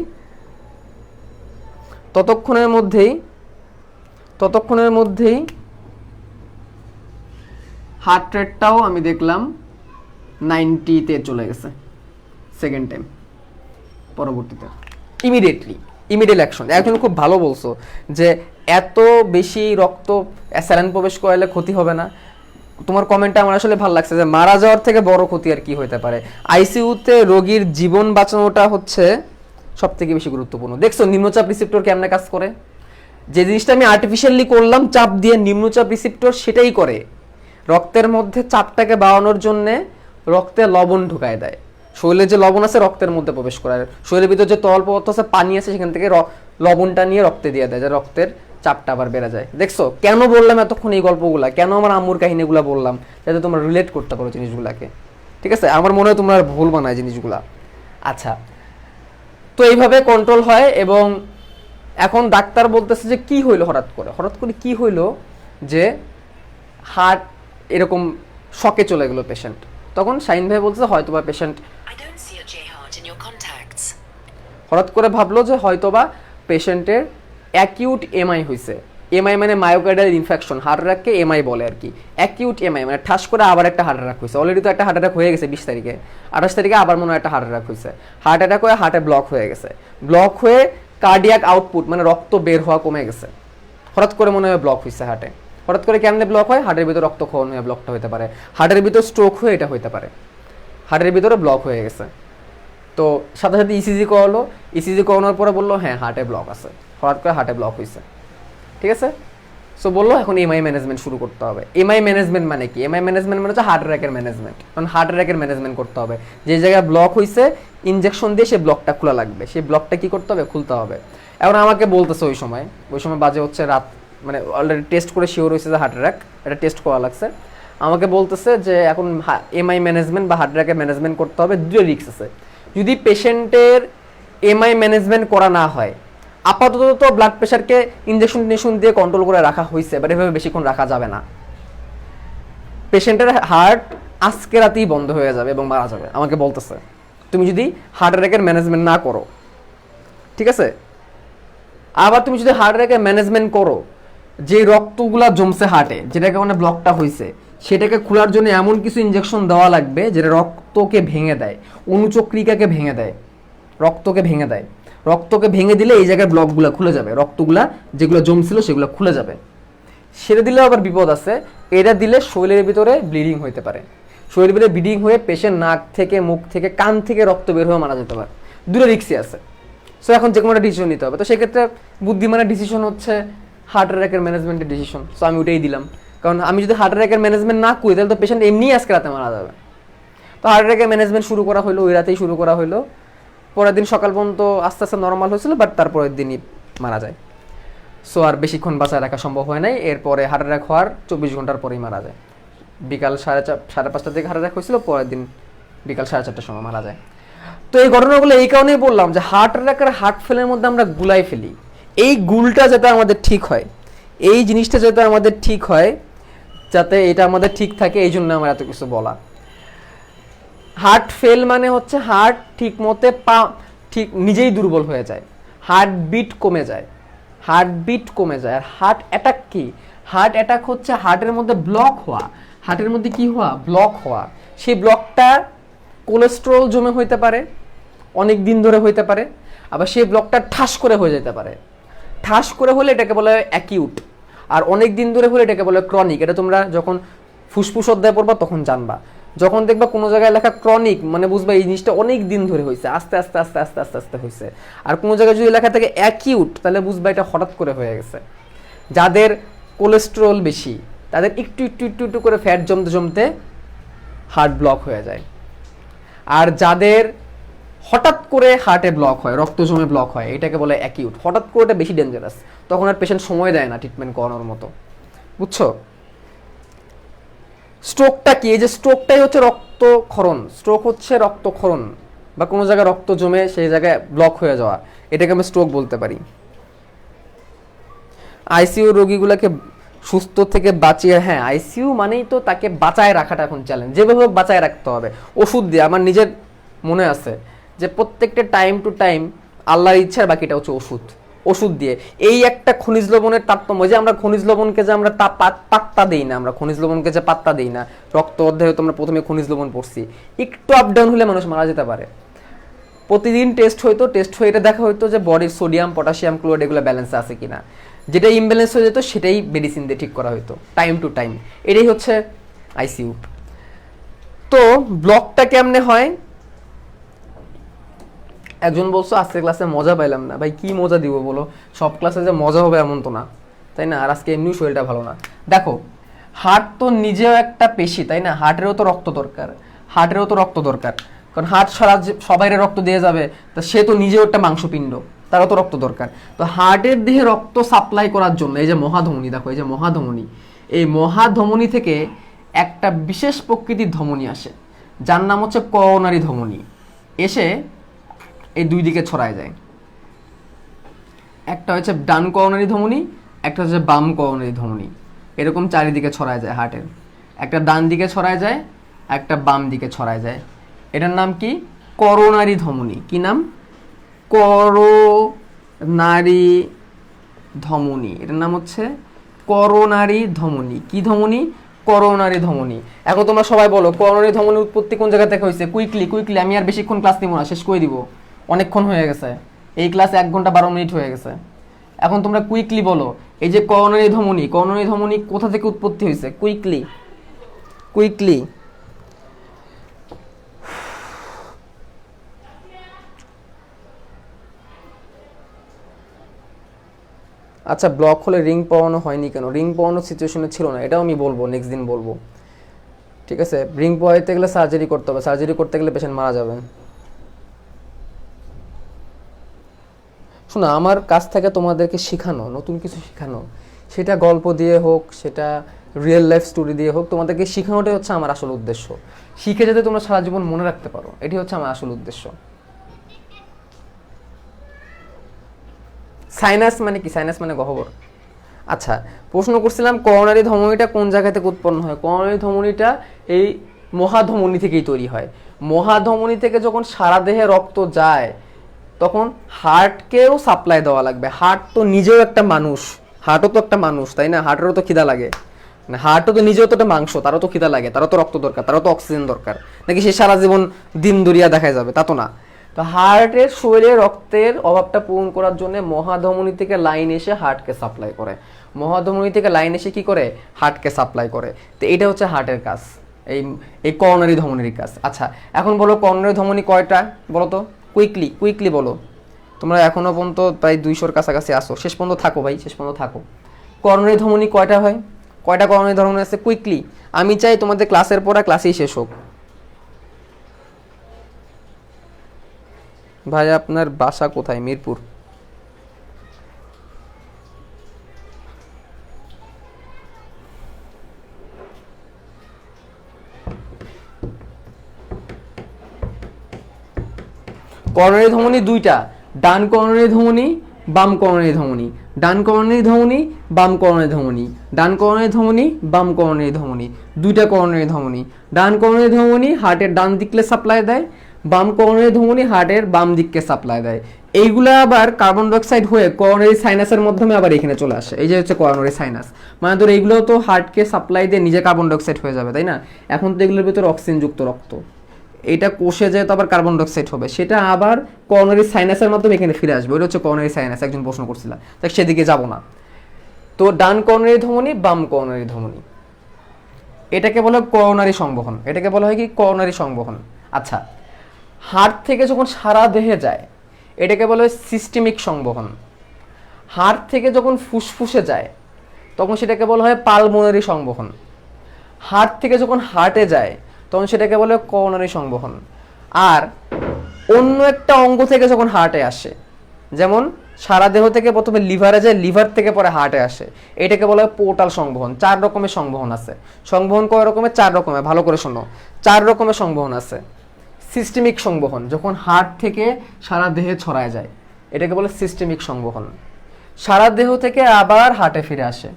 S1: হার্ট রেটটাও আমি দেখলাম 90-তে চলে গেছে সেকেন্ড টাইম পরবর্তীতে। Immediate action. একজন খুব ভালো বলছো যে এত বেশি রক্ত স্যালাইন প্রবেশ করালে ক্ষতি হবে না। তোমার কমেন্টটা আমার আসলে ভালো লাগছে যে মারা যাওয়ার থেকে বড় ক্ষতি আর কি হতে পারে। আইসিইউতে রোগীর জীবন বাঁচানোটা হচ্ছে সব থেকে বেশি গুরুত্বপূর্ণ। দেখছো নিম্নচাপ রিসেপ্টর কেমনে কাজ করে? যে জিনিসটা আমি আর্টিফিশিয়ালি করলাম চাপ দিয়ে, নিম্নচাপ রিসেপ্টর সেটাই করে। রক্তের মধ্যে চাপটাকে বাড়ানোর জন্য রক্তে লবণ ঢুকায় দেয়। শরীরে যে লবণ আছে রক্তের মধ্যে প্রবেশ করায়, শরীরের ভিতরে যে তরল পদার্থ আছে পানি আছে সেখান থেকে লবণটা নিয়ে রক্তে দিয়ে দেয়, যে রক্তের চাপটা আবার বেড়ে যায়। দেখছো কেন বললাম এতক্ষণ এই গল্পগুলা, কেন আমার আম্মুর কাহিনীগুলো বললাম, যাতে তোমরা রিলেট করতে পারো জিনিসগুলাকে। ঠিক আছে, আমার মনে হয় তোমরা ভুল বানায় জিনিসগুলা। আচ্ছা, তো এইভাবে কন্ট্রোল হয়। এবং এখন ডাক্তার বলতেছে যে কি হইলো, হঠাৎ করে কি হইলো যে হার্ট এরকম শকে চলে গেল পেশেন্ট। তখন শাহিন ভাই বলতেছে হয়তোবা পেশেন্ট হঠাৎ করে ভাবলো যে হয়তোবা পেশেন্টের অ্যাকিউট এমআই হয়েছে। এমআই মানে মায়োকার্ডিয়াল ইনফেকশন, হার্ট অ্যাটাককে এমআই বলে আর কি। অ্যাকিউট এমআই মানে ঠাস করে আবার একটা হার্ট অ্যাটাক হয়েছে। অলরেডি তো একটা হার্ট অ্যাটাক হয়ে গেছে 20 তারিখে, 28 তারিখে আবার মনে হয় একটা হার্ট অ্যাটাক হয়েছে। হার্ট অ্যাটাক হয়ে হার্টে ব্লক হয়ে গেছে, ব্লক হয়ে কার্ডিয়াক আউটপুট মানে রক্ত বের হওয়া কমে গেছে। হঠাৎ করে মনে হয় ব্লক হয়েছে হার্টে। হঠাৎ করে কেমনে ব্লক হয়? হার্টের ভিতরে রক্তক্ষরণ হয়ে ব্লকটা হতে পারে, হার্টের ভিতর স্ট্রোক হয়ে এটা হতে পারে। হার্টের ভিতরে ব্লক হয়ে গেছে, তো সাথে সাথে ইসিজি করালো। ইসিজি করানোর পরে বললো হ্যাঁ হার্টে ব্লক আছে, হঠাৎ করে হার্টে ব্লক হয়েছে। ঠিক আছে, সো বললো এখন এমআই ম্যানেজমেন্ট শুরু করতে হবে। এমআই ম্যানেজমেন্ট মানে কি? এমআই ম্যানেজমেন্ট মানে হচ্ছে হার্ট অ্যাটাকের ম্যানেজমেন্ট। কারণ হার্ট অ্যাটাকের ম্যানেজমেন্ট করতে হবে, যে জায়গায় ব্লক হয়েছে ইনজেকশন দিয়ে সেই ব্লকটা খোলা লাগবে, সেই ব্লকটা কি করতে হবে? খুলতে হবে। এখন আমাকে বলতেছে ওই সময় বাজে হচ্ছে রাত, মানে অলরেডি টেস্ট করে শিওর হয়েছে যে হার্ট অ্যাটাক, এটা টেস্ট করা লাগছে। আমাকে বলতেছে যে এখন এমআই ম্যানেজমেন্ট বা হার্ট অ্যাটাকের ম্যানেজমেন্ট করতে হবে। দুটো রিস্ক আছে। যদি পেশেন্টের এমআই ম্যানেজমেন্ট করা না হয়, আপাতত তো ব্লাড প্রেশারকে ইনজেকশন দিয়ে কন্ট্রোল করে রাখা হয়েছে, বাট এভাবে বেশিক্ষণ রাখা যাবে না। পেশেন্টের হার্ট আজকে রাতেই বন্ধ হয়ে যাবে এবং মারা যাবে, আমাকে বলতেছে, তুমি যদি হার্ট অ্যাটাকের ম্যানেজমেন্ট না করো। ঠিক আছে, আবার তুমি যদি হার্ট অ্যাটাকের ম্যানেজমেন্ট করো, যে রক্তগুলা জমছে হার্টে, যেটা কারণে ব্লকটা হয়েছে, সেটাকে খোলার জন্য এমন কিছু ইনজেকশন দেওয়া লাগবে যেটা রক্তকে ভেঙে দেয়, অনুচক্রিকাকে ভেঙে দেয়, রক্তকে ভেঙে দেয়। রক্তকে ভেঙে দিলে এই জায়গায় ব্লকগুলো খুলে যাবে, রক্তগুলা যেগুলো জমছিল সেগুলো খুলে যাবে। সেটা দিলে আবার বিপদ আছে, এটা দিলে শরীরের ভিতরে ব্লিডিং হইতে পারে। শরীরের ভিতরে ব্লিডিং হয়ে পেশেন্ট নাক থেকে, মুখ থেকে, কান থেকে রক্ত বের হয়ে মারা যেতে পারে। দুটো রিস্কই আছে। সো এখন যে কোনো একটা ডিসিশন নিতে হবে। তো সেক্ষেত্রে বুদ্ধিমানের ডিসিশন হচ্ছে হার্ট অ্যাটাকের ম্যানেজমেন্টের ডিসিশন। সো আমি ওটাই দিলাম, কারণ আমি যদি হার্ট অ্যাটাকের ম্যানেজমেন্ট না করি তাহলে তো পেশেন্ট এমনিই আজকে রাতে মারা যাবে। তো হার্ট অ্যাটাকের ম্যানেজমেন্ট শুরু করা হলো, ওই রাতেই শুরু করা হলো। পরের দিন সকাল পর্যন্ত আস্তে আস্তে নর্মাল হয়েছিল, বাট তারপরের দিনই মারা যায়। সো আর বেশিক্ষণ বাঁচায় রাখা সম্ভব হয় নাই। এরপরে হার্ট অ্যাটাক হওয়ার 24 ঘন্টার পরেই মারা যায়। বিকাল 4:30 থেকে হার্ট অ্যাটাক হয়েছিল, পরের দিন বিকাল 4:30টার সময় মারা যায়। তো এই ঘটনাগুলো এই কারণেই বললাম যে হার্ট অ্যাটাক আর হার্ট ফেলের মধ্যে আমরা গুলাই ফেলি। এই গুলটা যাতে আমাদের ঠিক হয়, এই জিনিসটা যাতে আমাদের ঠিক হয়, যাতে এটা আমাদের ঠিক থাকে, এই জন্য আমার এত কিছু বলা। হার্ট ফেল মানে হচ্ছে হার্ট ঠিক মতে ঠিক নিজেই দুর্বল হয়ে যায়, হার্টবিট কমে যায়, হার্টবিট কমে যায়। আর হার্ট অ্যাটাক কি? হার্ট অ্যাটাক হচ্ছে হার্টের মধ্যে ব্লক হওয়া, হার্টের মধ্যে কি হওয়া? ব্লক হওয়া। সেই ব্লকটা কোলেস্টেরল জমে হইতে পারে, অনেক দিন ধরে হইতে পারে, আবার সেই ব্লকটা ঠাস করে হয়ে যেতে পারে। ঠাস করে হলে এটাকে বলে অ্যাকিউট, আর অনেক দিন ধরে হলে এটাকে বলে ক্রনিক। এটা তোমরা যখন ফুসফুস অধ্যায় পড়বা তখন জানবা। যখন দেখবা কোনো জায়গায় লেখা ক্রনিক, মানে বুঝবা এই জিনিসটা অনেক দিন ধরে হয়েছে, আস্তে আস্তে আস্তে আস্তে আস্তে আস্তে হয়েছে। আর কোনো জায়গায় যদি লেখা থাকে অ্যাকিউট, তাহলে বুঝবা এটা হঠাৎ করে হয়ে গেছে। যাদের কোলেস্টেরল বেশি, তাদের একটু একটু একটু একটু করে ফ্যাট জমতে জমতে হার্ট ব্লক হয়ে যায়। আর যাদের হঠাৎ করে হার্টে ব্লক হয়, রক্ত জমে ব্লক হয়, এটাকে বলে অ্যাকিউট। হঠাৎ করে এটা বেশি ডেঞ্জারাস, তখন আর পেশেন্ট সময় দেয় না ট্রিটমেন্ট করানোর মতো, বুঝছো? স্ট্রোকটা কি? এই যে স্ট্রোকটাই হচ্ছে রক্তক্ষরণ। স্ট্রোক হচ্ছে রক্তক্ষরণ, বা কোনো জায়গায় রক্ত জমে সেই জায়গায় ব্লক হয়ে যাওয়া, এটাকে আমি স্ট্রোক বলতে পারি। আইসিইউ রোগীগুলোকে সুস্থ থেকে বাঁচিয়ে, হ্যাঁ আইসিইউ মানেই তো তাকে বাঁচায় রাখাটা এখন চ্যালেঞ্জ, যেভাবে হোক বাঁচায় রাখতে হবে ওষুধ দিয়ে। আমার নিজের মনে আছে যে প্রত্যেকটা টাইম টু টাইম আল্লাহর ইচ্ছার বাকিটা হচ্ছে ওষুধ দিয়ে। এই একটা খনিজ লবণের তারতম্য, যে আমরা খনিজ লবণকে যে আমরা পাত্তা দিই না, আমরা খনিজ লবণকে যে পাত্তা দিই না, রক্ত অধ্যায়ে তো আমরা প্রথমে খনিজ লবণ পড়ছি, একটু আপ ডাউন হলে মানুষ মারা যেতে পারে। প্রতিদিন টেস্ট হয়ে এটা দেখা হইতো যে বডির সোডিয়াম, পটাশিয়াম, ক্লোরাইড এগুলো ব্যালেন্সে আছে কিনা। যেটা ইমব্যালেন্স হয়ে যেত সেটাই মেডিসিন দিয়ে ঠিক করা হতো টাইম টু টাইম। এটাই হচ্ছে আইসিইউ। তো ব্লকটা কেমনে হয়? একজন বলছো আজকের ক্লাসে মজা পাইলাম না। ভাই কি মজা দিব বলো? সব ক্লাসে যে মজা হবে এমন তো না, তাই না? আর আজকে এমনি শরীরটা ভালো না। দেখো, হার্ট তো নিজেও একটা পেশি, তাই না? হার্টেরও তো রক্ত দরকার, কারণ হার্ট সারা সবাইরে রক্ত দিয়ে যাবে, তা সে তো নিজেও একটা মাংসপিণ্ড, তারও তো রক্ত দরকার। তো হার্টের দেহে রক্ত সাপ্লাই করার জন্য এই যে মহাধমনী, দেখো এই যে মহাধমনী, এই মহাধমনী থেকে একটা বিশেষ প্রকৃতির ধমনী আসে, যার নাম হচ্ছে করোনারি ধমনী। এসে এই দুই দিকে ছড়ায় যায়। একটা হচ্ছে ডান করোনারি ধমনী, একটা হচ্ছে বাম করোনারি ধমনী। এরকম চারিদিকে ছড়ায় যায় হার্টের। একটা ডান দিকে ছড়ায় যায়, একটা বাম দিকে ছড়ায় যায়। এটার নাম কি? করোনারি ধমনী। কি নাম? করোনারি ধমনী। এটার নাম হচ্ছে করোনারি ধমনী। কি ধমনী? করোনারি ধমনী। এখন তোমরা সবাই বলো করোনারি ধমনীর উৎপত্তি কোন জায়গা থেকে হয়েছে? কুইকলি, আমি আর বেশিক্ষণ ক্লাস নিব না, শেষ করে দিব, অনেকক্ষণ হয়ে গেছে। এই ক্লাসে 1 ঘন্টা 12 মিনিট হয়ে গেছে। এখন তোমরা কুইকলি বলো, এই যে করোনারি ধমনী কোথা থেকে উৎপত্তি হয়েছে? কুইকলি। আচ্ছা, ব্লক হলে রিং পরানো হয়নি কেন? রিং পরানোর সিচুয়েশনে ছিল না, এটাও আমি বলবো, নেক্সট দিন বলবো, ঠিক আছে? রিং পরাইতে গেলে সার্জারি করতে হবে, সার্জারি করতে গেলে পেশেন্ট মারা যাবে। শোনো, আমার কাছ থেকে তোমাদেরকে শেখানো, নতুন কিছু শেখানো, সেটা গল্প দিয়ে হোক, সেটা রিয়েল লাইফ স্টোরি দিয়ে হোক, তোমাদেরকে শেখানোটাই হচ্ছে আমার আসল উদ্দেশ্য। শিখে যাতে তোমরা সারা জীবন মনে রাখতে পারো, এটি হচ্ছে আমার আসল উদ্দেশ্য। সাইনাস মানে কি? সাইনাস মানে গহ্বর। আচ্ছা, প্রশ্ন করছিলাম করোনারি ধমনীটা কোন জায়গা থেকে উৎপন্ন হয়? করোনারি ধমনীটা এই মহাধমনী থেকেই তৈরি হয়। মহাধমনী থেকে যখন সারা দেহে রক্ত যায়, তখন হার্টকেও সাপ্লাই দেওয়া লাগবে। হার্ট তো নিজেও একটা মানুষ, হার্টও তো একটা মানুষ, তাই না? হার্টেরও তো খিদা লাগে, হার্টও তো নিজেও তো একটা মাংস, তারও তো খিদা লাগে, তারও তো রক্ত দরকার, তারও তো অক্সিজেন দরকার। নাকি সে সারা জীবন দিন দরিয়া দেখায় যাবে? তা তো না। তো হার্টের শরীরে রক্তের অভাবটা পূরণ করার জন্য মহাধমনী থেকে লাইন এসে হার্টকে সাপ্লাই করে। মহাধমনী থেকে লাইন এসে কি করে? হার্টকে সাপ্লাই করে। তো এটা হচ্ছে হার্টের কাজ, এই করোনারি ধমনীর কাজ। আচ্ছা, এখন বলো করোনারি ধমনী কয়টা বলো তো? কুইকলি বলো। তোমরা এখনো পর্যন্ত প্রায় 200-র কাছাকাছি আসো, শেষ পর্যন্ত থাকো ভাই, শেষ পর্যন্ত থাকো। করোনারি ধমনী কয়টা হয়? কয়টা করোনারি ধমনী আছে? কুইকলি। আমি চাই তোমাদের ক্লাসের পড়া ক্লাসেই শেষ হোক। ভাই আপনার বাসা কোথায়? মিরপুর। করোনারি ধমনী দুইটা, ডান করোনারি ধমনী, বাম করোনারি ধমনী। ডান করোনারি ধমনী, বাম করোনারি ধমনী। ডান করোনারি ধমনী, বাম করোনারি ধমনী। দুইটা করোনারি ধমনী। ডান করোনারি ধমনী হার্টের ডান দিকে সাপ্লাই দেয়, বাম করোনারি ধমনী হার্টের বাম দিককে সাপ্লাই দেয়। এইগুলা আবার কার্বন ডাইঅক্সাইড হয়ে করোনারি সাইনাসের মাধ্যমে আবার এখানে চলে আসে। এই যে হচ্ছে করোনারি সাইনাস, মানে ধর এইগুলো তো হার্টকে সাপ্লাই দিয়ে নিজে কার্বন ডাইঅক্সাইড হয়ে যাবে, তাই না? এখন তো এগুলোর ভিতরে অক্সিজেনযুক্ত রক্ত, এটা কোষে যেহেতু আবার কার্বন ডাইঅক্সাইড হবে, সেটা আবার করোনারি সাইনাসের মাধ্যমে এখানে ফিরে আসবে। ওটা হচ্ছে করোনারি সাইনাস, একজন প্রশ্ন করছিল, তাই সেদিকে যাব না। তো ডান করোনারি ধমনী, বাম করোনারি ধমনী, এটাকে বলা হয় করোনারি সংবহন। এটাকে বলা হয় কি? করোনারি সংবহন। আচ্ছা, হার্ট থেকে যখন সারা দেহে যায়, এটাকে বলা হয় সিস্টেমিক সংবহন। হার্ট থেকে যখন ফুসফুসে যায়, তখন সেটাকে বলা হয় পালমোনারি সংবহন। হার্ট থেকে যখন হার্টে যায় তখন সেটাকে বলে করোনারি সংবহন। আর অন্য একটা অঙ্গ থেকে যখন হার্টে আসে, যেমন সারা দেহ থেকে প্রথমে লিভারে যায়, লিভার থেকে পরে হার্টে আসে, এটাকে বলা হয় পোর্টাল সংবহন। 4 রকমের সংবহন আছে। সংবহন কয় রকমের? 4 রকমের। ভালো করে শোনো, 4 রকমের সংবহন আছে। সিস্টেমিক সংবহন, যখন হার্ট থেকে সারা দেহে ছড়ায় যায়, এটাকে বলে সিস্টেমিক সংবহন। সারা দেহ থেকে আবার হার্টে ফিরে আসে,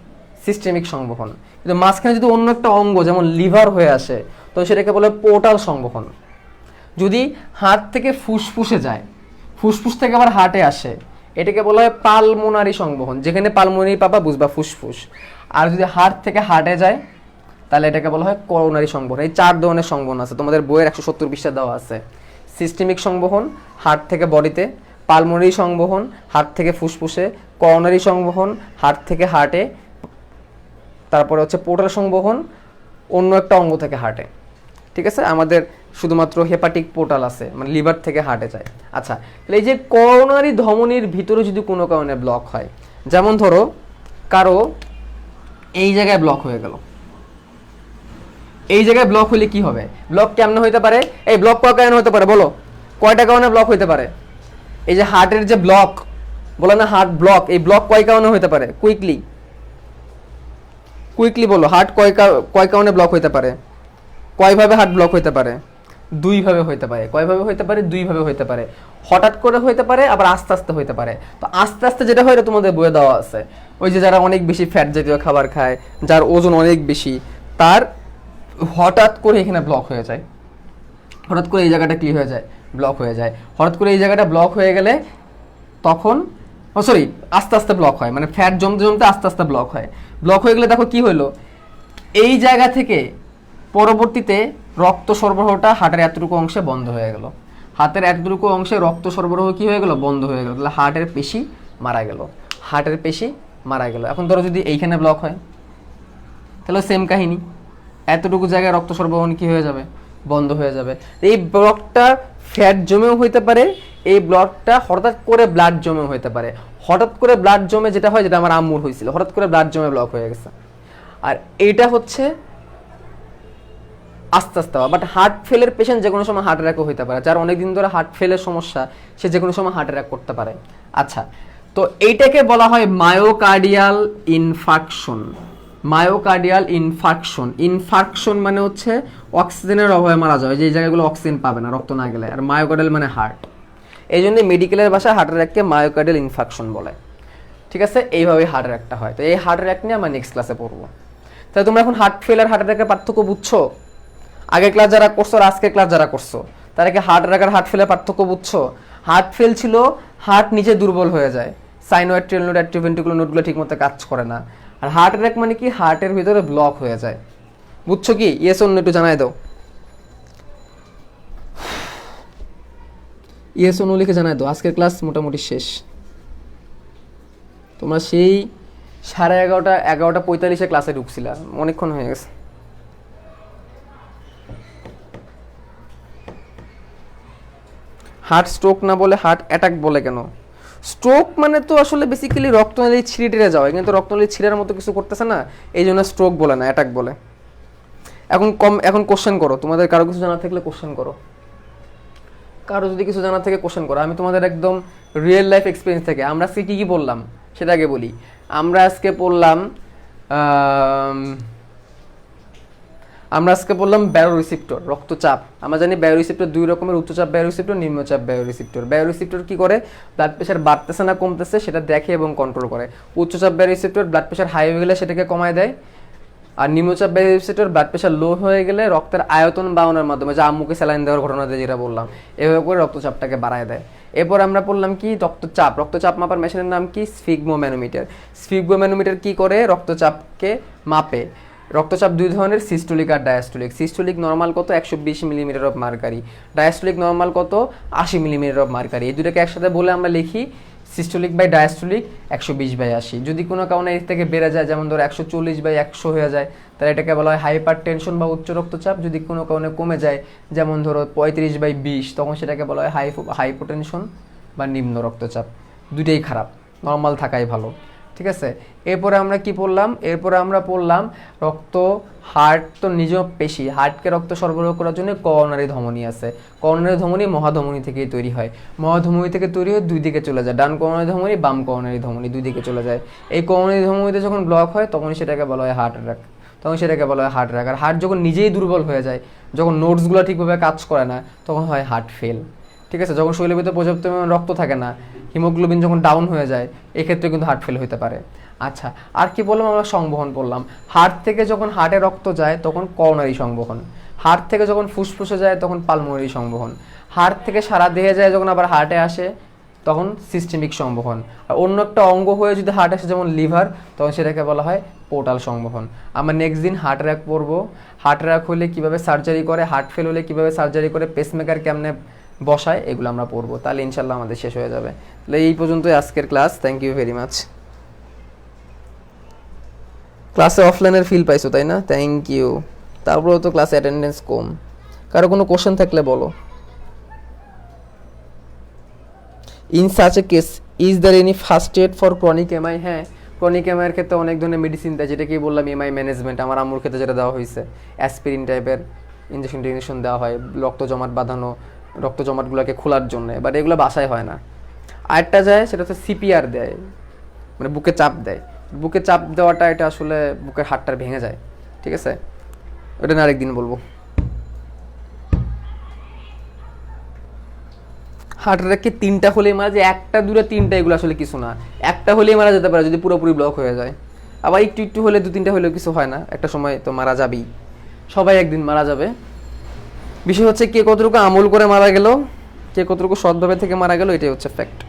S1: সিস্টেমিক সংবহন। কিন্তু মাঝখানে যদি অন্য একটা অঙ্গ যেমন লিভার হয়ে আসে, তো সেটাকে বলে পোর্টাল সংবহন। যদি হার্ট থেকে ফুসফুসে যায়, ফুসফুস থেকে আবার হার্টে আসে, এটাকে বলা হয় পালমোনারি সংবহন। যেখানে পালমোনারি পাবা বুঝবা ফুসফুস। আর যদি হার্ট থেকে হার্টে যায় তাহলে এটাকে বলা হয় করোনারি সংবহন। এই 4 ধরনের সংবহন আছে, তোমাদের বইয়ের 170 পৃষ্ঠা দেওয়া আছে। সিস্টেমিক সংবহন হার্ট থেকে বডিতে, পালমোনারি সংবহন হার্ট থেকে ফুসফুসে, করোনারি সংবহন হার্ট থেকে হার্টে, তারপরে হচ্ছে পোর্টাল সংবহন অন্য একটা অঙ্গ থেকে হার্টে। ঠিক আছে, আমাদের শুধুমাত্র হেপাটিক পোর্টাল আছে, মানে লিভার থেকে হার্টে যায়। আচ্ছা, এই যে করোনারি ধমনির ভিতরে যদি কোনো কারণে ব্লক হয়, যেমন ধরো কারো এই জায়গায় ব্লক হয়ে গেল, এই জায়গায় ব্লক হলে কি হবে? ব্লক কেমনে হইতে পারে? এই ব্লক কয় কারণে হতে পারে বলো? কয়টা কারণে ব্লক হইতে পারে? এই যে হার্টের যে ব্লক বলে না, হার্ট ব্লক, এই ব্লক কয় কারণে হইতে পারে? কুইকলি বলো, হার্ট কয় কারণে ব্লক হইতে পারে? কয়ভাবে হার্ট ব্লক হইতে পারে? 2 ভাবে হইতে পারে। কয়ভাবে হইতে পারে? 2 ভাবে হইতে পারে। হঠাৎ করে হইতে পারে, আবার আস্তে আস্তে হইতে পারে। তো আস্তে আস্তে যেটা হয়, এটা তোমাদের বইয়ে দেওয়া আছে। ওই যে যারা অনেক বেশি ফ্যাট জাতীয় খাবার খায়, যার ওজন অনেক বেশি, তার হঠাৎ করে এখানে ব্লক হয়ে যায়, হঠাৎ করে এই জায়গাটা কি হয়ে যায়? ব্লক হয়ে যায়। হঠাৎ করে এই জায়গাটা ব্লক হয়ে গেলে তখন আস্তে আস্তে ব্লক হয়, মানে ফ্যাট জমতে জমতে আস্তে আস্তে ব্লক হয়। ব্লক হয়ে গেলে দেখো কি হইলো, এই জায়গা থেকে পরবর্তীতে রক্ত সরবরাহটা হার্টের এতটুকু অংশে বন্ধ হয়ে গেল। হাতের এতটুকু অংশে রক্ত সরবরাহ কি হয়ে গেল? বন্ধ হয়ে গেল। তাহলে হার্টের পেশি মারা গেল, হার্টের পেশি মারা গেল। এখন ধরো যদি এইখানে ব্লক হয়, তাহলে সেম কাহিনী, এতটুকু জায়গায় রক্ত সরবরাহ কি হয়ে যাবে? বন্ধ হয়ে যাবে। এই ব্লকটা ফ্যাট জমেও হইতে পারে, এই ব্লকটা হঠাৎ করে ব্লাড জমেও হইতে পারে। হঠাৎ করে ব্লাড জমে যেটা হয়, যেটা আমার আম্মুর হয়েছিল, হঠাৎ করে ব্লাড জমে ব্লক হয়ে গেছে। আর এইটা হচ্ছে আস্তে আস্তে। বাট হার্ট ফেলের পেশেন্ট যে কোনো সময় হার্ট অ্যাটাকও হইতে পারে। যার অনেকদিন ধরে হার্ট ফেলের সমস্যা, সে যে কোনো সময় হার্ট অ্যাটাক করতে পারে। আচ্ছা, তো এইটাকে বলা হয় myocardial infarction. Myocardial infarction, infarction মানে হচ্ছে অক্সিজেনের অভাবে মারা যায়, যে জায়গাগুলো অক্সিজেন পাবে না রক্ত না গেলে। আর মায়োকার্ডিয়াল মানে হার্ট, এই জন্য মেডিকেলের ভাষায় হার্ট অ্যাটাককে মায়োকার্ডিয়াল ইনফার্কশন বলে। ঠিক আছে, এইভাবে হার্ট অ্যাটাকটা হয়। তো এই হার্ট অ্যাটাক নিয়ে আমরা নেক্সট ক্লাসে পড়বো। তাহলে তোমরা এখন হার্ট ফেল আর হার্ট অ্যাটাকের পার্থক্য বুঝছো? আগের ক্লাস যারা করছো আর আজকের ক্লাস যারা করছো, তারা কি হার্ট অ্যাটাক আর হার্ট ফেলের পার্থক্য বুঝছো? হার্ট ফেল ছিল হার্ট নিচে দুর্বল হয়ে যায়, সাইনোয়েড, টেলনোড, অ্যাট্রিওভেন্ট্রিকুলার নোডগুলো ঠিকমতো কাজ করে না। আর হার্ট অ্যাটাক মানে কি? হার্টের ভিতরে ব্লক হয়ে যায়। বুঝছো কি? ইয়েস অন্য একটু জানাই দাও, ইয়েস অন্য লিখে জানাই দাও। আজকের ক্লাস মোটামুটি শেষ। তোমরা সেই 11:30 ক্লাসে ঢুকছিলা, অনেকক্ষণ হয়ে গেছে। হার্ট স্ট্রোক না বলে হার্ট অ্যাটাক বলে কেন? স্ট্রোক মানে তো আসলে বেসিক্যালি রক্তনালী ছিঁড়ে টিড়ে যাওয়া, কিন্তু রক্তনালী ছিঁড়ার মতো কিছু করতেছে না, এই জন্য স্ট্রোক বলে না, অ্যাটাক বলে। এখন কোশ্চেন করো, তোমাদের কারো কিছু জানা থাকলে কোশ্চেন করো। কারো যদি কিছু জানা থাকে কোশ্চেন করো। আমি তোমাদের একদম রিয়েল লাইফ এক্সপিরিয়েন্স থেকে, আমরা আজকে কী কী বললাম সেটা আগে বলি। আমরা আজকে বললাম বায়োরিসেপ্টর, রক্তচাপ। আমরা জানি বায়োরিসেপ্টর 2 রকমের, উচ্চচাপ বায়োরিসেপ্টর, নিম্নচাপ বায়োরিসেপ্টর। বায়োরিসেপ্টর কি করে? ব্লাড প্রেশার বাড়তেছে না কমতেছে সেটা দেখে এবং কন্ট্রোল করে। উচ্চচাপ বায়োরিসেপ্টর ব্লাড প্রেশার হাই হয়ে গেলে সেটাকে কমায় দেয়। আর নিম্নচাপ বায়োরিসেপ্টর ব্লাড প্রেশার লো হয়ে গেলে রক্তের আয়তন বাড়ানোর মাধ্যমে, যা আম্মুকে স্যালাইন দেওয়ার ঘটনাতে যেটা বললাম, এভাবে করে রক্তচাপটাকে বাড়ায় দেয়। এরপর আমরা বললাম কি? রক্তচাপ মাপার মেশিনের নাম কি? স্ফিগমোম্যানোমিটার। স্ফিগমোম্যানোমিটার কি করে? রক্তচাপকে মাপে। রক্তচাপ 2 ধরনের, সিস্টোলিক আর ডায়াস্টোলিক। সিস্টোলিক নর্মাল কত? 120 millimetre of mercury. Diastolic normal কত? 80 মিলিমিটার অফ মার্কারি। এই দুটোকে একসাথে বলে আমরা লিখি সিস্টোলিক বাই ডায়াস্টোলিক 120/80। যদি কোনো কারণে এর থেকে বেড়ে যায়, যেমন ধরো 140/100 হয়ে যায়, তাহলে এটাকে বলা হয় হাইপার টেনশন বা উচ্চ রক্তচাপ। যদি কোনো কারণে কমে যায়, যেমন ধরো 35/20, তখন সেটাকে বলা হয় হাইপোটেনশন বা নিম্ন রক্তচাপ। দুটোই খারাপ, নর্মাল থাকাই ভালো। ঠিক আছে। এরপরে আমরা কি পড়লাম, এরপরে আমরা পড়লাম রক্ত, হার্ট তো নিজ পেশি, হার্টকে রক্ত সরবরাহ করার জন্য করোনারি ধমনী আছে। করোনারি ধমনী মহাধমনী থেকেই তৈরি হয়, মহাধমনী থেকে তৈরি হয়ে দুই দিকে চলে যায়, ডান করোনারি ধমনী বাম করোনারি ধমনী দুই দিকে চলে যায়। এই করোনারি ধমনীতে যখন ব্লক হয় তখন সেটাকে বলা হয় হার্ট অ্যাটাক, তখন সেটাকে বলা হয় হার্ট অ্যাটাক। আর হার্ট যখন নিজেই দুর্বল হয়ে যায়, যখন নোটসগুলো ঠিকভাবে কাজ করে না, তখন হয় হার্ট ফেল। ঠিক আছে, যখন শরীরের ভিতরে পর্যাপ্ত পরিমাণ রক্ত থাকে না, হিমোগ্লোবিন যখন ডাউন হয়ে যায়, এক্ষেত্রে কিন্তু হার্ট ফেল হতে পারে। আচ্ছা, আর কি বললাম আমরা, সংবহন পড়লাম। হার্ট থেকে যখন হার্টে রক্ত যায় তখন করোনারি সংবহন, হার্ট থেকে যখন ফুসফুসে যায় তখন পালমোনারি সংবহন, হার্ট থেকে সারা দেহে যায় যখন আবার হার্টে আসে তখন সিস্টেমিক সংবহন। আর অন্য একটা অঙ্গ হয়ে যদি হার্ট আসে যেমন লিভার, তখন সেটাকে বলা হয় পোর্টাল সংবহন। আমরা নেক্সট দিন হার্ট অ্যাটাক পড়বো, হার্ট অ্যাটাক হলে কীভাবে সার্জারি করে, হার্ট ফেল হলে কীভাবে সার্জারি করে, পেসমেকার কেমনে বসায়, এগুলো আমরা পড়বো। তাহলে ইনশাল্লাহ আমাদের শেষ হয়ে যাবে। তাহলে এই পর্যন্তই আজকের class. Thank you very much. ক্লাসে অফলাইনের ফিল পাইছো তাই না? Thank you. তারপরেও তো ক্লাসে অ্যাটেন্ডেন্স কম। কারো কোনো কোশ্চেন থাকলে বলো। In such a case is there any first aid for chronic MI? হ্যাঁ, ক্রনিক এমআইয়ের ক্ষেত্রে অনেক ধরনের মেডিসিন দেয়, যেটা কি বললাম এমআই ম্যানেজমেন্ট। আমার আম্মুর ক্ষেত্রে যেটা দেওয়া হয়েছে অ্যাসপিরিন টাইপের ইঞ্জেকশন দেওয়া হয় রক্ত জমাট বাঁধানো, রক্ত জমাটগুলোকে খোলার জন্য, বাট এগুলো বাসায় হয় না। আরেকটা যায় সেটা হচ্ছে সিপিআর দেয়, মানে বুকে চাপ দেয়। বুকে চাপ দেওয়াটা এটা আসলে বুকের হাড়টা ভেঙে যায়। ঠিক আছে, ওটা না আরেকদিন বলবো। হার্ট অ্যাটাককে 3টা হলেই মারা যায়, 1টা 2টা 3টা এগুলো আসলে কিছু না, 1টা হলেই মারা যেতে পারে যদি পুরোপুরি ব্লক হয়ে যায়। আবার একটু একটু হলে 2-3টা হলেও কিছু হয় না, একটা সময় তো মারা যাবেই, সবাই একদিন মারা যাবে। বিষয় হচ্ছে কে কতটুকু আমল করে মারা গেল, কে কতটুকু সৎভাবে থেকে মারা গেল, এটাই হচ্ছে ফ্যাক্ট।